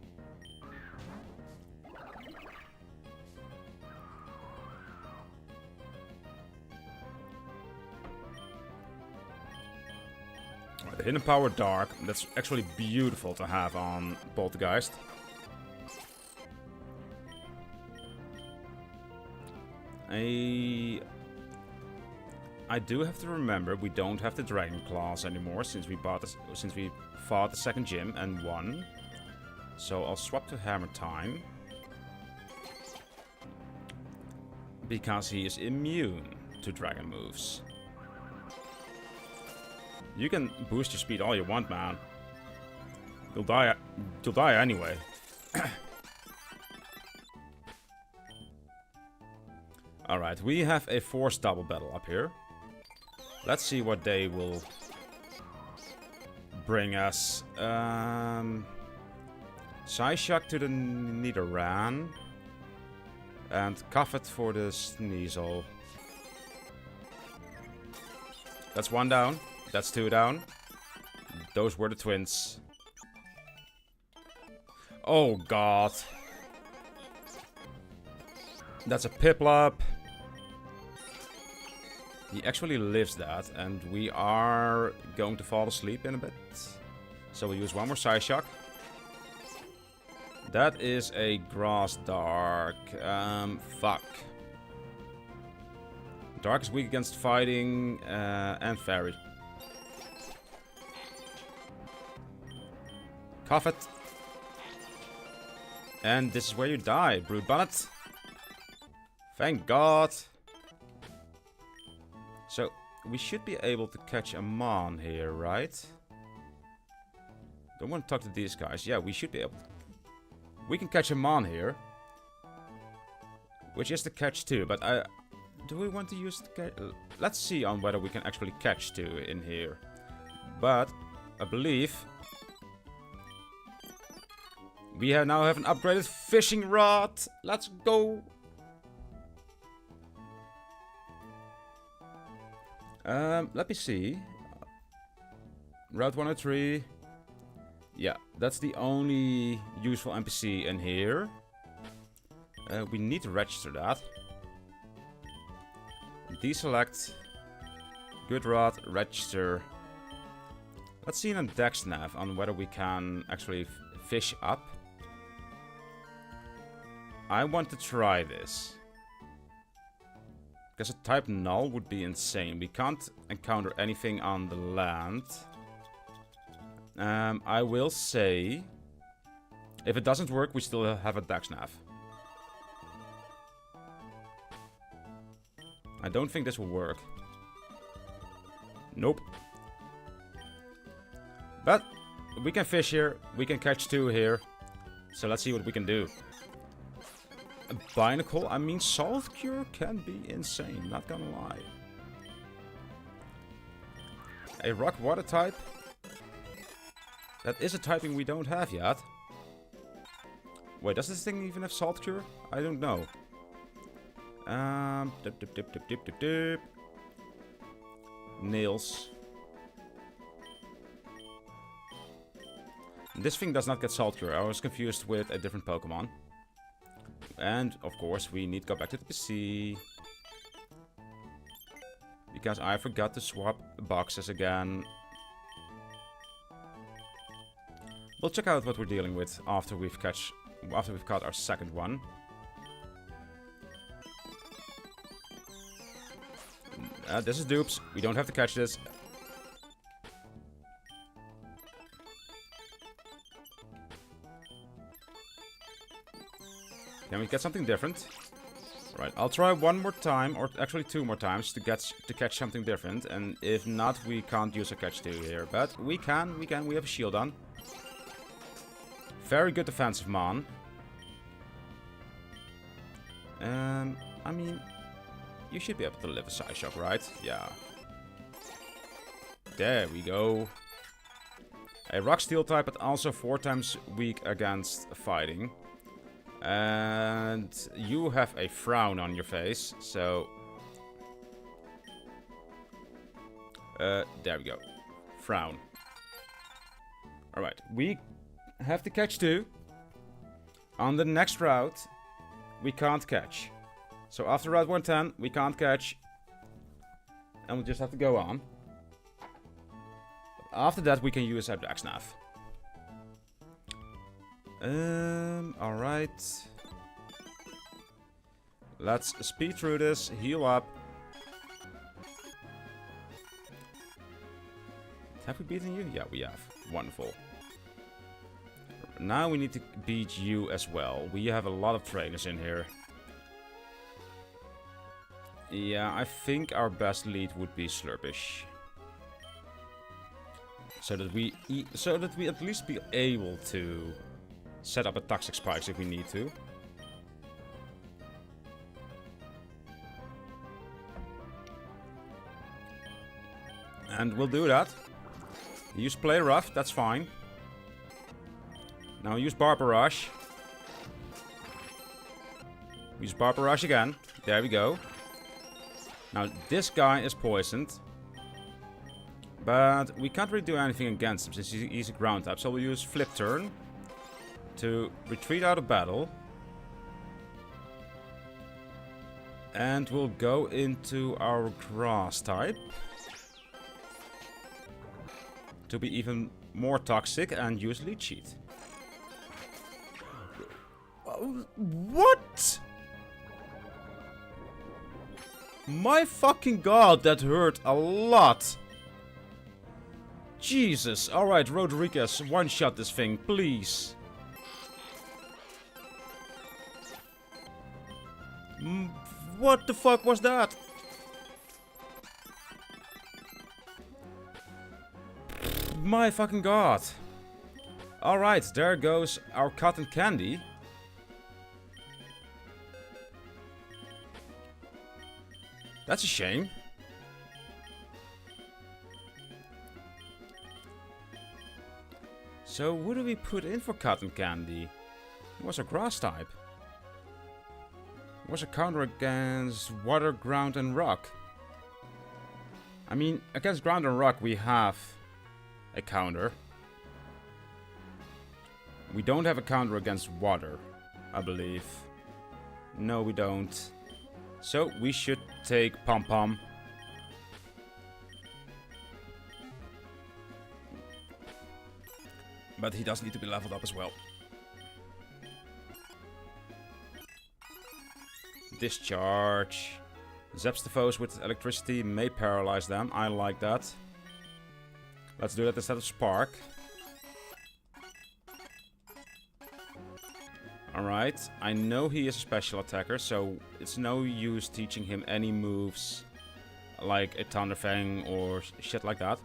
The Hidden Power Dark. That's actually beautiful to have on Poltergeist. I do have to remember we don't have the Dragon Claws anymore since we fought the second gym and won. So I'll swap to Hammer Time. Because he is immune to dragon moves. You can boost your speed all you want, man. You'll die anyway. Alright, we have a force double battle up here. Let's see what they will bring us. Psyshock to the Nidoran. And Cuffet for the Sneasel. That's one down. That's two down. Those were the twins. Oh god. That's a Piplup. He actually lives that, and we are going to fall asleep in a bit. So we'll use one more Psyshock. That is a Grass Dark. Fuck. Dark is weak against fighting and Fairy. Cuff it. And this is where you die, Brood Bonnet. Thank God. So, we should be able to catch a Mon here, right? Don't want to talk to these guys. Yeah, we should be able to. We can catch a Mon here. Which is the catch too, but do we want to use the catch? Let's see on whether we can actually catch two in here. But, I believe we now have an upgraded fishing rod. Let's go. Let me see. Route 103. Yeah, that's the only useful NPC in here. We need to register that. Deselect. Good rod. Register. Let's see in a dex nav on whether we can actually fish up. I want to try this. Because a type null would be insane. We can't encounter anything on the land. I will say, if it doesn't work, we still have a dex nav. I don't think this will work. Nope. But we can fish here. We can catch two here. So let's see what we can do. A Binacle? I mean, Salt Cure can be insane. Not gonna lie. A Rock Water type? That is a typing we don't have yet. Wait, does this thing even have Salt Cure? I don't know. Dip. Nails. This thing does not get Salt Cure. I was confused with a different Pokemon. And, of course, we need to go back to the PC. Because I forgot to swap boxes again. We'll check out what we're dealing with after we've caught our second one. This is dupes. We don't have to catch this. Can we get something different? Right, I'll try one more time, or actually 2 more times to catch something different. And if not, we can't use a catch 2 here. But we can. We have a shield on. Very good defensive Mon. I mean, you should be able to live a Psy Shock, right? Yeah. There we go. A Rock Steel type, but also 4 times weak against fighting. And you have a frown on your face, so... there we go. Frown. Alright, we have to catch 2. On the next route, we can't catch. So after Route 110, we can't catch. And we'll just have to go on. After that, we can use our Daxnath. Alright. Let's speed through this, heal up. Have we beaten you? Yeah, we have. Wonderful. Now we need to beat you as well. We have a lot of trainers in here. Yeah, I think our best lead would be Slurpish. So that we at least be able to set up a Toxic Spikes if we need to. And we'll do that. Use Play Rough, that's fine. Now use Barbarage. Use Barbarage again. There we go. Now this guy is poisoned. But we can't really do anything against him since he's a ground type. So we'll use Flip Turn to retreat out of battle. And we'll go into our grass type. To be even more toxic and use Leech Sheet. What? My fucking god, that hurt a lot. Jesus. Alright, Rodriguez, one-shot this thing, please. What the fuck was that? My fucking god. Alright, there goes our cotton candy. That's a shame. So, what do we put in for cotton candy? It was a grass type. It was a counter against water, ground, and rock. I mean, against ground and rock we have a counter. We don't have a counter against water, I believe. No, we don't. So, we should take Pom Pom. But he does need to be leveled up as well. Discharge. Zaps the foes with electricity, may paralyze them. I like that. Let's do that instead of Spark. Alright, I know he is a special attacker, so it's no use teaching him any moves like a Thunder Fang or shit like that.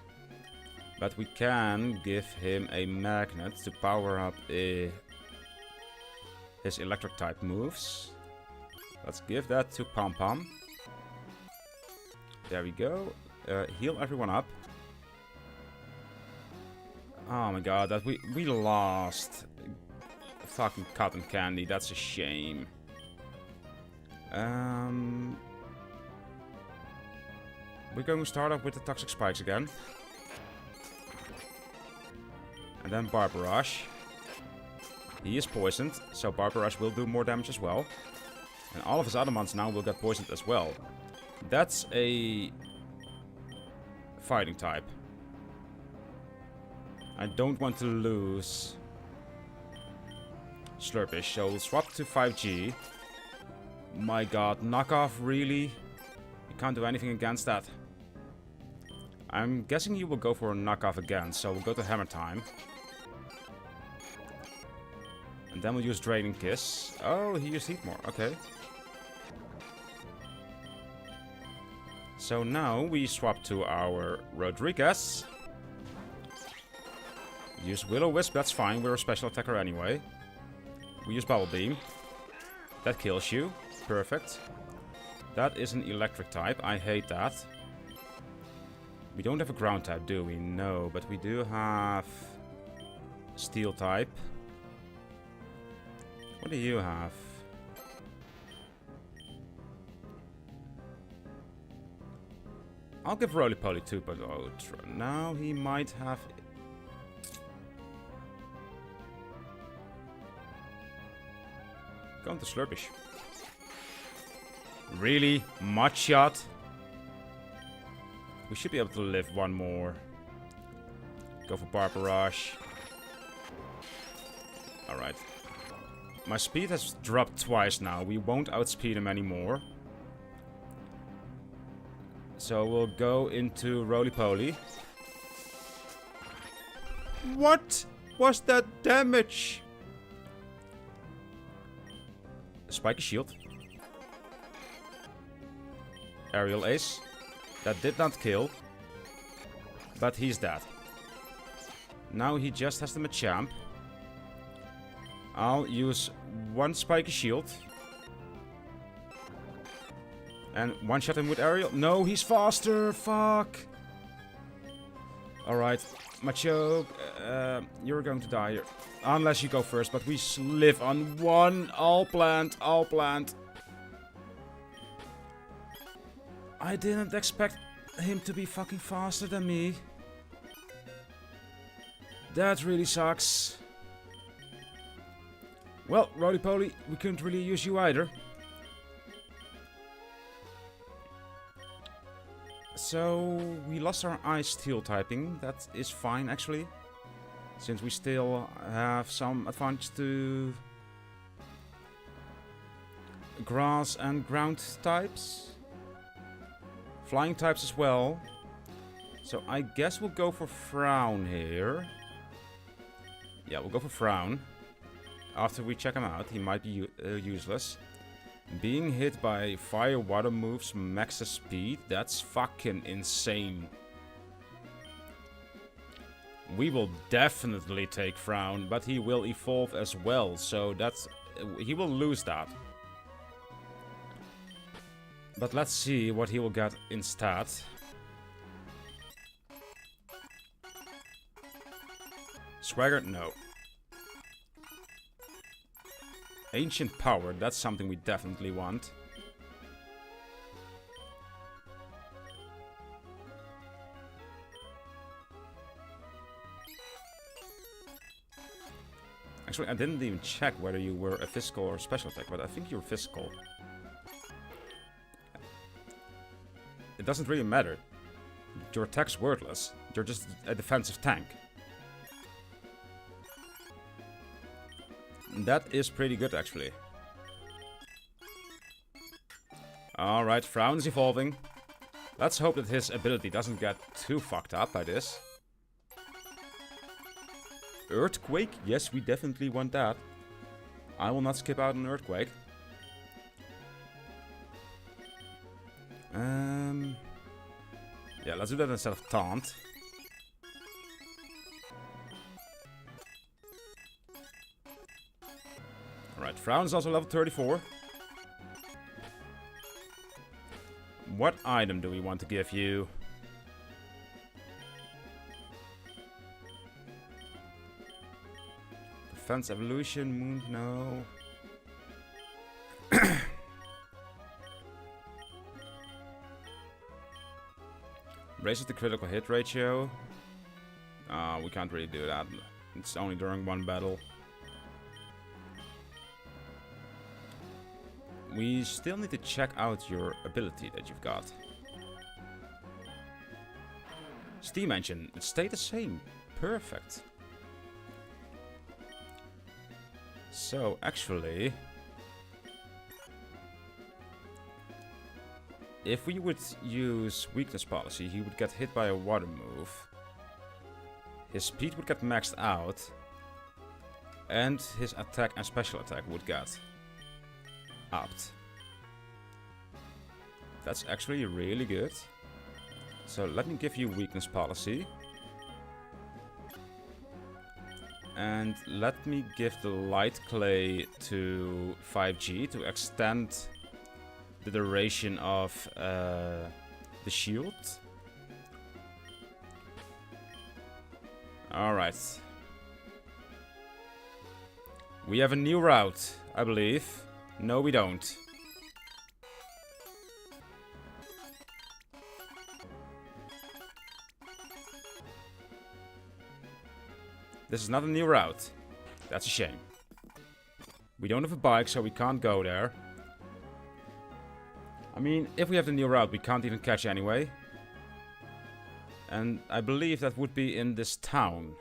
But we can give him a magnet to power up his electric type moves. Let's give that to Pom Pom. There we go. Heal everyone up. Oh my god, that we lost. Fucking cotton candy, that's a shame. We're going to start off with the Toxic Spikes again. And then Barbarage. He is poisoned, so Barbarage will do more damage as well. And all of his other mons now will get poisoned as well. That's a fighting type. I don't want to lose Slurpish, so we'll swap to 5G. My god, knockoff, really? You can't do anything against that. I'm guessing you will go for a knockoff again, so we'll go to Hammer Time. And then we'll use Draining Kiss. Oh, he used Heat more, okay. So now we swap to our Rodriguez. Use Will-O-Wisp, that's fine, we're a special attacker anyway. We use Bubble Beam. That kills you. Perfect. That is an electric type, I hate that. We don't have a ground type, do we? No, but we do have steel type. What do you have? I'll give Roly-Poly 2.0. Now he might have... Going to Slurpish. Really? Mudshot? We should be able to live one more. Go for Barbarage. Alright. My speed has dropped twice now. We won't outspeed him anymore. So we'll go into Roly-Poly. What was that damage? Spiky Shield. Aerial Ace. That did not kill. But he's dead. Now he just has the Machamp. I'll use one Spiky Shield. And one-shot him with Aerial. No, he's faster. Fuck. Alright. Macho, you're going to die here. Unless you go first, but we live on one. All plant. All plant. I didn't expect him to be fucking faster than me. That really sucks. Well, Roly-Poly, we couldn't really use you either. So, we lost our Ice Steel typing. That is fine, actually. Since we still have some advantage to Grass and Ground types. Flying types as well. So, I guess we'll go for Frown here. Yeah, we'll go for Frown. After we check him out, he might be useless. Being hit by fire water moves max speed, that's fucking insane. We will definitely take Frown, but he will evolve as well, so that's... he will lose that. But let's see what he will get instead. Swagger? No. Ancient Power, that's something we definitely want. Actually, I didn't even check whether you were a physical or special attack, but I think you're physical. It doesn't really matter. Your attack's worthless. You're just a defensive tank. That is pretty good, actually. Alright, Frown's evolving. Let's hope that his ability doesn't get too fucked up by this. Earthquake? Yes, we definitely want that. I will not skip out on Earthquake. Yeah, let's do that instead of Taunt. Alright, Frown's also level 34. What item do we want to give you? Defense Evolution, Moon, no. Raises the critical hit ratio. We can't really do that. It's only during one battle. We still need to check out your ability that you've got. Steam engine, it stayed the same. Perfect. So, actually, if we would use weakness policy, he would get hit by a water move. His speed would get maxed out. And his attack and special attack would get upped. That's actually really good. So let me give you weakness policy. And let me give the light clay to 5G to extend the duration of the shield. Alright. We have a new route, I believe. No, we don't. This is not a new route. That's a shame. We don't have a bike, so we can't go there. I mean, if we have the new route, we can't even catch anyway. And I believe that would be in this town.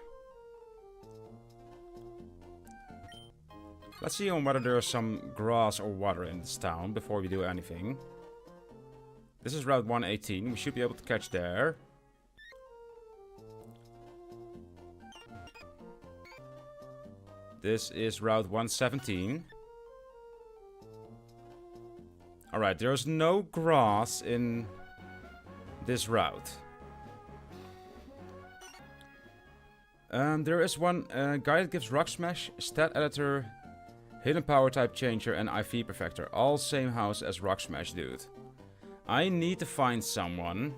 Let's see on whether there's some grass or water in this town before we do anything. This is Route 118. We should be able to catch there. This is Route 117. Alright, there's no grass in this route. There is one guy that gives Rock Smash, Stat Editor, Hidden Power Type Changer, and IV Perfector. All same house as Rock Smash, dude. I need to find someone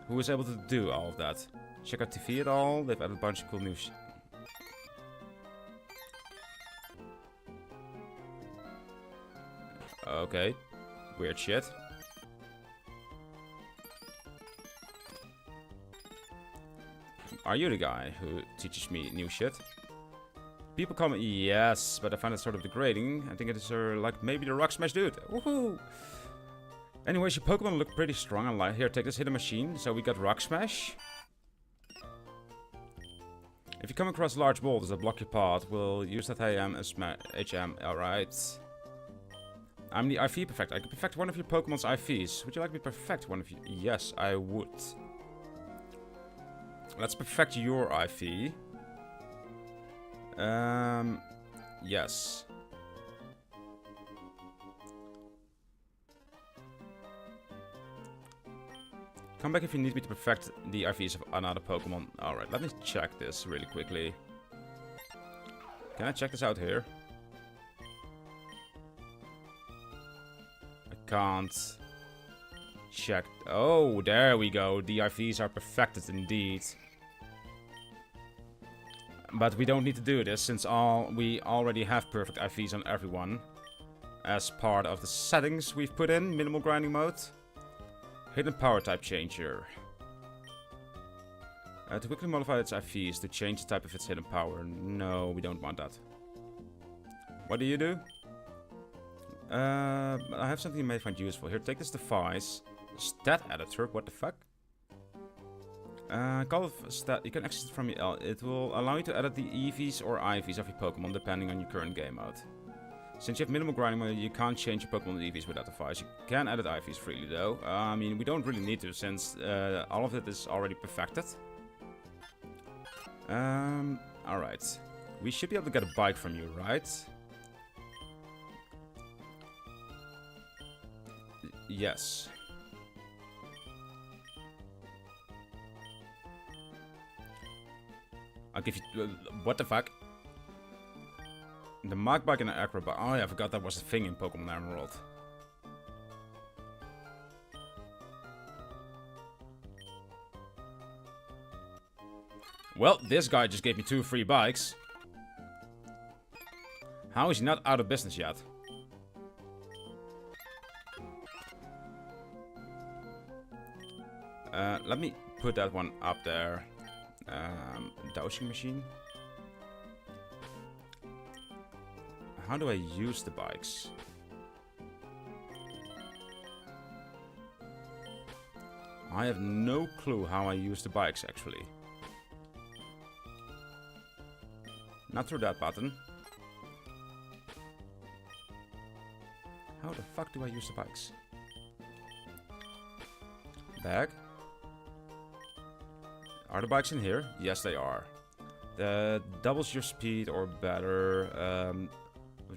who is able to do all of that. Check out TV at all. They've added a bunch of cool new okay. Weird shit. Are you the guy who teaches me new shit? People call me, yes, but I find it sort of degrading. I think it is like maybe the Rock Smash dude. Woohoo! Anyways, your Pokemon look pretty strong and light. Here, take this hidden machine. So we got Rock Smash. If you come across large boulders that block your path, we'll use that HM as HM. Alright. I'm the IV Perfector. I can perfect one of your Pokemon's IVs. Would you like me to perfect one of you? Yes, I would. Let's perfect your IV. Yes. Come back if you need me to perfect the IVs of another Pokemon. Alright, let me check this really quickly. Can I check this out here? I can't check. Oh, there we go. The IVs are perfected indeed. But we don't need to do this since we already have perfect IVs on everyone. As part of the settings we've put in, minimal grinding mode. Hidden power type changer. To quickly modify its IVs to change the type of its hidden power. No, we don't want that. What do you do? I have something you may find useful. Here, take this device. Stat editor, what the fuck? Call it stat. You can access it from your L. It will allow you to edit the EVs or IVs of your Pokemon depending on your current game mode. Since you have minimal grinding mode, you can't change your Pokemon EVs without the device. You can edit IVs freely though. I mean, we don't really need to since all of it is already perfected. Alright. We should be able to get a bike from you, right? Yes. I'll give you... what the fuck? The Mach Bike and the Acro Bike. Oh yeah, I forgot that was a thing in Pokemon Emerald. Well, this guy just gave me 2 free bikes. How is he not out of business yet? Let me put that one up there. Dowsing machine. How do I use the bikes? I have no clue how I use the bikes, actually. Not through that button. How the fuck do I use the bikes? Bag. Are the bikes in here? Yes, they are. The doubles your speed or better.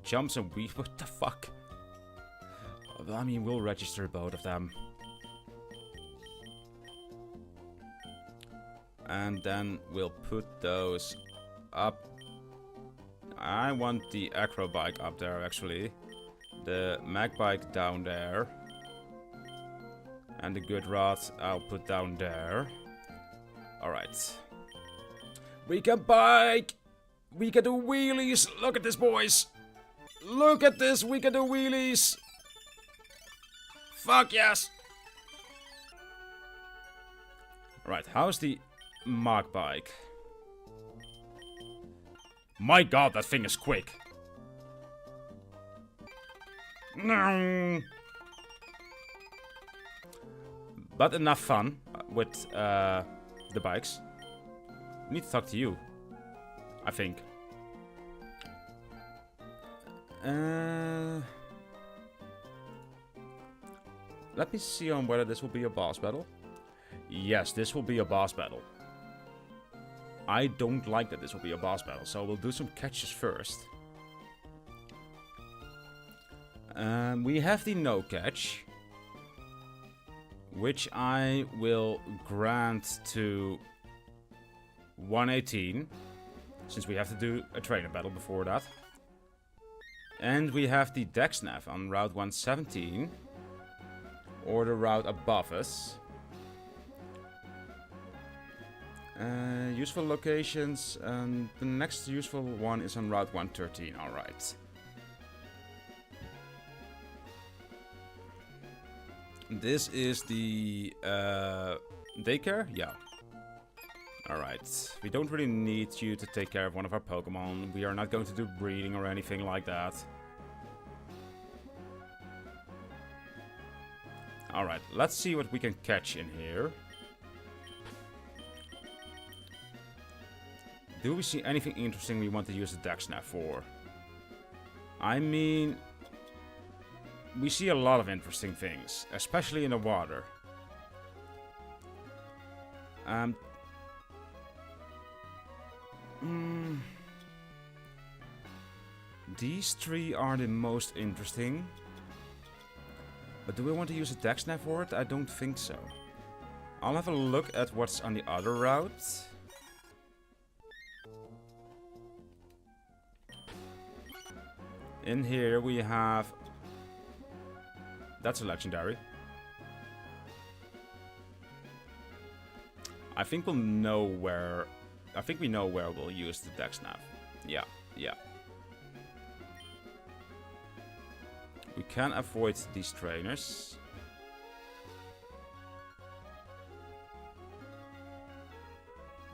Jumps and weave. What the fuck? I mean, we'll register both of them. And then we'll put those up. I want the acro bike up there, actually. The mag bike down there. And the good rod I'll put down there. Alright. We can bike! We can do wheelies! Look at this, boys! Look at this! We can do wheelies! Fuck yes! Alright, how's the mag bike? My god, that thing is quick! No. But enough fun with the bikes. Need to talk to you, I think. Let me see on whether this will be a boss battle. Yes, this will be a boss battle. I don't like that this will be a boss battle, so we'll do some catches first. We have the no catch, which I will grant to 118, since we have to do a trainer battle before that. And we have the dex nav on Route 117, or the route above us. Useful locations, and the next useful one is on Route 113, alright. This is the daycare? Yeah. Alright. We don't really need you to take care of one of our Pokemon. We are not going to do breeding or anything like that. Alright, let's see what we can catch in here. Do we see anything interesting we want to use the dex nav for? I mean, we see a lot of interesting things, especially in the water. These three are the most interesting. But do we want to use a dex nav for it? I don't think so. I'll have a look at what's on the other route. In here we have... That's a legendary. I think we'll know where... I think we know where we'll use the dex nav. Yeah, yeah. We can avoid these trainers.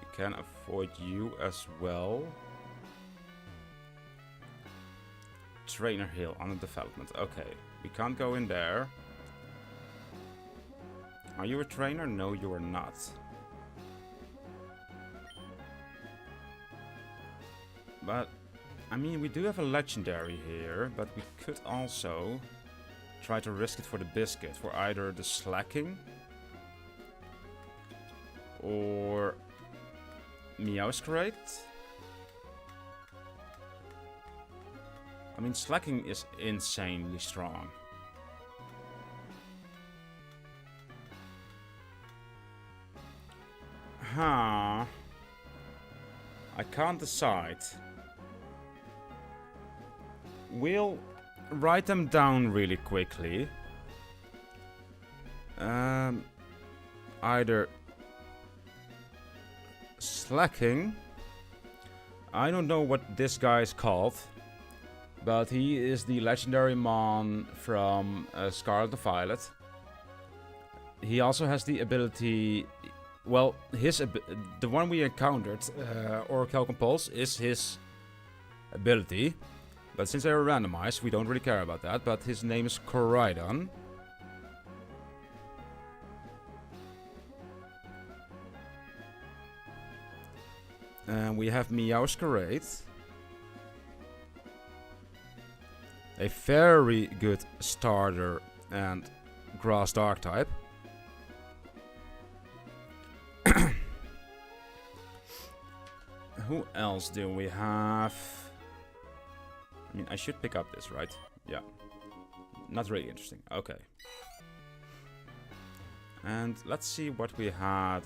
We can avoid you as well. Trainer Hill under development. Okay, we can't go in there. Are you a trainer? No, you are not. But, I mean, we do have a legendary here, but we could also try to risk it for the biscuit, for either the slacking or Meowscarade. I mean, slacking is insanely strong. Huh. I can't decide. We'll write them down really quickly. Either slacking. I don't know what this guy is called, but he is the legendary mon from Scarlet and Violet. he also has the ability... Well, the one we encountered, Oracle Compulse, is his ability. But since they are randomized, we don't really care about that. But his name is Koraidon. And we have Meowscarade. A very good starter and grass dark type. Who else do we have? I mean, I should pick up this, right? Yeah. Not really interesting. Okay. And let's see what we had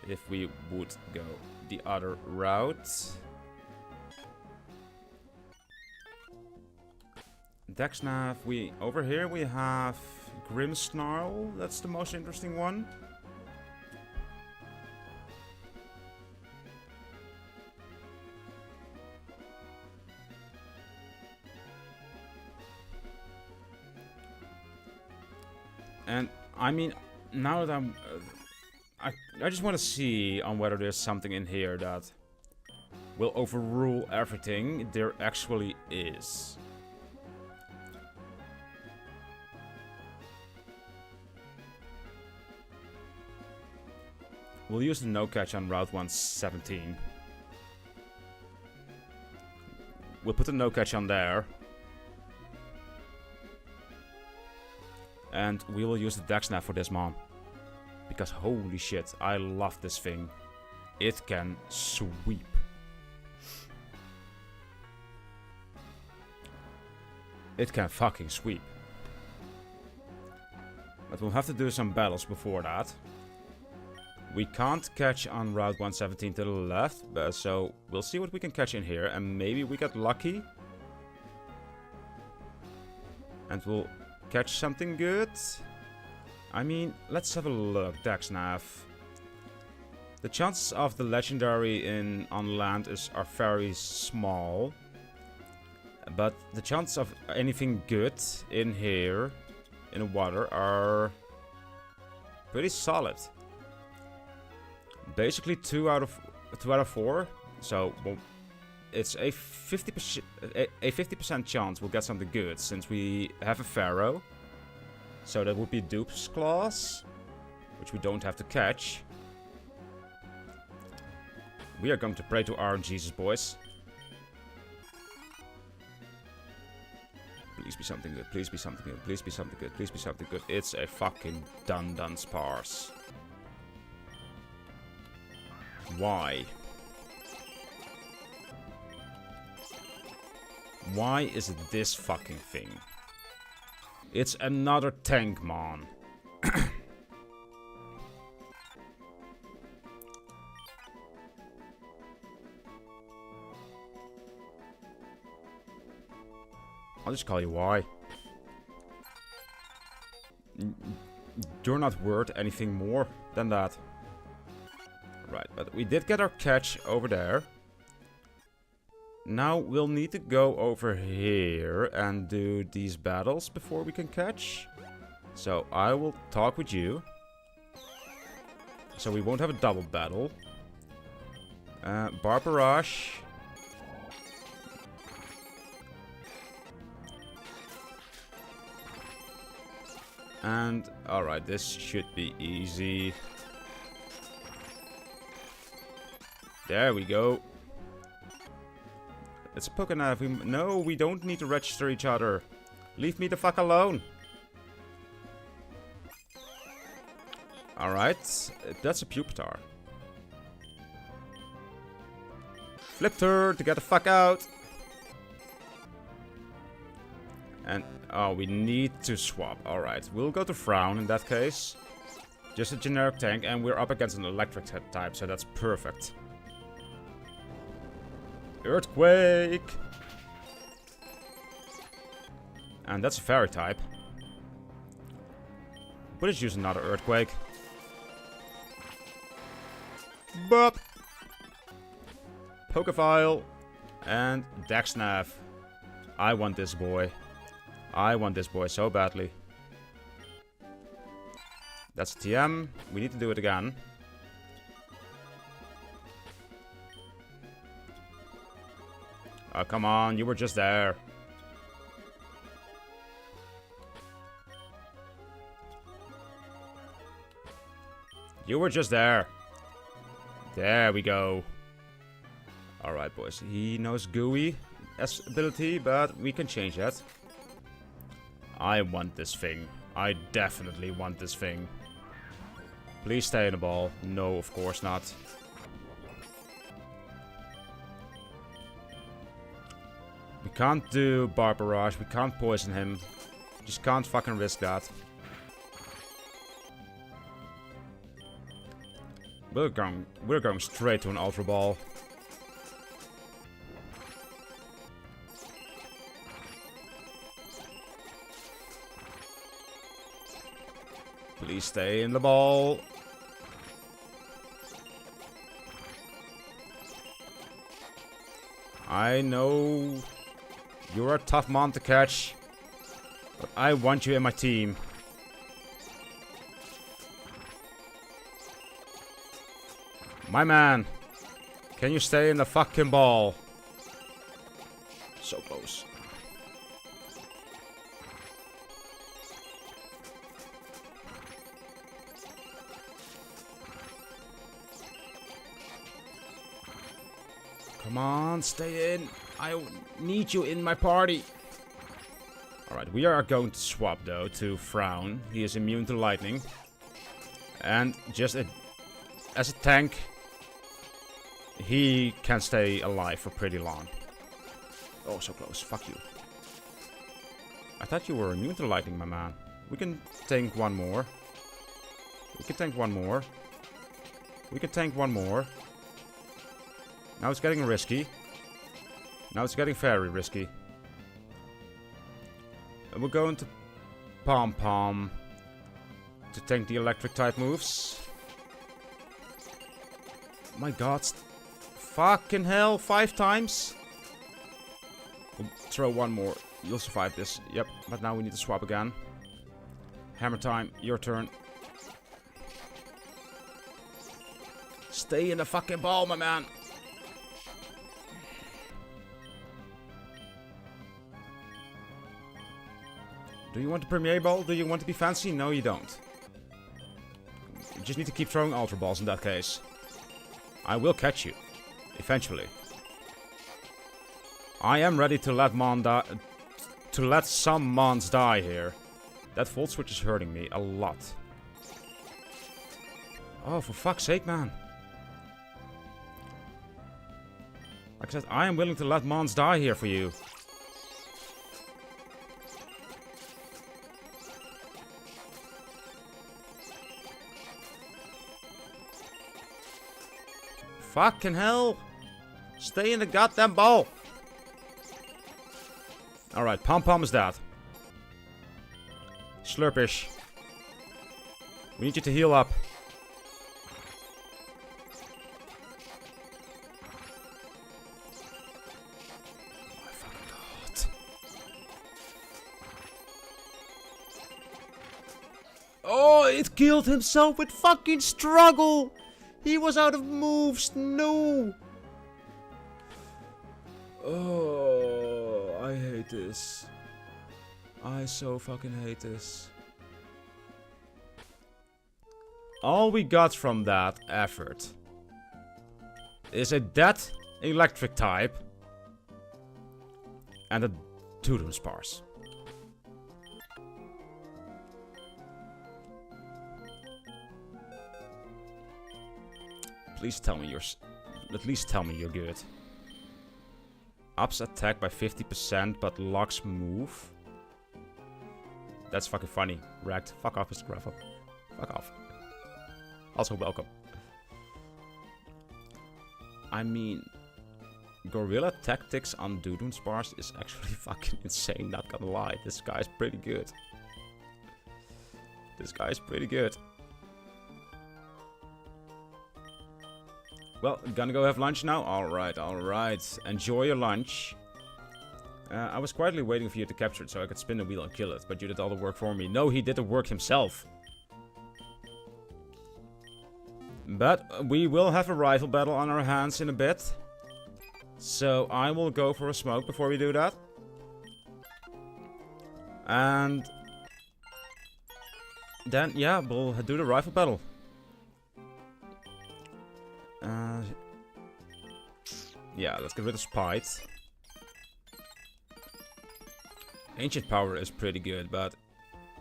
if we would go the other route. Dexnav, over here we have Grimmsnarl. That's the most interesting one. And I mean, now that I'm, I just want to see on whether there's something in here that will overrule everything. There actually is. We'll use the no catch on Route 117. We'll put the no catch on there. And we will use the Dexnav for this mon. Because holy shit, I love this thing. It can sweep. It can fucking sweep. But we'll have to do some battles before that. We can't catch on Route 117 to the left, so we'll see what we can catch in here. And maybe we get lucky. And we'll catch something good. I mean, let's have a look, Dexnav. The chances of the legendary on land are very small. But the chances of anything good in here, in the water, are pretty solid. Basically 2 out of 4. So well, it's a 50% chance we'll get something good since we have a Pharaoh. So that would be Dupe's Claws, which we don't have to catch. We are going to pray to our Jesus, boys. Please be something good, please be something good, please be something good, please be something good. It's a fucking dun sparse. Why? Why is it this fucking thing? It's another tank, man. I'll just call you Y. You're not worth anything more than that. Right, but we did get our catch over there. Now we'll need to go over here and do these battles before we can catch. So I will talk with you. So we won't have a double battle. Barbarage. And alright, this should be easy. There we go. It's a Pokénav. No, we don't need to register each other. Leave me the fuck alone. Alright, that's a Pupitar. Flipped her to get the fuck out. And, oh, we need to swap. Alright, we'll go to Frown in that case. Just a generic tank, and we're up against an electric type, so that's perfect. Earthquake! And that's a fairy type. But it's use another earthquake. Bop! Pokefile. And Dexnav. I want this boy. I want this boy so badly. That's TM. We need to do it again. Oh, come on. You were just there. You were just there. There we go. Alright, boys. He knows Gooey as ability, but we can change that. I want this thing. I definitely want this thing. Please stay in the ball. No, of course not. We can't do Bar Barrage. We can't poison him. Just can't fucking risk that. We're going straight to an Ultra Ball. Please stay in the ball. I know you're a tough mon to catch, but I want you in my team. My man, can you stay in the fucking ball? So close. Come on, stay in. I need you in my party. Alright, we are going to swap though to Frown. He is immune to lightning. And just as a tank, he can stay alive for pretty long. Oh, so close. Fuck you. I thought you were immune to lightning, my man. We can tank one more. We can tank one more. We can tank one more. Now it's getting risky. Now it's getting very risky. And we're going to Pom Pom to tank the electric type moves. My god. Fucking hell, 5 times? We'll throw one more. You'll survive this. Yep, but now we need to swap again. Hammer time, your turn. Stay in the fucking ball, my man. Do you want the Premier Ball? Do you want to be fancy? No, you don't. You just need to keep throwing Ultra Balls in that case. I will catch you. Eventually. I am ready to let some mons die here. That Volt Switch is hurting me a lot. Oh, for fuck's sake, man. Like I said, I am willing to let mons die here for you. Fucking hell. Stay in the goddamn ball. Alright, Pom Pom is that. Slurpish. We need you to heal up. Oh my fucking god. Oh, it killed himself with fucking struggle. He was out of moves. No. Oh, I hate this. I so fucking hate this. All we got from that effort is a dead electric type and a Totem Sparse. Please tell me at least tell me you're good. Ups attack by 50%, but locks move. That's fucking funny. Wrecked. Fuck off, Mr. Gravel. Fuck off. Also, welcome. I mean, Gorilla Tactics on Doodoo Sparse is actually fucking insane, not gonna lie. This guy's pretty good. This guy's pretty good. Well, gonna go have lunch now? Alright, alright. Enjoy your lunch. I was quietly waiting for you to capture it so I could spin the wheel and kill it, but you did all the work for me. No, he did the work himself. But we will have a rival battle on our hands in a bit. So I will go for a smoke before we do that. And then, yeah, we'll do the rival battle. Yeah, let's get rid of Spite. Ancient Power is pretty good, but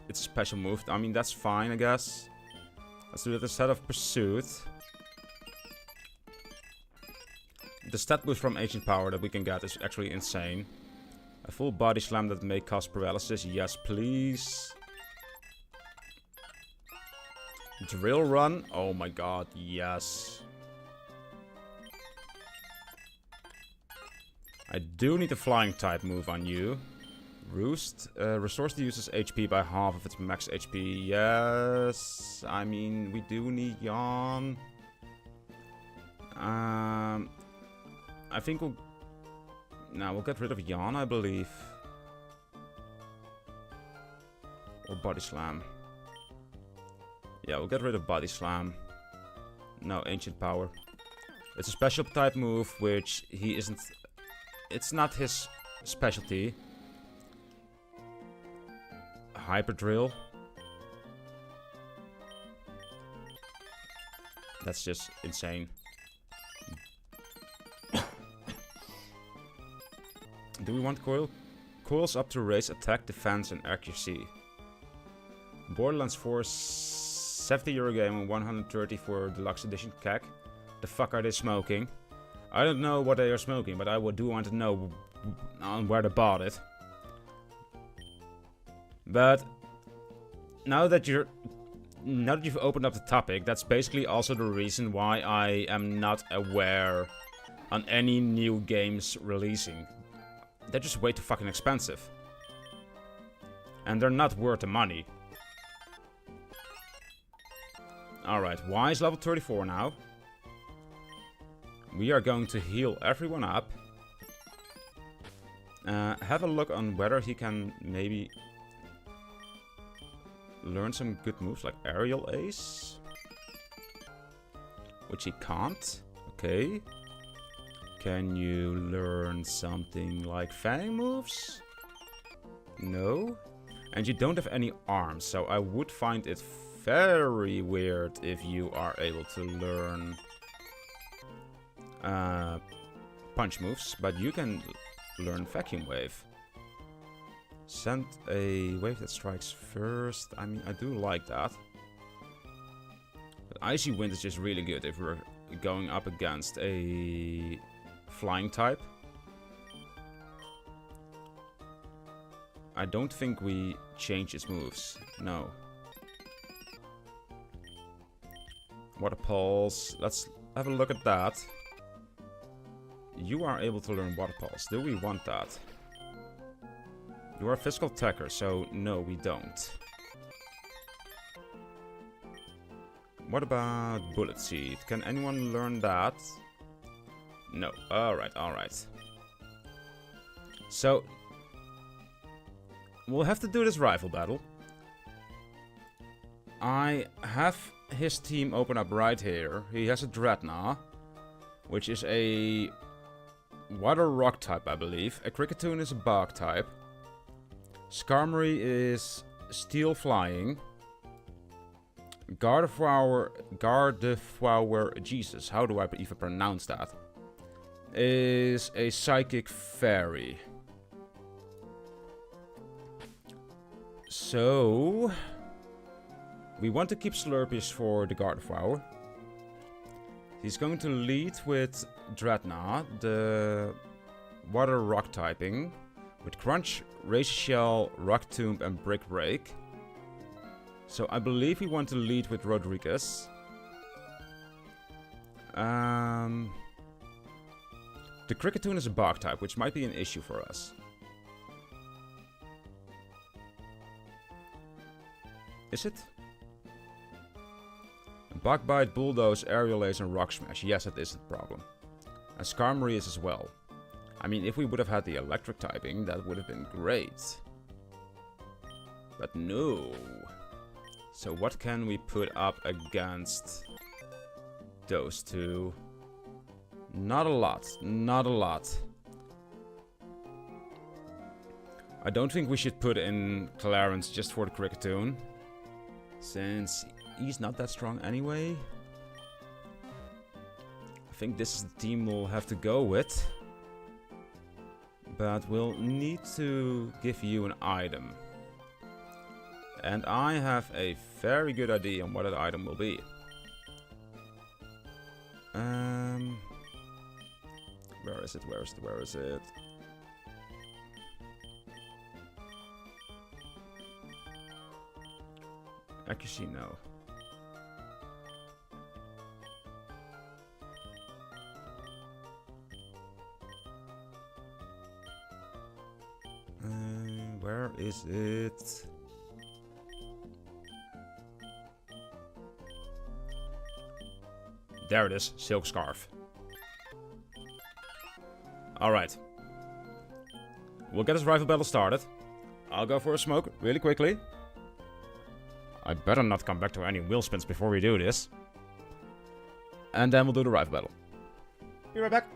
it's a special move. I mean, that's fine, I guess. Let's do that instead of Pursuit. The stat boost from Ancient Power that we can get is actually insane. A full body slam that may cause paralysis. Yes, please. Drill Run. Oh my god, yes. I do need a flying type move on you. Roost. Restores the user's HP by half of its max HP. Yes. I mean, we do need Yawn. I think we'll... Nah, we'll get rid of Yawn, I believe. Or Body Slam. Yeah, we'll get rid of Body Slam. No, Ancient Power. It's a special type move, which he isn't... It's not his specialty. Hyper Drill. That's just insane. Do we want coil? Coils up to raise attack, defense, and accuracy. Borderlands 4 €70 game and 130 for deluxe edition CAC. The fuck are they smoking? I don't know what they are smoking, but I do want to know on where they bought it. But now that you've opened up the topic, that's basically also the reason why I am not aware on any new games releasing. They're just way too fucking expensive. And they're not worth the money. Alright, Y is level 34 now. We are going to heal everyone up. Have a look on whether he can maybe learn some good moves like Aerial Ace. Which he can't. Okay. Can you learn something like Fang moves? No. And you don't have any arms, so I would find it very weird if you are able to learn punch moves, but you can learn Vacuum Wave. Send a wave that strikes first. I mean, I do like that. But Icy Wind is just really good if we're going up against a flying type. I don't think we change his moves. No. Water Pulse. Let's have a look at that. You are able to learn Water Pulse. Do we want that? You are a physical attacker, so no, we don't. What about Bullet Seed? Can anyone learn that? No. Alright, alright. So, we'll have to do this rival battle. I have his team open up right here. He has a Dreadnought, which is a Water Rock type, I believe. A Cricketune is a Bog type. Skarmory is Steel Flying. Gardevoir, Jesus, how do I even pronounce that? Is a Psychic Fairy. So, we want to keep Slurpees for the Gardevoir. He's going to lead with Dreadnought, the Water Rock typing, with Crunch, Razor Shell, Rock Tomb, and Brick Break. So I believe we want to lead with Rodriguez. The Cricketune is a Bog type, which might be an issue for us. Is it? Bug Bite, Bulldoze, Aerial Ace, and Rock Smash. Yes, it is a problem. And Skarmory is as well. I mean, if we would have had the electric typing, that would have been great. But no. So what can we put up against those two. Not a lot. Not a lot. I don't think we should put in Clarence just for the Cricketoon, since he's not that strong anyway. I think this is the team we'll have to go with. But we'll need to give you an item. And I have a very good idea on what that item will be. Where is it? Where is it? Where is it? Accuracy, no. Where is it? There it is, Silk Scarf. Alright. We'll get this rifle battle started. I'll go for a smoke really quickly. I better not come back to any wheel spins before we do this. And then we'll do the rifle battle. Be right back.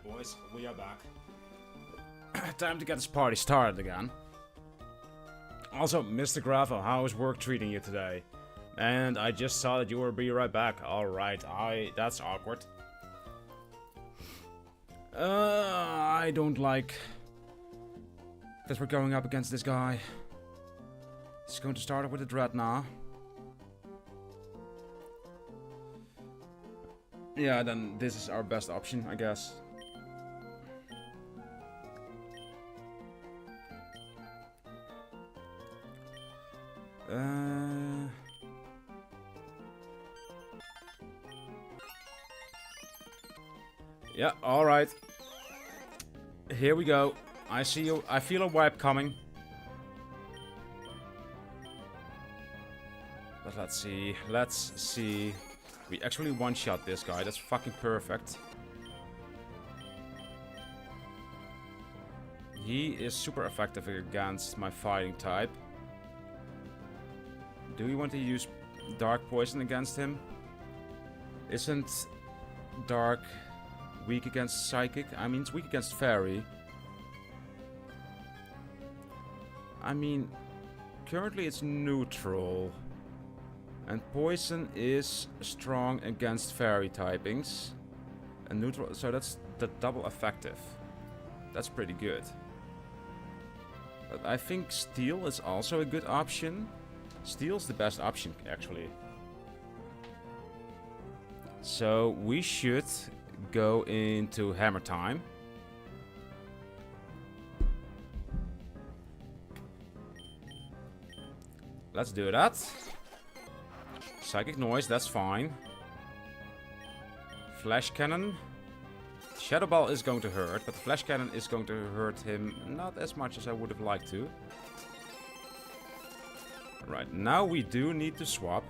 boys, we are back. Time to get this party started again. Also, Mr. Gravel, how is work treating you today? And I just saw that you will be right back. Alright, that's awkward. I don't like that we're going up against this guy. He's going to start off with a Dreadnought. Yeah, then this is our best option, I guess. Yeah, alright. Here we go. I see you. I feel a wipe coming. But let's see. Let's see. We actually one-shot this guy. That's fucking perfect. He is super effective against my fighting type. Do we want to use Dark Poison against him? Isn't Dark weak against Psychic? I mean, it's weak against Fairy. I mean, currently it's neutral. And Poison is strong against Fairy typings. And neutral, so that's the double effective. That's pretty good. But I think Steel is also a good option. Steel's the best option, actually. So we should go into Hammer Time. Let's do that. Psychic Noise, that's fine. Flash Cannon. Shadow Ball is going to hurt, but the Flash Cannon is going to hurt him not as much as I would have liked to. Right, now we do need to swap.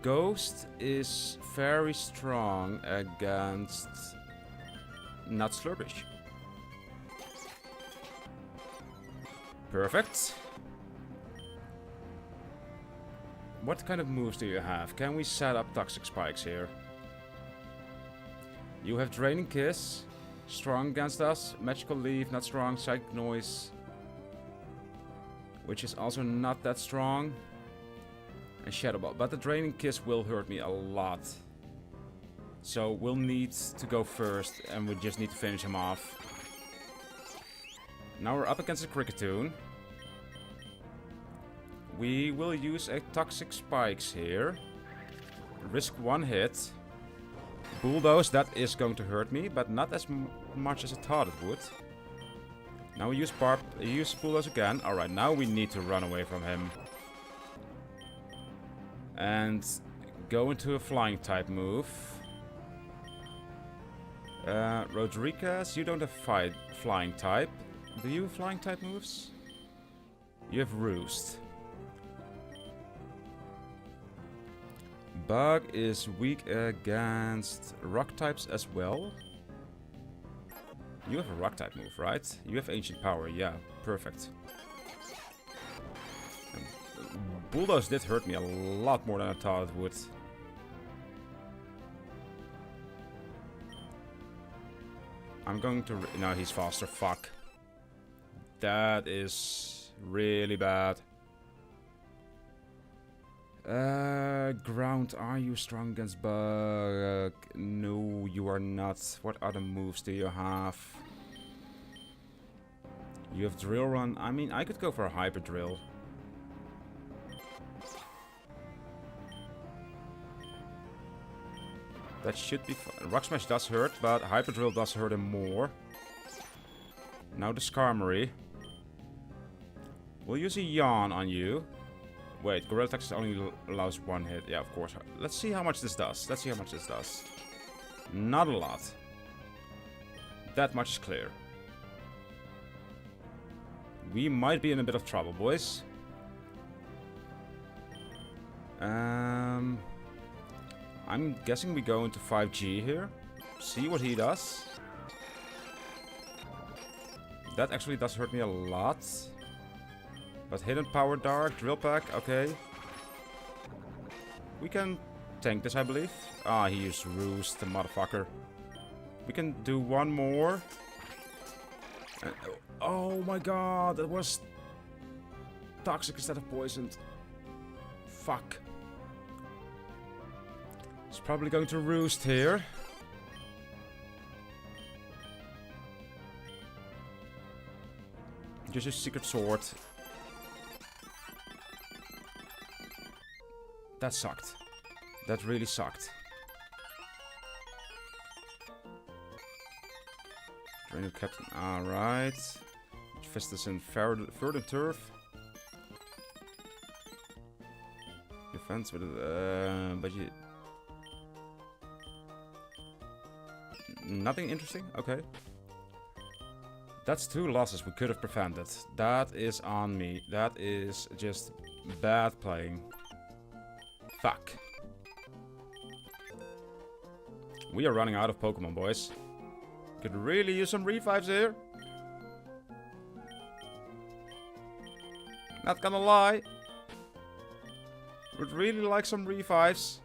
Ghost is very strong against Nut Slurpish. Perfect. What kind of moves do you have? Can we set up Toxic Spikes here? You have Draining Kiss, strong against us, Magical Leaf, not strong, Psychic Noise, which is also not that strong, and Shadow Ball. But the Draining Kiss will hurt me a lot. So we'll need to go first, and we just need to finish him off. Now we're up against a Cricketoon. We will use a Toxic Spikes here. Risk one hit. Bulldoze, that is going to hurt me, but not as much as I thought it would. Now we use Bulldoze again. Alright, now we need to run away from him. And go into a flying type move. Rodriguez, you don't have flying type. Do you have flying type moves? You have Roost. Bug is weak against rock types as well. You have a rock type move, right? You have Ancient Power, yeah, perfect. Bulldoze did hurt me a lot more than I thought it would. I'm going to... No, he's faster, fuck. That is really bad. Ground, are you strong against Bug? No, you are not. What other moves do you have? You have Drill Run. I mean, I could go for a Hyper Drill. That should be fine. Rock Smash does hurt, but Hyper Drill does hurt him more. Now the Skarmory. We'll use a Yawn on you. Wait, Gorilla Tactics only allows one hit. Yeah, of course. Let's see how much this does. Let's see how much this does. Not a lot. That much is clear. We might be in a bit of trouble, boys. I'm guessing we go into 5G here. See what he does. That actually does hurt me a lot. But Hidden Power Dark, Drill Pack, okay. We can tank this, I believe. Ah, he used Roost, the motherfucker. We can do one more. Oh my god, that was toxic instead of poisoned. Fuck. It's probably going to roost here. Just a secret sword. That sucked. That really sucked. Drain Captain. Alright. Festus in Further Turf. Defense with but you. Nothing interesting? Okay. That's 2 losses we could have prevented. That is on me. That is just bad playing. Fuck. We are running out of Pokemon, boys. Could really use some revives here. Not gonna lie. Would really like some revives.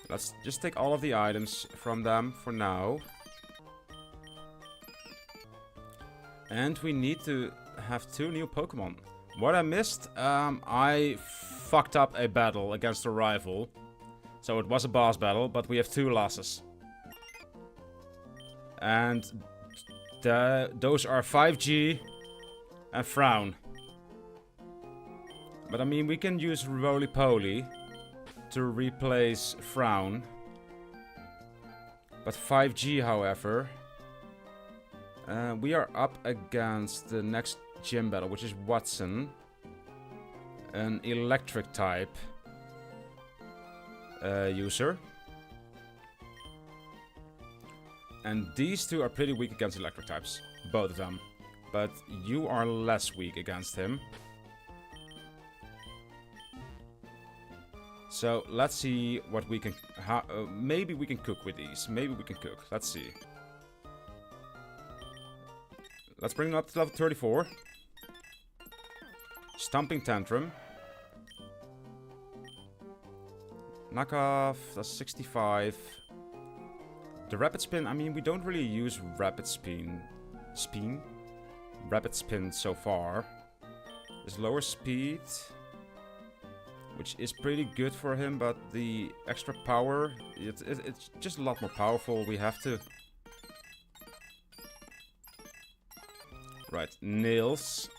Let's just take all of the items from them for now. And we need to have 2 new Pokemon. What I missed, I fucked up a battle against a rival. So it was a boss battle, but we have 2 losses. And those are 5G and Frown. But I mean, we can use Roly-Poly to replace Frown. But 5G, however, we are up against the next gym battle, which is Watson, an electric type user. And these 2 are pretty weak against electric types, both of them. But you are less weak against him. So let's see what we can. Maybe we can cook with these. Maybe we can cook. Let's see. Let's bring them up to level 34. Stomping Tantrum. Knockoff. That's 65. The Rapid Spin. I mean, we don't really use Rapid Spin. Rapid Spin so far. There's lower speed, which is pretty good for him, but the extra power, it's just a lot more powerful. We have to. Right, Nails.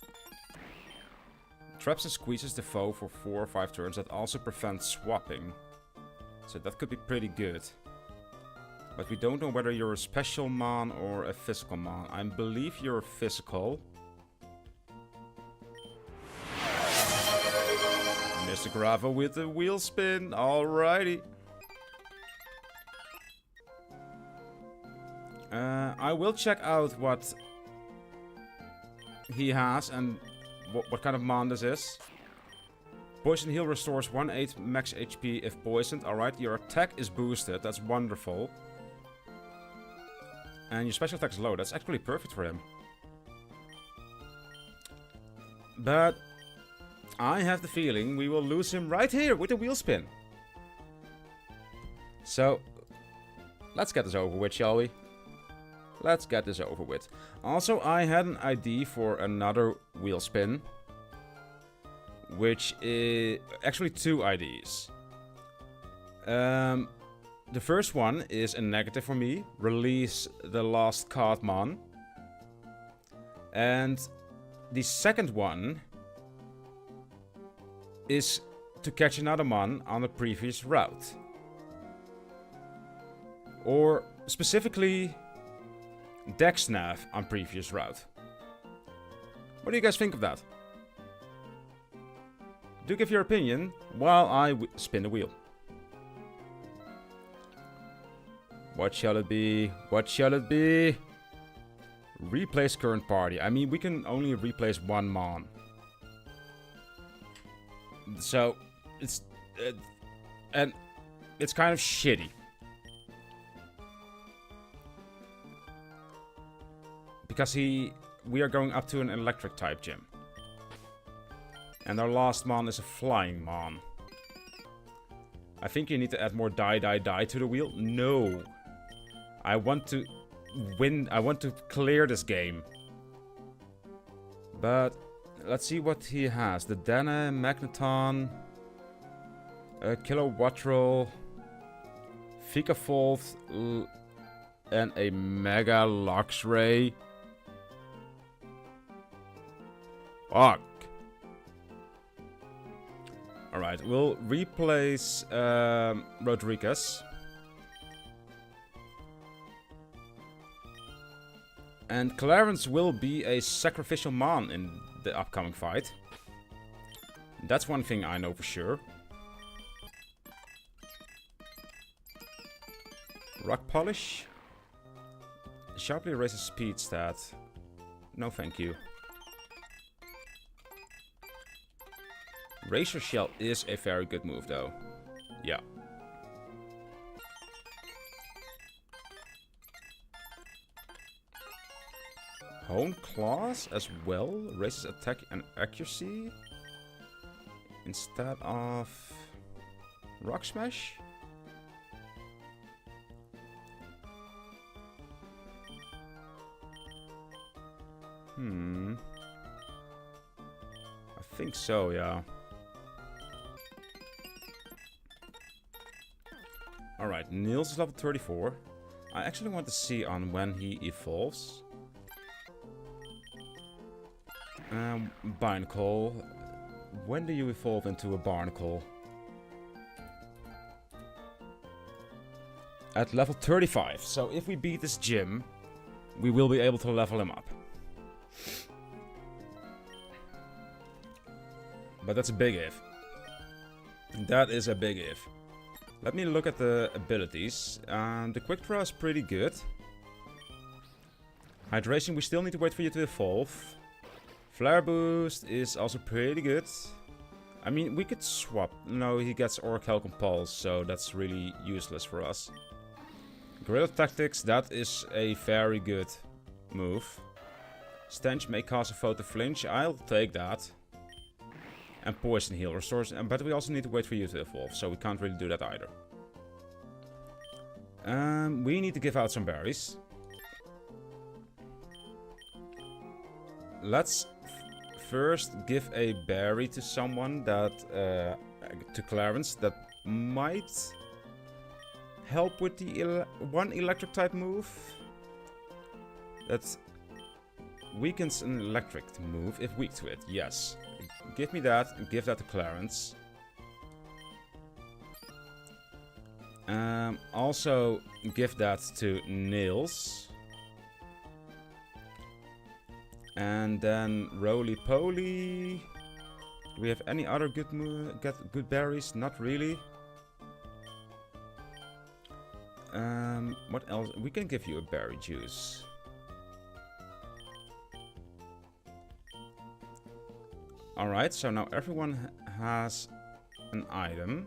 Traps and squeezes the foe for 4 or 5 turns. That also prevents swapping. So that could be pretty good. But we don't know whether you're a special mon or a physical mon. I believe you're physical. Mr. Gravo with the wheel spin. Alrighty. I will check out what he has and what kind of mon this is. Poison Heal restores 1/8 max HP if poisoned. Alright, your attack is boosted. That's wonderful. And your special attack is low. That's actually perfect for him. But I have the feeling we will lose him right here with the wheel spin. So, let's get this over with, shall we? Let's get this over with. Also, I had an ID for another wheel spin, which is actually 2 IDs. The first one is a negative for me. Release the last card mon. And the second one is to catch another mon on a previous route. Or specifically Dexnav on previous route. What do you guys think of that? Do give your opinion while I spin the wheel. What shall it be? What shall it be? Replace current party. I mean, we can only replace 1 mon. So, it's and it's kind of shitty. Because we are going up to an electric type gym. And our last mon is a flying mon. I think you need to add more die to the wheel. No. I want to win. I want to clear this game. But let's see what he has. The Dana, Magneton, Kilowattrel, Vikavolt, and a Mega Luxray. Fuck. Alright, we'll replace Rodriguez. And Clarence will be a sacrificial mon in the upcoming fight. That's one thing I know for sure. Rock Polish. Sharply raises speed stat. No thank you. Razor Shell is a very good move though. Yeah. Hone Claws as well. Raises attack and accuracy. Instead of Rock Smash. I think so, yeah. Alright, Niels is level 34. I actually want to see on when he evolves. Barnacle. When do you evolve into a Barnacle? At level 35. So if we beat this gym, we will be able to level him up. But that's a big if. That is a big if. Let me look at the abilities. The Quick Draw is pretty good. Hydration, we still need to wait for you to evolve. Flare Boost is also pretty good. I mean, we could swap. No, he gets Orichalcum Pulse, so that's really useless for us. Guerrilla Tactics, that is a very good move. Stench may cause a foe to flinch. I'll take that. And Poison Heal restores, but we also need to wait for you to evolve, so we can't really do that either. We need to give out some berries. Let's first give a berry to someone that, to Clarence, that might help with the one electric type move. That weakens an electric move if weak to it, yes. Give me that and give that to Clarence. Also give that to Niels. And then Roly Poly. Do we have any other good berries? Not really. What else? We can give you a berry juice. Alright, so now everyone has an item.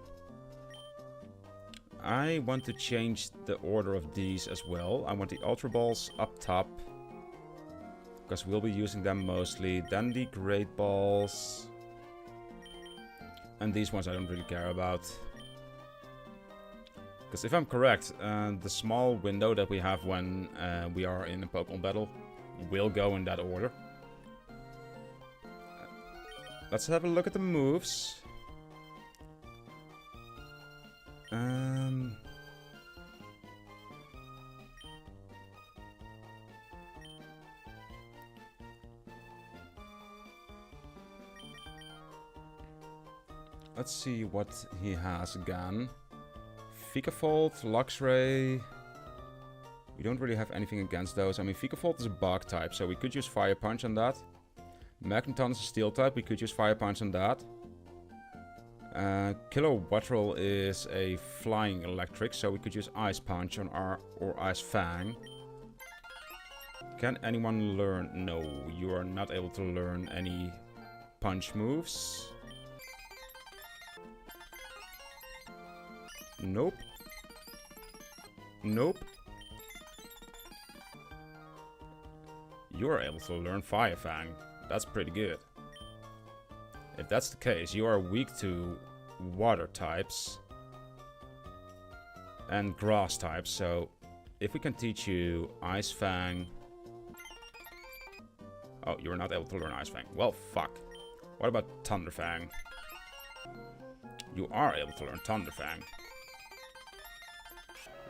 I want to change the order of these as well. I want the Ultra Balls up top, because we'll be using them mostly. Then the Great Balls. And these ones I don't really care about. Because if I'm correct, the small window that we have when we are in a Pokemon battle will go in that order. Let's have a look at the moves. Let's see what he has again. Vikavolt, Luxray. We don't really have anything against those. I mean, Vikavolt is a bug type, so we could use Fire Punch on that. Magneton is a steel type, we could use Fire Punch on that. Kilowattrel is a flying electric, so we could use Ice Punch on or Ice Fang. Can anyone learn? No, you are not able to learn any punch moves. Nope. Nope. You're able to learn Fire Fang. That's pretty good. If that's the case, you are weak to water types and grass types. So if we can teach you Ice Fang... Oh, you're not able to learn Ice Fang. Well, fuck. What about Thunder Fang? You are able to learn Thunder Fang.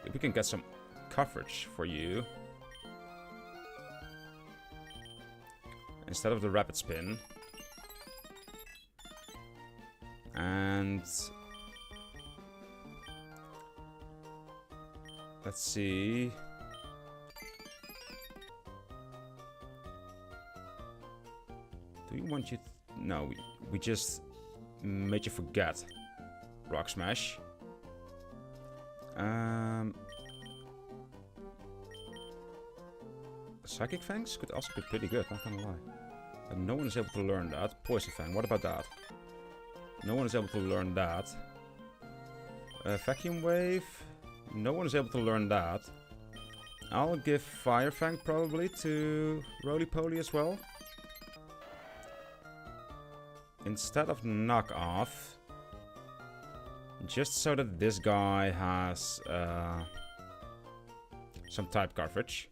If we can get some coverage for you. Instead of the Rapid Spin. And... let's see... Do we want you... No, we just made you forget. Rock Smash. Psychic Fangs could also be pretty good, not gonna lie. But no one is able to learn that. Poison Fang, what about that? No one is able to learn that. Vacuum Wave. No one is able to learn that. I'll give Fire Fang probably to Roly Poly as well. Instead of Knock Off. Just so that this guy has some type coverage.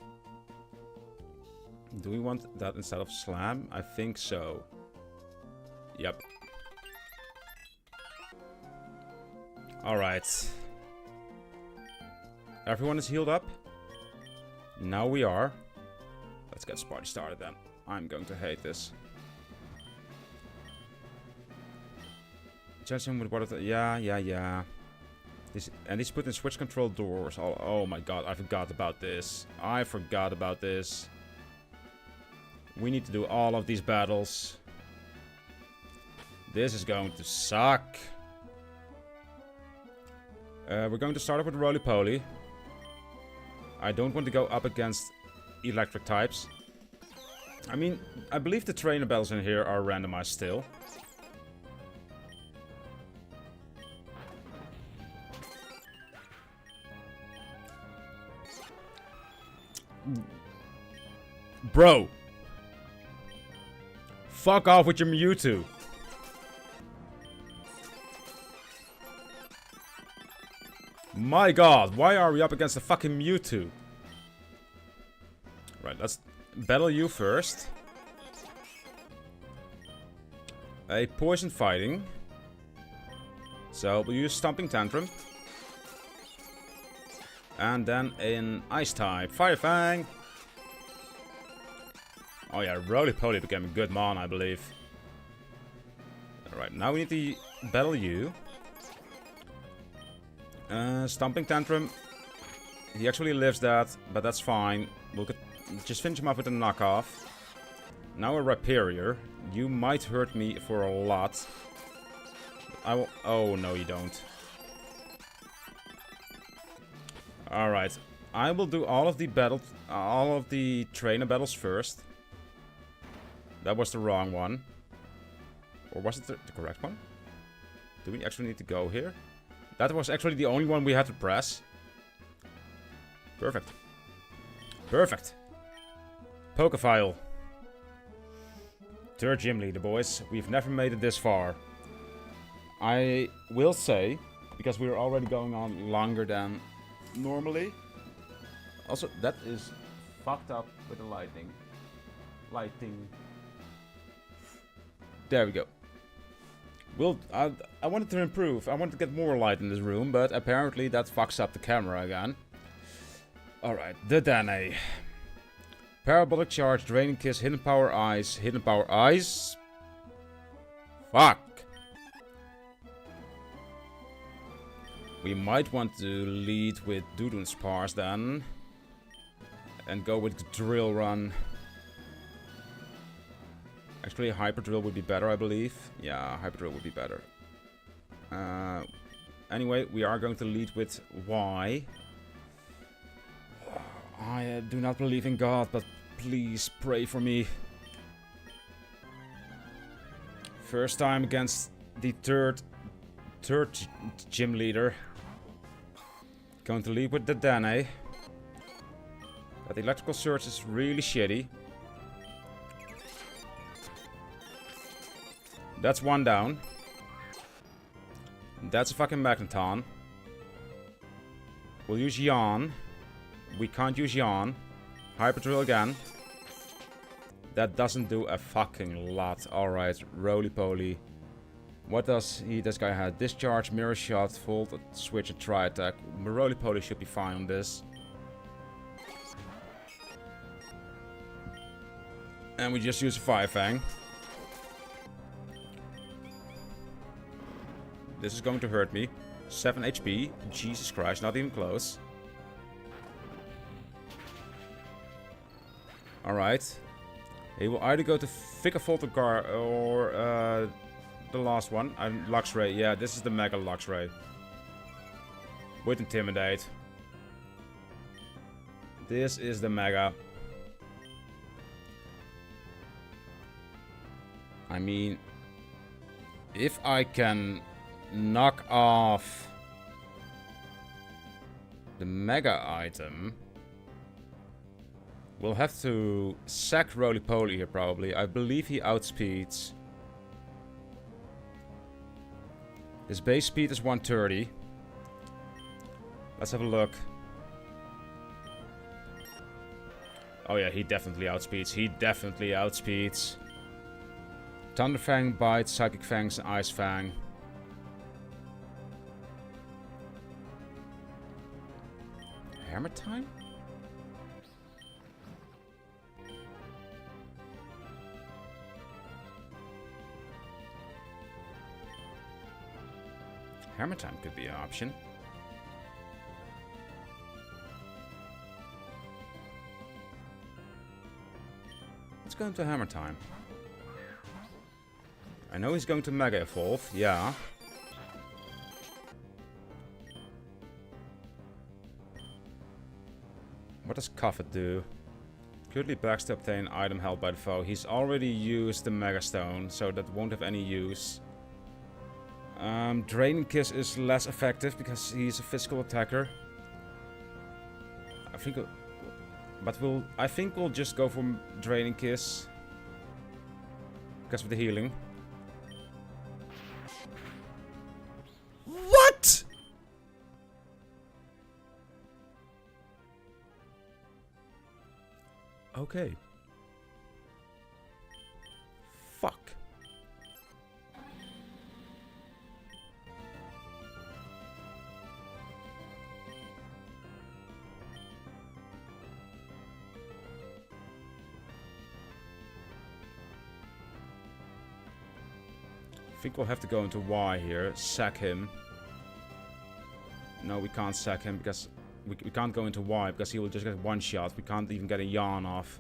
Do we want that instead of Slam? I think so. Yep. Alright. Everyone is healed up? Now we are. Let's get this party started then. I'm going to hate this. Judge him with what? Yeah. And he's put in switch control doors. Oh my god, I forgot about this. We need to do all of these battles. This is going to suck. We're going to start off with Roly Poly. I don't want to go up against electric types. I mean, I believe the trainer battles in here are randomized still. Bro. Fuck off with your Mewtwo. My god, why are we up against the fucking Mewtwo? Right, let's battle you first. A poison fighting. So we'll use Stomping Tantrum. And then an Ice type. Fire Fang! Oh yeah, Roly Poly became a good mon, I believe. Alright, now we need to battle you. Stomping Tantrum. He actually lives that, but that's fine. We'll just finish him off with a knockoff. Now a Rhyperior. You might hurt me for a lot. I will... Oh, no you don't. Alright. I will do all of the trainer battles first. That was the wrong one. Or was it the correct one? Do we actually need to go here? That was actually the only one we had to press. Perfect. Perfect. Pokefile. Third gym leader, boys. We've never made it this far. I will say, because we're already going on longer than normally. Also, that is fucked up with the lighting. There we go. I wanted to improve. I wanted to get more light in this room, but apparently that fucks up the camera again. Alright, the Danae. Parabolic Charge, Draining Kiss, Hidden Power Eyes, Hidden Power Eyes. Fuck. We might want to lead with Doodoo's Spars then. And go with Drill Run. Actually, Hyper Drill would be better, I believe. Yeah, Hyper Drill would be better. Anyway, we are going to lead with Y. I do not believe in God, but please pray for me. First time against the third gym leader. Going to lead with the Danae. That electrical surge is really shitty. That's one down. That's a fucking Magneton. We'll use Yawn. We can't use Yawn. Hyper Drill again. That doesn't do a fucking lot. Alright, roly-poly. What does this guy have? Discharge, Mirror Shot, Volt, Switch, and Tri-Attack. Roly-poly should be fine on this. And we just use a Fire Fang. This is going to hurt me. 7 HP. Jesus Christ, not even close. Alright. He will either go to Figure Voltogar or the last one. Luxray. Yeah, this is the Mega Luxray. With Intimidate. This is the Mega. I mean, if I can knock off the Mega item, we'll have to sack Roly-Poly here probably. I believe he outspeeds. His base speed is 130. Let's have a look. Oh yeah, he definitely outspeeds. He definitely outspeeds. Thunder Fang, Bite, Psychic Fangs, and Ice Fang. Hammer Time? Hammer Time could be an option. Let's go into Hammer Time. I know he's going to Mega Evolve, yeah. What does Coffet do? Currently backs to obtain item held by the foe. He's already used the Mega Stone, so that won't have any use. Draining Kiss is less effective because he's a physical attacker. I think, I think we'll just go for Draining Kiss because of the healing. What? Okay. Fuck. I think we'll have to go into Y here, sack him. No, we can't sack him because we can't go into Y because he will just get one shot. We can't even get a Yawn off.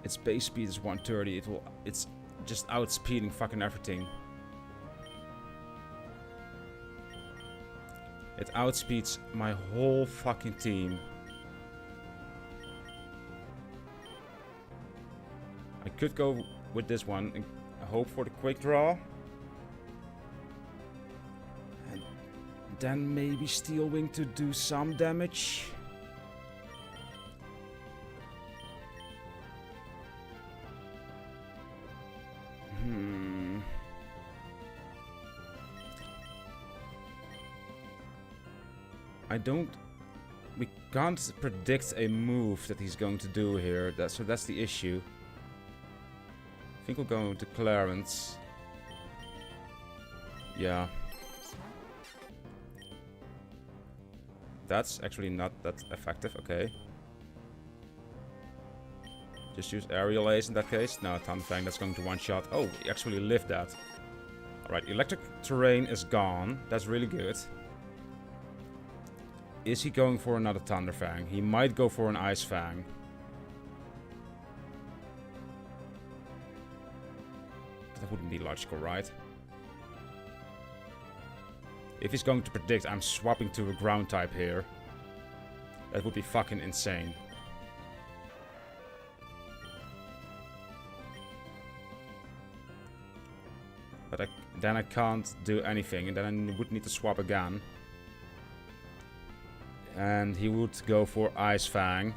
Its base speed is 130. It's just outspeeding fucking everything. It outspeeds my whole fucking team. I could go with this one and hope for the quick draw. And then maybe Steel Wing to do some damage. We can't predict a move that he's going to do here. So that's the issue. I think we'll go into Clarence. Yeah. That's actually not that effective, okay. Just use Aerial Ace in that case. No, Thunder Fang, that's going to one-shot. Oh, we actually lived that. Alright, Electric Terrain is gone. That's really good. Is he going for another Thunder Fang? He might go for an Ice Fang. That wouldn't be logical, right? If he's going to predict I'm swapping to a ground type here, that would be fucking insane. But then I can't do anything, and then I would need to swap again. And he would go for Ice Fang.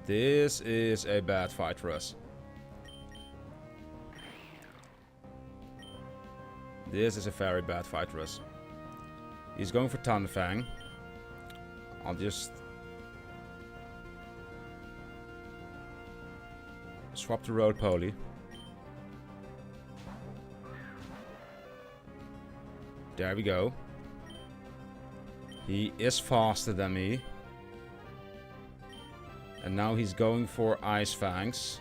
This is a bad fight for us. This is a very bad fight for us. He's going for Thunderfang. I'll just swap the Roly-Poly. There we go. He is faster than me. And now he's going for Ice Fangs.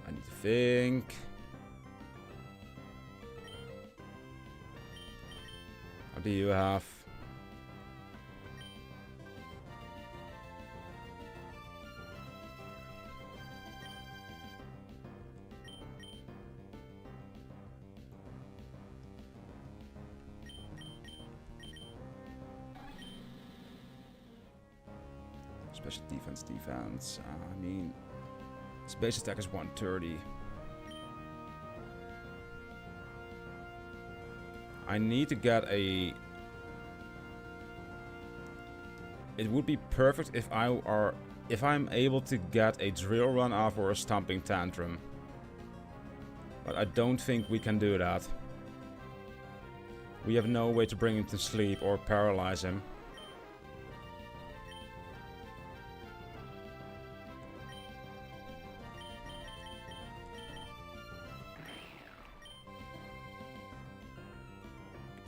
I need to think. What do you have? Special defense. I mean, his base attack is 130. I need to get a... It would be perfect if I'm able to get a drill run off or a stomping tantrum. But I don't think we can do that. We have no way to bring him to sleep or paralyze him.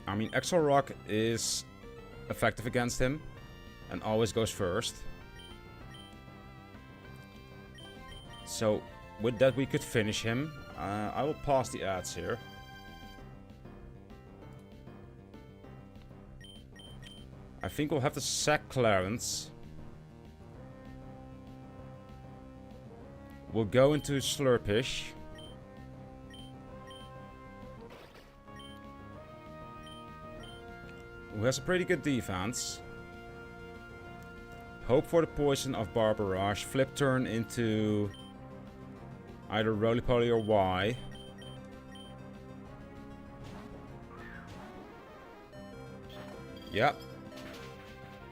I mean, Exo Rock is effective against him and always goes first. So, with that we could finish him. I will pause the ads here. I think we'll have to sack Clarence. We'll go into Slurpish. Who has a pretty good defense. Hope for the poison of Barbarage. Flip turn into either Roly-Poly or Y. Yep.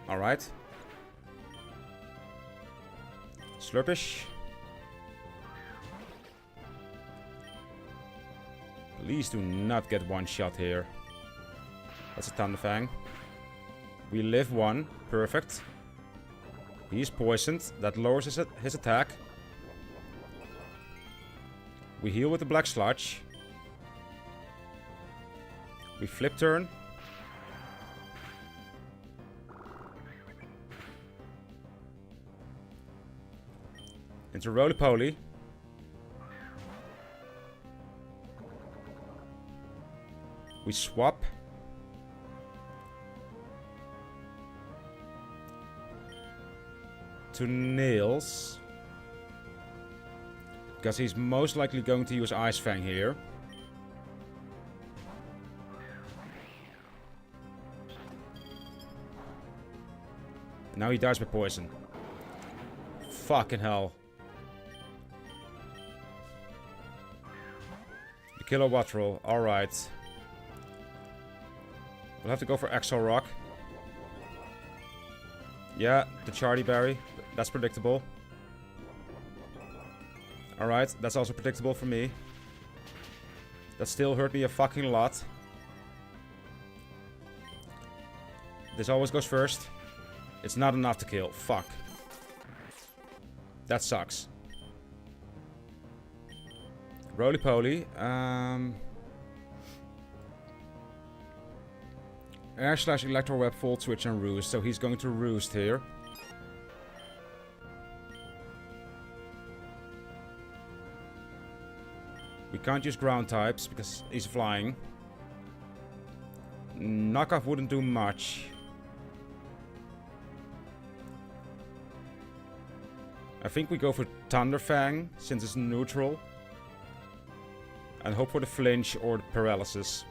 Alright. Slurpish. Please do not get one shot here. That's a Thunderfang. We live one. Perfect. He's poisoned. That lowers his attack. We heal with the Black Sludge. We flip turn. Into Roly-Poly. We swap. To Nails. Because he's most likely going to use Ice Fang here. Now he dies by poison. Fucking hell. The Kilowatt roll. Alright. We'll have to go for Exo Rock. Yeah, the Chardy Berry. That's predictable. Alright, that's also predictable for me. That still hurt me a fucking lot. This always goes first. It's not enough to kill. Fuck. That sucks. Roly-Poly. Air slash Electro Web, Volt Switch and Roost. So he's going to Roost here. We can't use ground types because he's flying. Knockoff wouldn't do much. I think we go for Thunderfang since it's neutral. And hope for the flinch or the paralysis.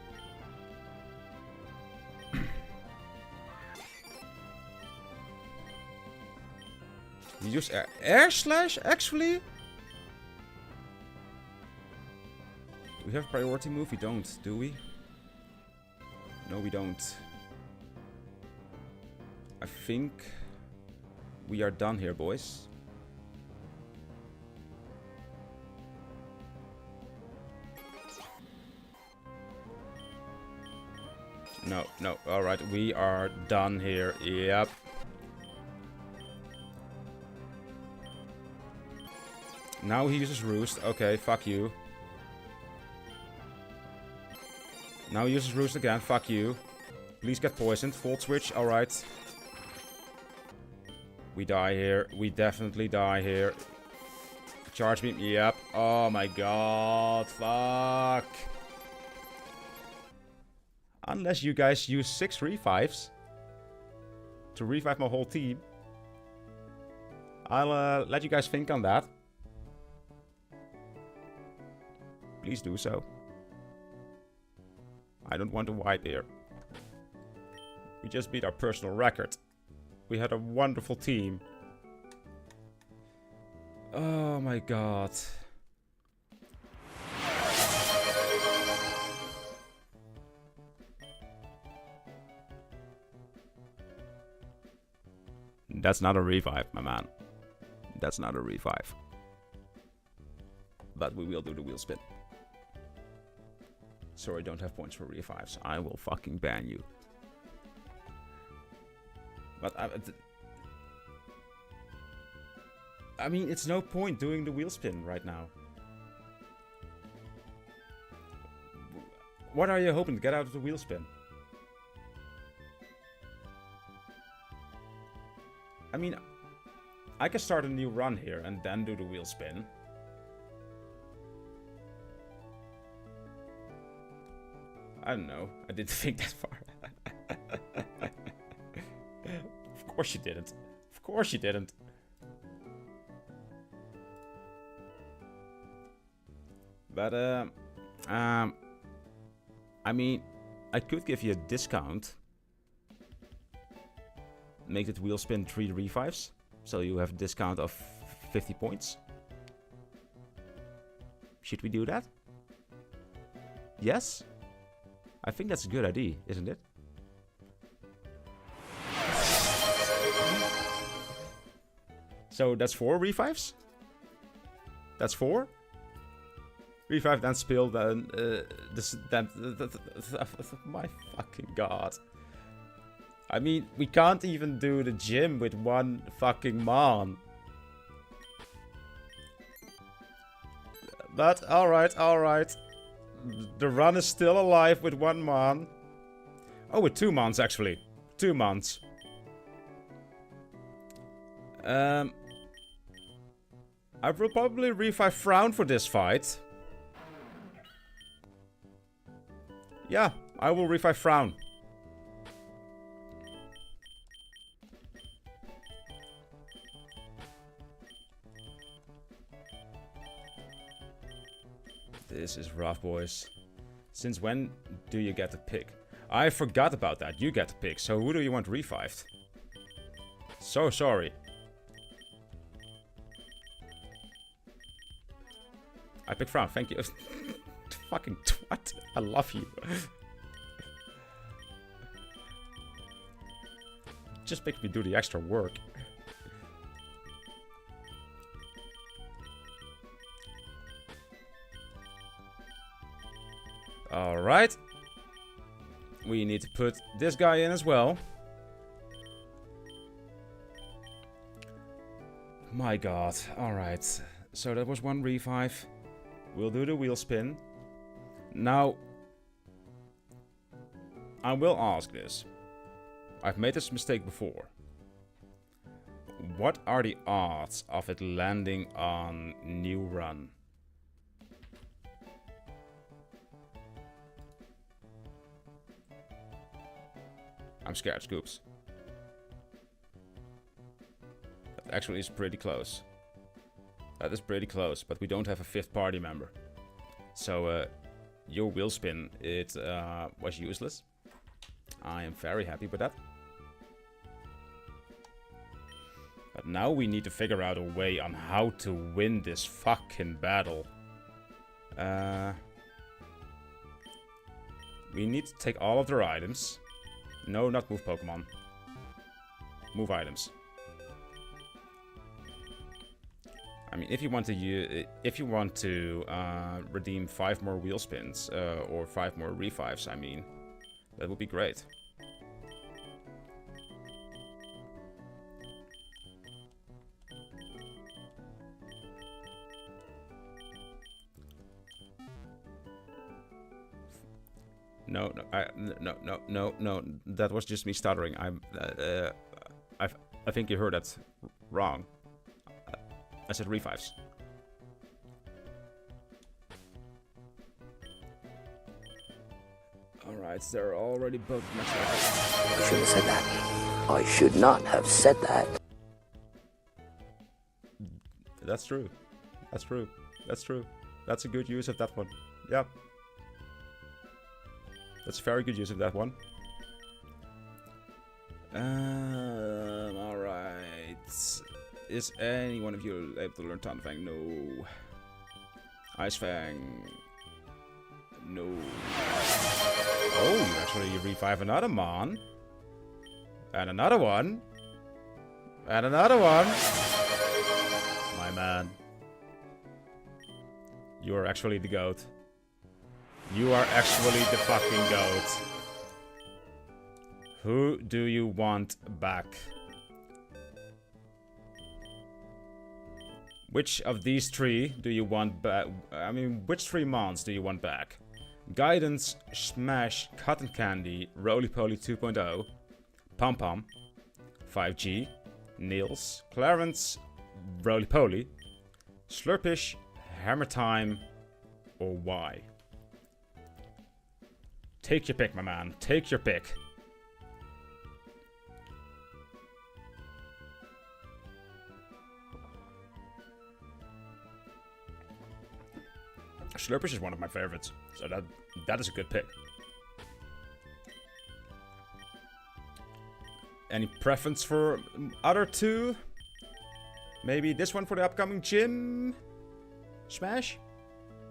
You use air slash actually? we have a priority move? We don't, do we? No, we don't. I think we are done here, boys. No, no. Alright, we are done here. Yep. Now he uses Roost. Okay, fuck you. Now he uses Roost again. Fuck you. Please get poisoned. Volt switch. Alright. We die here. We definitely die here. Charge beam. Yep. Oh my god. Fuck. Unless you guys use 6 revives to revive my whole team. I'll let you guys think on that. Please do so. I don't want to wipe here. We just beat our personal record. We had a wonderful team. Oh my god. That's not a revive, my man. That's not a revive. But we will do the wheel spin. Sorry, don't have points for revives. I will fucking ban you. But I mean, it's no point doing the wheel spin right now. What are you hoping to get out of the wheel spin? I mean, I can start a new run here and then do the wheel spin. I don't know. I didn't think that far. Of course you didn't. Of course you didn't. But, I mean, I could give you a discount. Make it wheel spin 3 revives. So you have a discount of 50 points. Should we do that? Yes? I think that's a good idea, isn't it? So that's 4 revives? That's 4? Revive, then spill, then... my fucking god. I mean, we can't even do the gym with 1 fucking Mon. But, alright, alright. The run is still alive with 1 Mon. Oh, with 2 Mons, actually. 2 Mons. I will probably revive Frown for this fight. Yeah, I will revive Frown. This is rough, boys. Since when do you get to pick? I forgot about that. You get to pick. So who do you want revived? So sorry. I pick Frown. Thank you. Fucking twat. I love you. Just make me do the extra work. Alright. We need to put this guy in as well. My god. Alright. So that was 1 revive. We'll do the wheel spin. Now, I will ask this. I've made this mistake before. What are the odds of it landing on new run? I'm scared, Scoops. That actually is pretty close. That is pretty close, but we don't have a 5th party member. So, your wheel spin, it was useless. I am very happy with that. But now we need to figure out a way on how to win this fucking battle. We need to take all of their items. No, not move Pokemon. Move items. I mean, if you want to redeem 5 more wheel spins or 5 more revives, I mean, that would be great. No, no. That was just me stuttering. I think you heard that wrong. I said revives. Alright, they're already both much I should have said that. I should not have said that. That's true. That's true. That's true. That's a good use of that one. Yeah. That's very good use of that one. Alright. Is any one of you able to learn Thunder Fang? No. Ice Fang. No. Oh, you actually revive another Mon. And another one. And another one. My man. You are actually the GOAT. You are actually the fucking GOAT. Who do you want back? Which of these 3 do you want back? I mean, which 3 Mons do you want back? Guidance, Smash, Cotton Candy, Roly-Poly 2.0, Pom-Pom, 5G, Niels, Clarence, Roly-Poly, Slurpish, Hammer Time, or Y? Take your pick, my man. Take your pick. Slurpish is one of my favorites, so that is a good pick. Any preference for other 2? Maybe this one for the upcoming gym? Smash?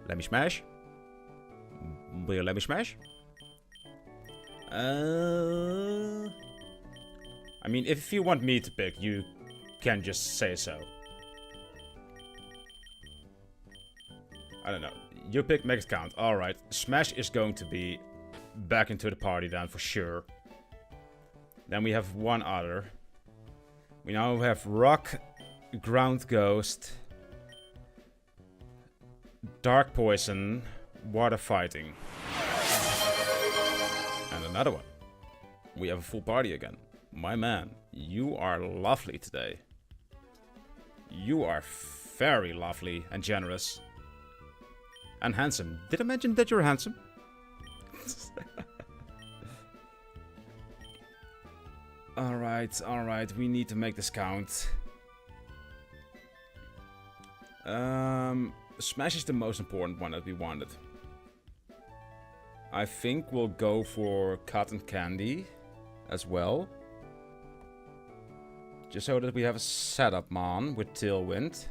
Let me smash. Will you let me smash? I mean, if you want me to pick, you can just say so. I don't know. You pick, make it count. Alright, Smash is going to be back into the party then, for sure. Then we have one other. We now have Rock, Ground Ghost, Dark Poison, Water Fighting. And another one. We have a full party again. My man, you are lovely today. You are very lovely and generous. And handsome. Did I mention that you're handsome? Alright, we need to make this count. Smash is the most important one that we wanted. I think we'll go for Cotton Candy as well. Just so that we have a setup Mon with Tailwind.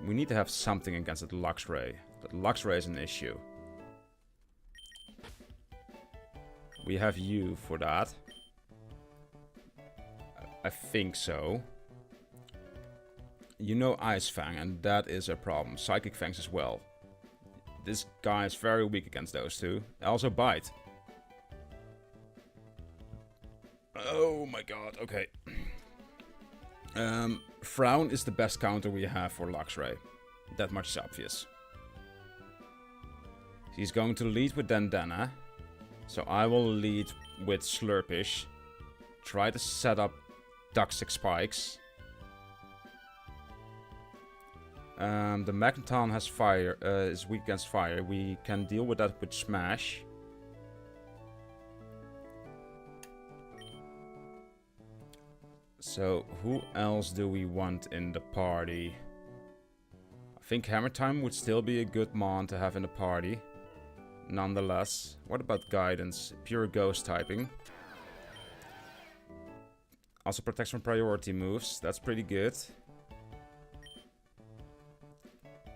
We need to have something against the Luxray. But Luxray is an issue. We have you for that. I think so. You know Ice Fang, and that is a problem. Psychic Fangs as well. This guy is very weak against those 2. Also Bite. Oh my god, okay. Frown is the best counter we have for Luxray. That much is obvious. He's going to lead with Dandana. So I will lead with Slurpish. Try to set up Toxic Spikes. The Magneton has fire, is weak against fire. We can deal with that with Smash. So, who else do we want in the party? I think Hammer Time would still be a good Mon to have in the party. Nonetheless. What about Guidance? Pure Ghost typing. Also protects from priority moves. That's pretty good.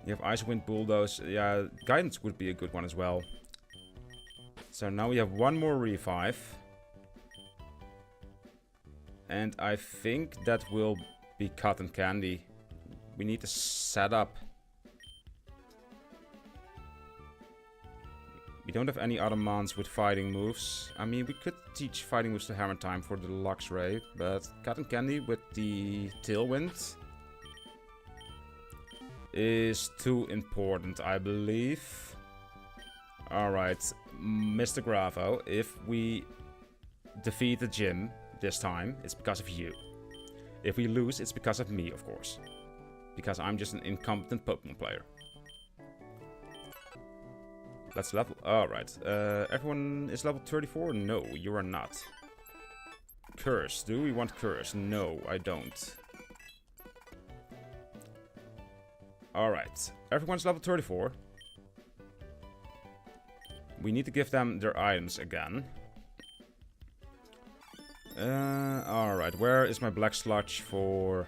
You have Ice Wind Bulldoze. Yeah, Guidance would be a good one as well. So now we have one more revive. And I think that will be Cotton Candy. We need to set up. We don't have any other mons with fighting moves. I mean, we could teach fighting moves to Hammer Time for the Luxray, but Cotton Candy with the Tailwind is too important, I believe. Alright, Mr. Gravo, if we defeat the gym this time, it's because of you. If we lose, it's because of me, of course. Because I'm just an incompetent Pokemon player. Let's level... Alright. Everyone is level 34? No, you are not. Curse. Do we want Curse? No, I don't. Alright. Everyone's level 34. We need to give them their items again. Alright. Where is my Black Sludge for...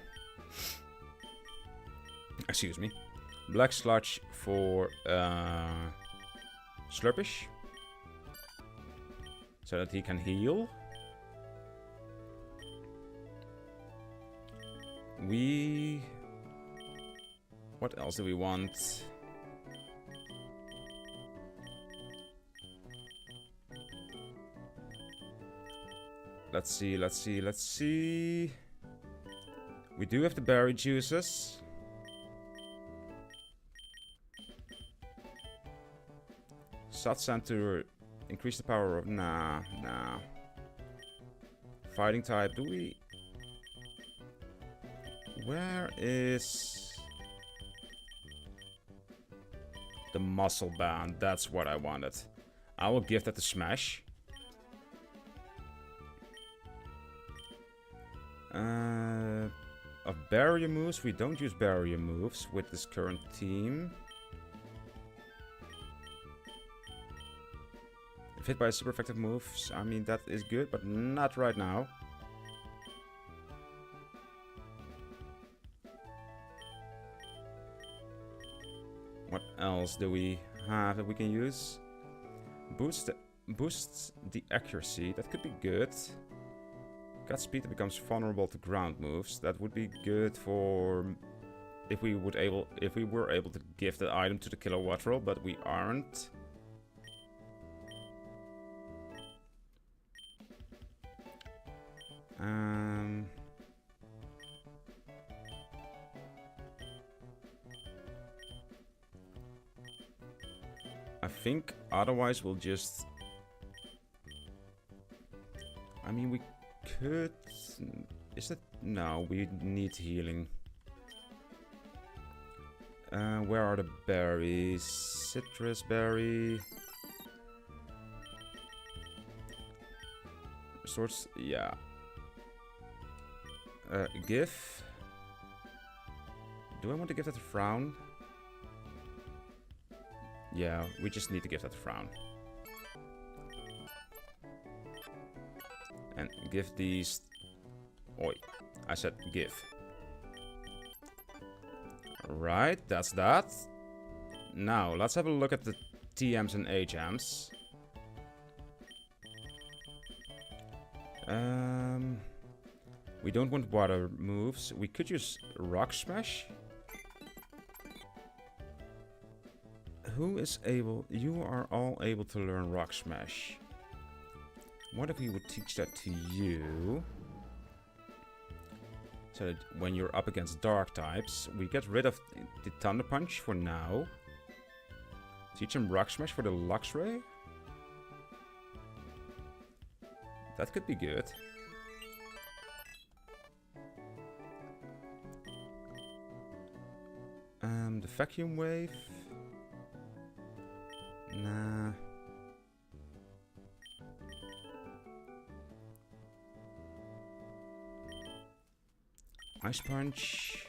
Excuse me. Black Sludge for... Slurpish. So that he can heal. What else do we want? Let's see. We do have the berry juices. Soft Sand to increase the power of... Nah. Fighting type, do we... Where is... The Muscle Band? That's what I wanted. I will give that to Smash. Of barrier moves, we don't use barrier moves with this current team. If hit by super effective moves, I mean that is good, but not right now. What else do we have that we can use? Boosts the accuracy, that could be good. Got speed that becomes vulnerable to ground moves. That would be good for if we were able to give the item to the Kilowattrel, but we aren't. I think otherwise we'll just... I mean, we could... Is it... No, we need healing. Where are the berries? Citrus berry... Sorts... Yeah. Give... Do I want to give that a Frown? Yeah, we just need to give that a Frown. And give these... Oi, I said give. Right, that's that. Now, let's have a look at the TMs and HMs. We don't want water moves. We could use Rock Smash. Who is able... You are all able to learn Rock Smash. What if we would teach that to you? So that when you're up against dark types, we get rid of the Thunder Punch for now. Teach him Rock Smash for the Luxray? That could be good. The Vacuum Wave? Nah. Ice Punch.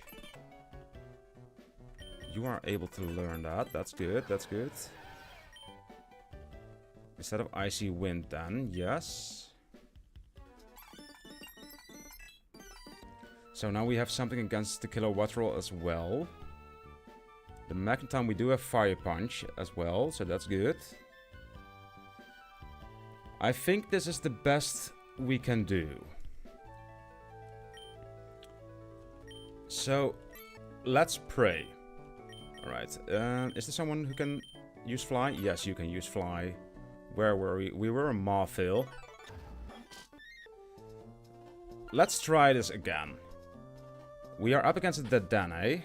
You are able to learn that. That's good, that's good. Instead of Icy Wind then, yes. So now we have something against the kilowatt roll as well. The Magneton, we do have Fire Punch as well, so that's good. I think this is the best we can do. So, let's pray. Alright, is there someone who can use Fly? Yes, you can use Fly. Where were we? We were in Marville. Let's try this again. We are up against the Danae.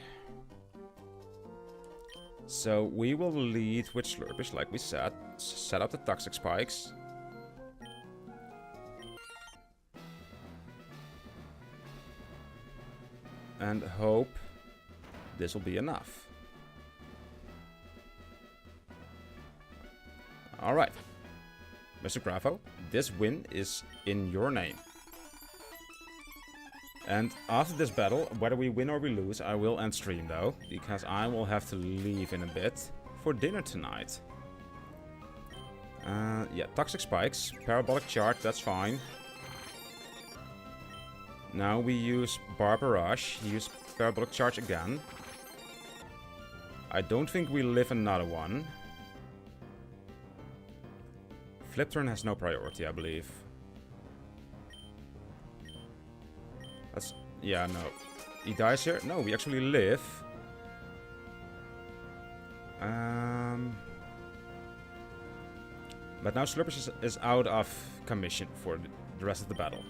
So we will lead with Slurpish, like we said. Set up the Toxic Spikes. And hope this will be enough. Alright. Mr. Grafo, this win is in your name. And after this battle, whether we win or we lose, I will end stream though, because I will have to leave in a bit for dinner tonight. Yeah, Toxic Spikes, Parabolic Charge, that's fine. Now we use Barbarage, use Parabolic Charge again. I don't think we live another one. Flip turn has no priority, I believe. That's... yeah, no. He dies here? No, we actually live. But now Slurpish is out of commission for the rest of the battle.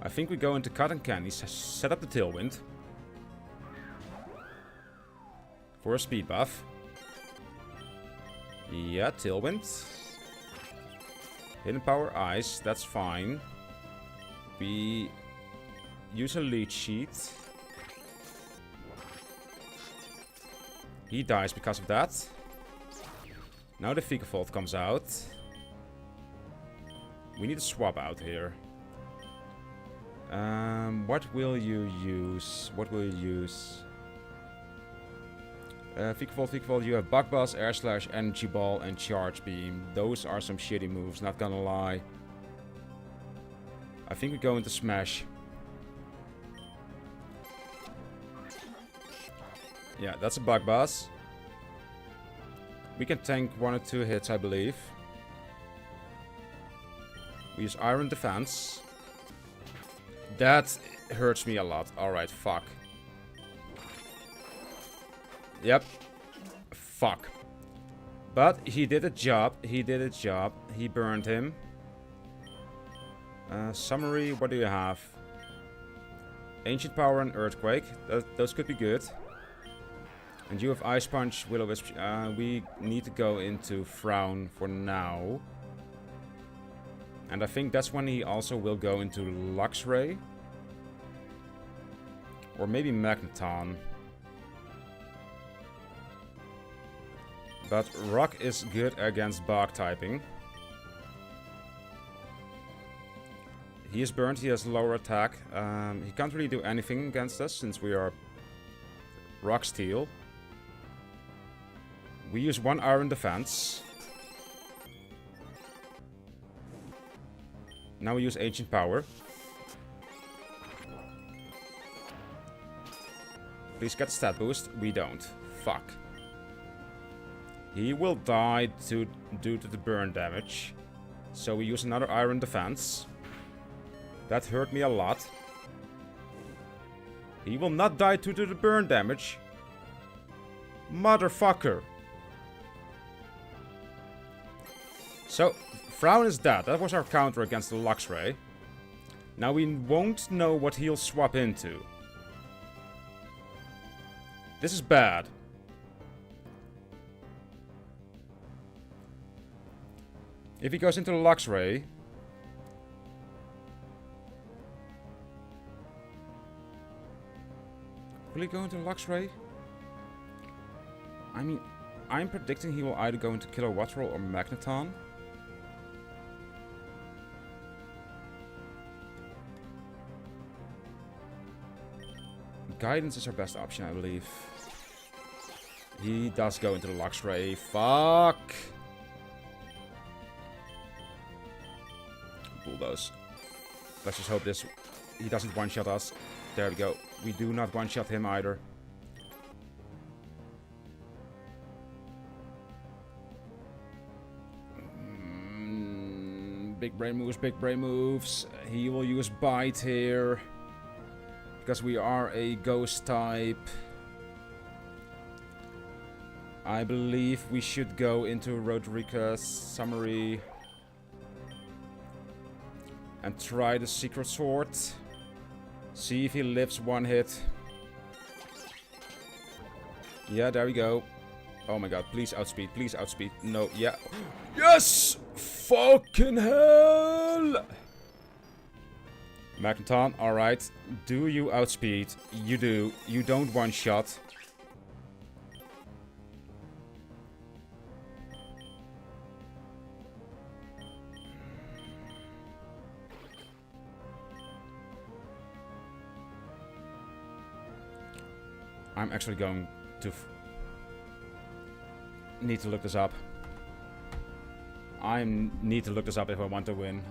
I think we go into Cotton Candy, set up the Tailwind. For a speed buff. Yeah, Tailwind. Hidden Power Ice, that's fine. We use a lead sheet. He dies because of that. Now the Vikavolt comes out. We need to swap out here. What will you use? What will you use? Vikavolt, you have Bug Buzz, Air Slash, Energy Ball, and Charge Beam. Those are some shitty moves, not gonna lie. I think we go into Smash. Yeah, that's a Bug Buzz. We can tank 1 or 2 hits, I believe. We use Iron Defense. That hurts me a lot. Alright, fuck. Yep. Fuck. But he did a job. He did a job. He burned him. Summary, what do you have? Ancient Power and Earthquake. Those could be good. And you have Ice Punch, Will-O-Wisp. We need to go into Frown for now. And I think that's when he also will go into Luxray. Or maybe Magneton. But Rock is good against Bog typing. He is burned, he has lower attack. He can't really do anything against us since we are Rock Steel. We use 1 Iron Defense. Now we use Ancient Power. Please get stat boost. We don't. Fuck. He will die due to the burn damage. So we use another Iron Defense. That hurt me a lot. He will not die due to the burn damage. Motherfucker. So, Frown is dead. That was our counter against the Luxray. Now we won't know what he'll swap into. This is bad. If he goes into the Luxray... will he go into the Luxray? I mean, I'm predicting he will either go into Kilowatt Roll or Magneton. Guidance is our best option, I believe. He does go into the Luxray. Fuck! Bulldoze. Let's just hope this... he doesn't one-shot us. There we go. We do not one-shot him either. Big brain moves, big brain moves. He will use bite here. Because we are a ghost type. I believe we should go into Roderica's summary. And try the secret sword. See if he lives one hit. Yeah, there we go. Oh my god, please outspeed, please outspeed. No, yeah. Yes! Fucking hell! Magneton, alright. Do you outspeed? You do. You don't one-shot. I'm actually going to need to look this up. I need to look this up if I want to win.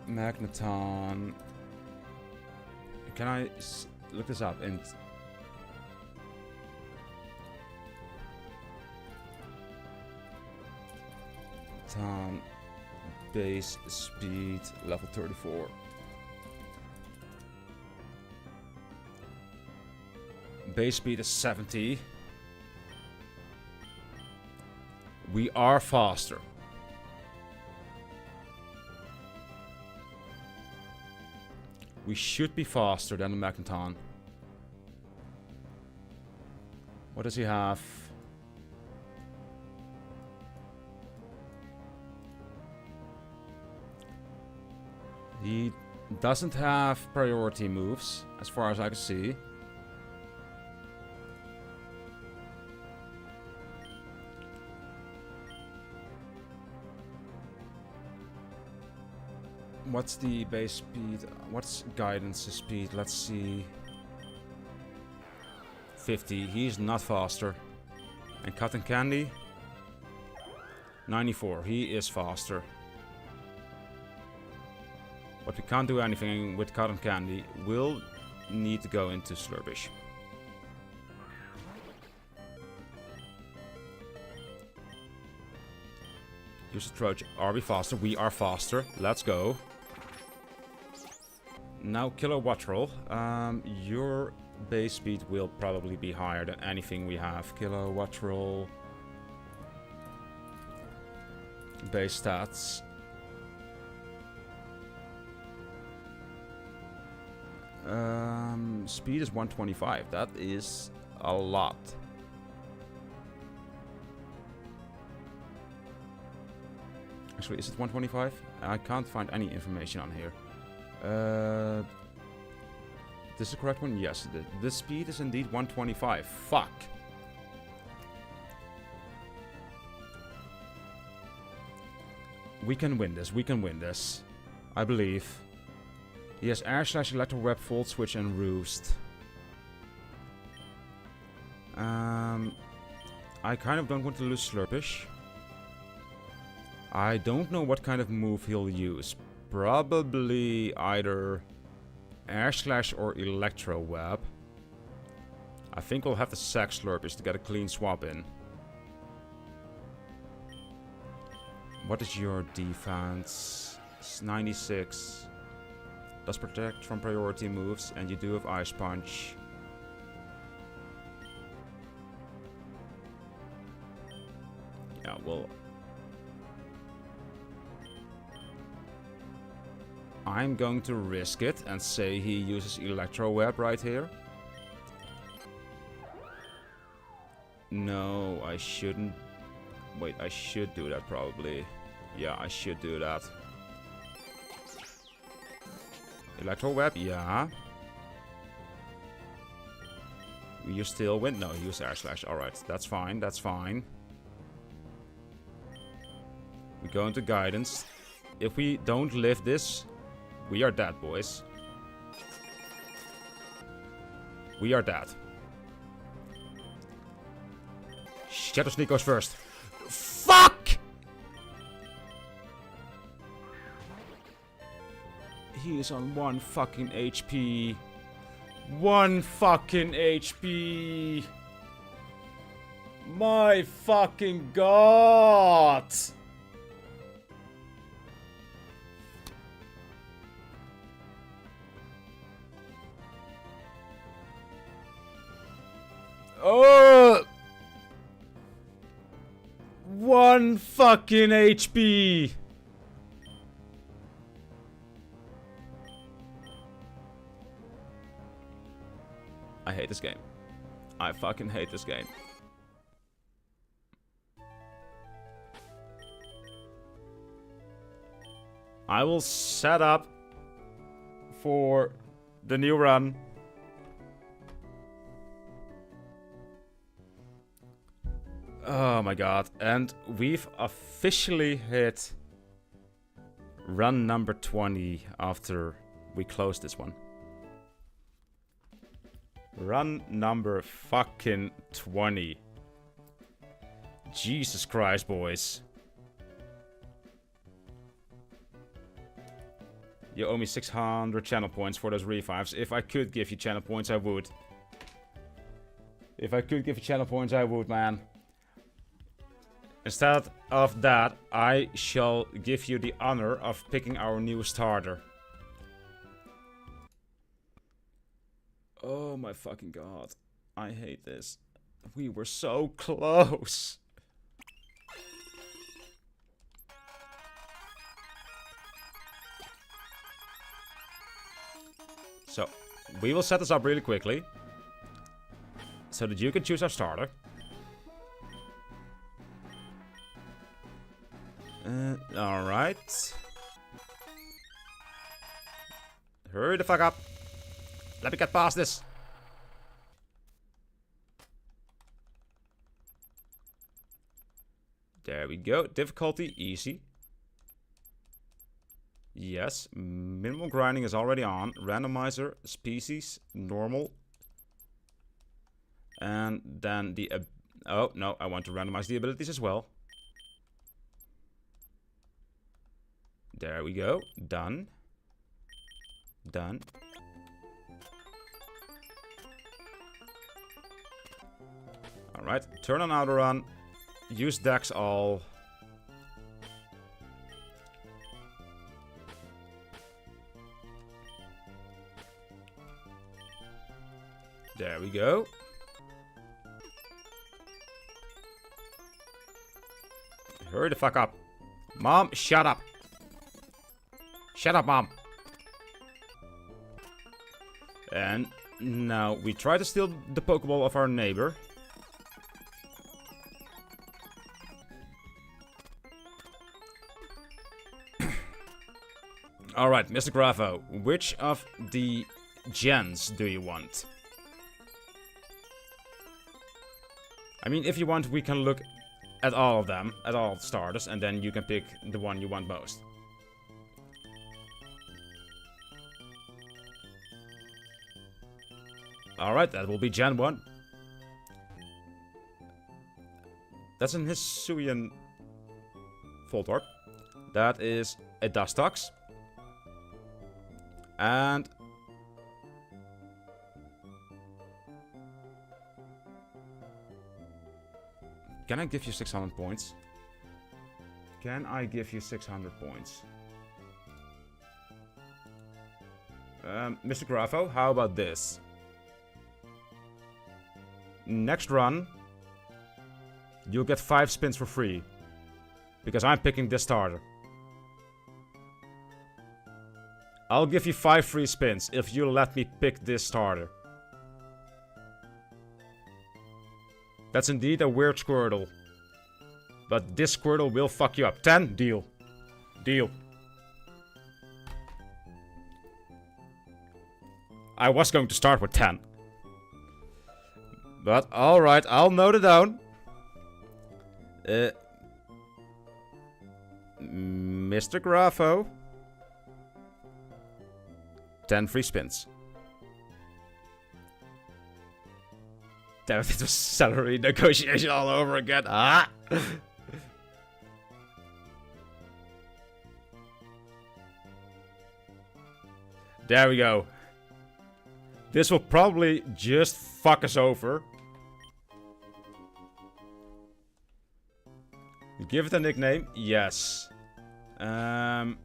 Magneton. Can I look this up and Magneton base speed level 34. Base speed is 70. We are faster. We should be faster than the Magneton. What does he have? He doesn't have priority moves, as far as I can see. What's the base speed? What's guidance's speed? Let's see. 50. He's not faster. And Cotton Candy? 94. He is faster. But we can't do anything with Cotton Candy. We'll need to go into Slurpish. Use the Trojan. Are we faster? We are faster. Let's go. Now, Kilowattrel. Your base speed will probably be higher than anything we have. Kilowattrel. Base stats. Speed is 125. That is a lot. Actually, is it 125? I can't find any information on here. This is the correct one? Yes. The speed is indeed 125. Fuck. We can win this. We can win this. I believe. He has Air Slash, Electro Web, Volt Switch, and Roost. I kind of don't want to lose Slurpish. I don't know what kind of move he'll use. Probably either Air Slash or Electro Web. I think we'll have to sack Slurpish to get a clean swap in. What is your defense? It's 96. Does protect from priority moves, and you do have Ice Punch. Yeah, well, I'm going to risk it and say he uses Electro Web right here. No, I shouldn't. Wait, I should do that probably. Yeah, I should do that. Electro Web, yeah. You still win? No, use Air Slash. Alright, that's fine, that's fine. We go into Guidance. If we don't live this, we are dead, boys. We are dead. Shadow Sneak goes first. Fuck! he is on 1 fucking HP. 1 fucking HP. My fucking god. Oh! 1 fucking HP. I hate this game. I fucking hate this game. I will set up for the new run. Oh my god. And we've officially hit run number 20 after we close this one. Run number fucking 20. Jesus Christ, boys. You owe me 600 channel points for those revives. If I could give you channel points, I would. If I could give you channel points, I would, man. Instead of that, I shall give you the honor of picking our new starter. Oh my fucking god. I hate this. We were so close. So, we will set this up really quickly. So that you can choose our starter. Alright. Hurry the fuck up. Let me get past this. There we go. Difficulty, easy. Yes. Minimal grinding is already on. Randomizer, species, normal. And then the... oh, no. I want to randomize the abilities as well. There we go. Done. Done. Alright. Turn on auto run. Use Dex all. There we go. Hurry the fuck up. Mom, shut up. Shut up, Mom. And now we try to steal the Pokeball of our neighbor. Alright, Mr. Grafo, which of the gens do you want? I mean, if you want, we can look at all of them, at all starters, and then you can pick the one you want most. Alright, that will be Gen 1. That's an Hisuian Voltorb. That is a Dustox. And... can I give you 600 points? Can I give you 600 points? Mr. Grafo, how about this? Next run, you'll get 5 spins for free. Because I'm picking this starter. I'll give you 5 free spins if you let me pick this starter. That's indeed a weird Squirtle. But this Squirtle will fuck you up. 10? Deal. Deal. I was going to start with 10. But alright, I'll note it down. Mr. Grafo. 10 free spins. Damn it, it was salary negotiation all over again. Ah! There we go. This will probably just fuck us over. Give it a nickname? Yes. 10.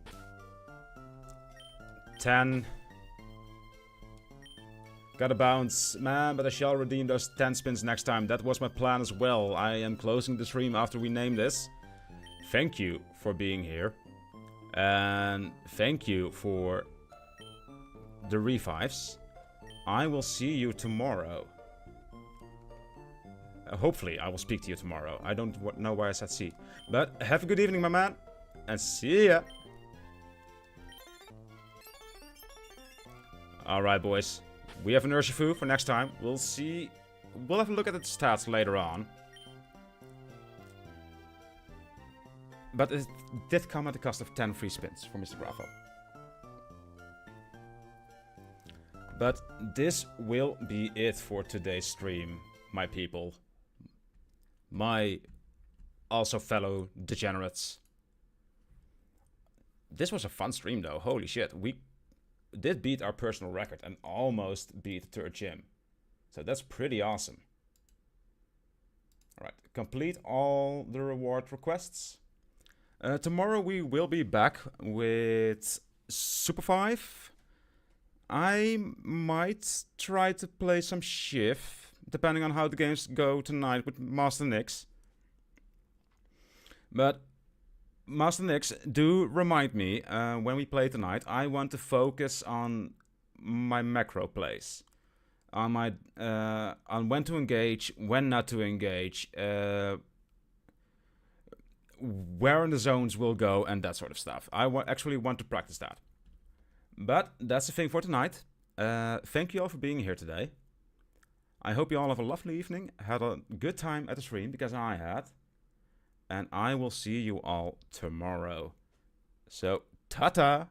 Gotta bounce, man, but I shall redeem those 10 spins next time. That was my plan as well. I am closing the stream after we name this. Thank you for being here. And thank you for the revives. I will see you tomorrow. Hopefully, I will speak to you tomorrow. I don't know why I said see. But have a good evening, my man. And see ya. Alright, boys. We have an Urshifu for next time. We'll see. We'll have a look at its stats later on. But it did come at the cost of 10 free spins for Mr. Bravo. But this will be it for today's stream, my people. My also fellow degenerates. This was a fun stream though, holy shit. We did beat our personal record and almost beat the third gym. So that's pretty awesome. Alright, complete all the reward requests. Tomorrow we will be back with Super 5. I might try to play some Shiv, depending on how the games go tonight with Master Nix. But Master Nix, do remind me, when we play tonight, I want to focus on my macro plays. On my on when to engage, when not to engage, where in the zones will go, and that sort of stuff. I actually want to practice that. But that's the thing for tonight. Thank you all for being here today. I hope you all have a lovely evening, had a good time at the stream, because I had. And I will see you all tomorrow. So, ta-ta!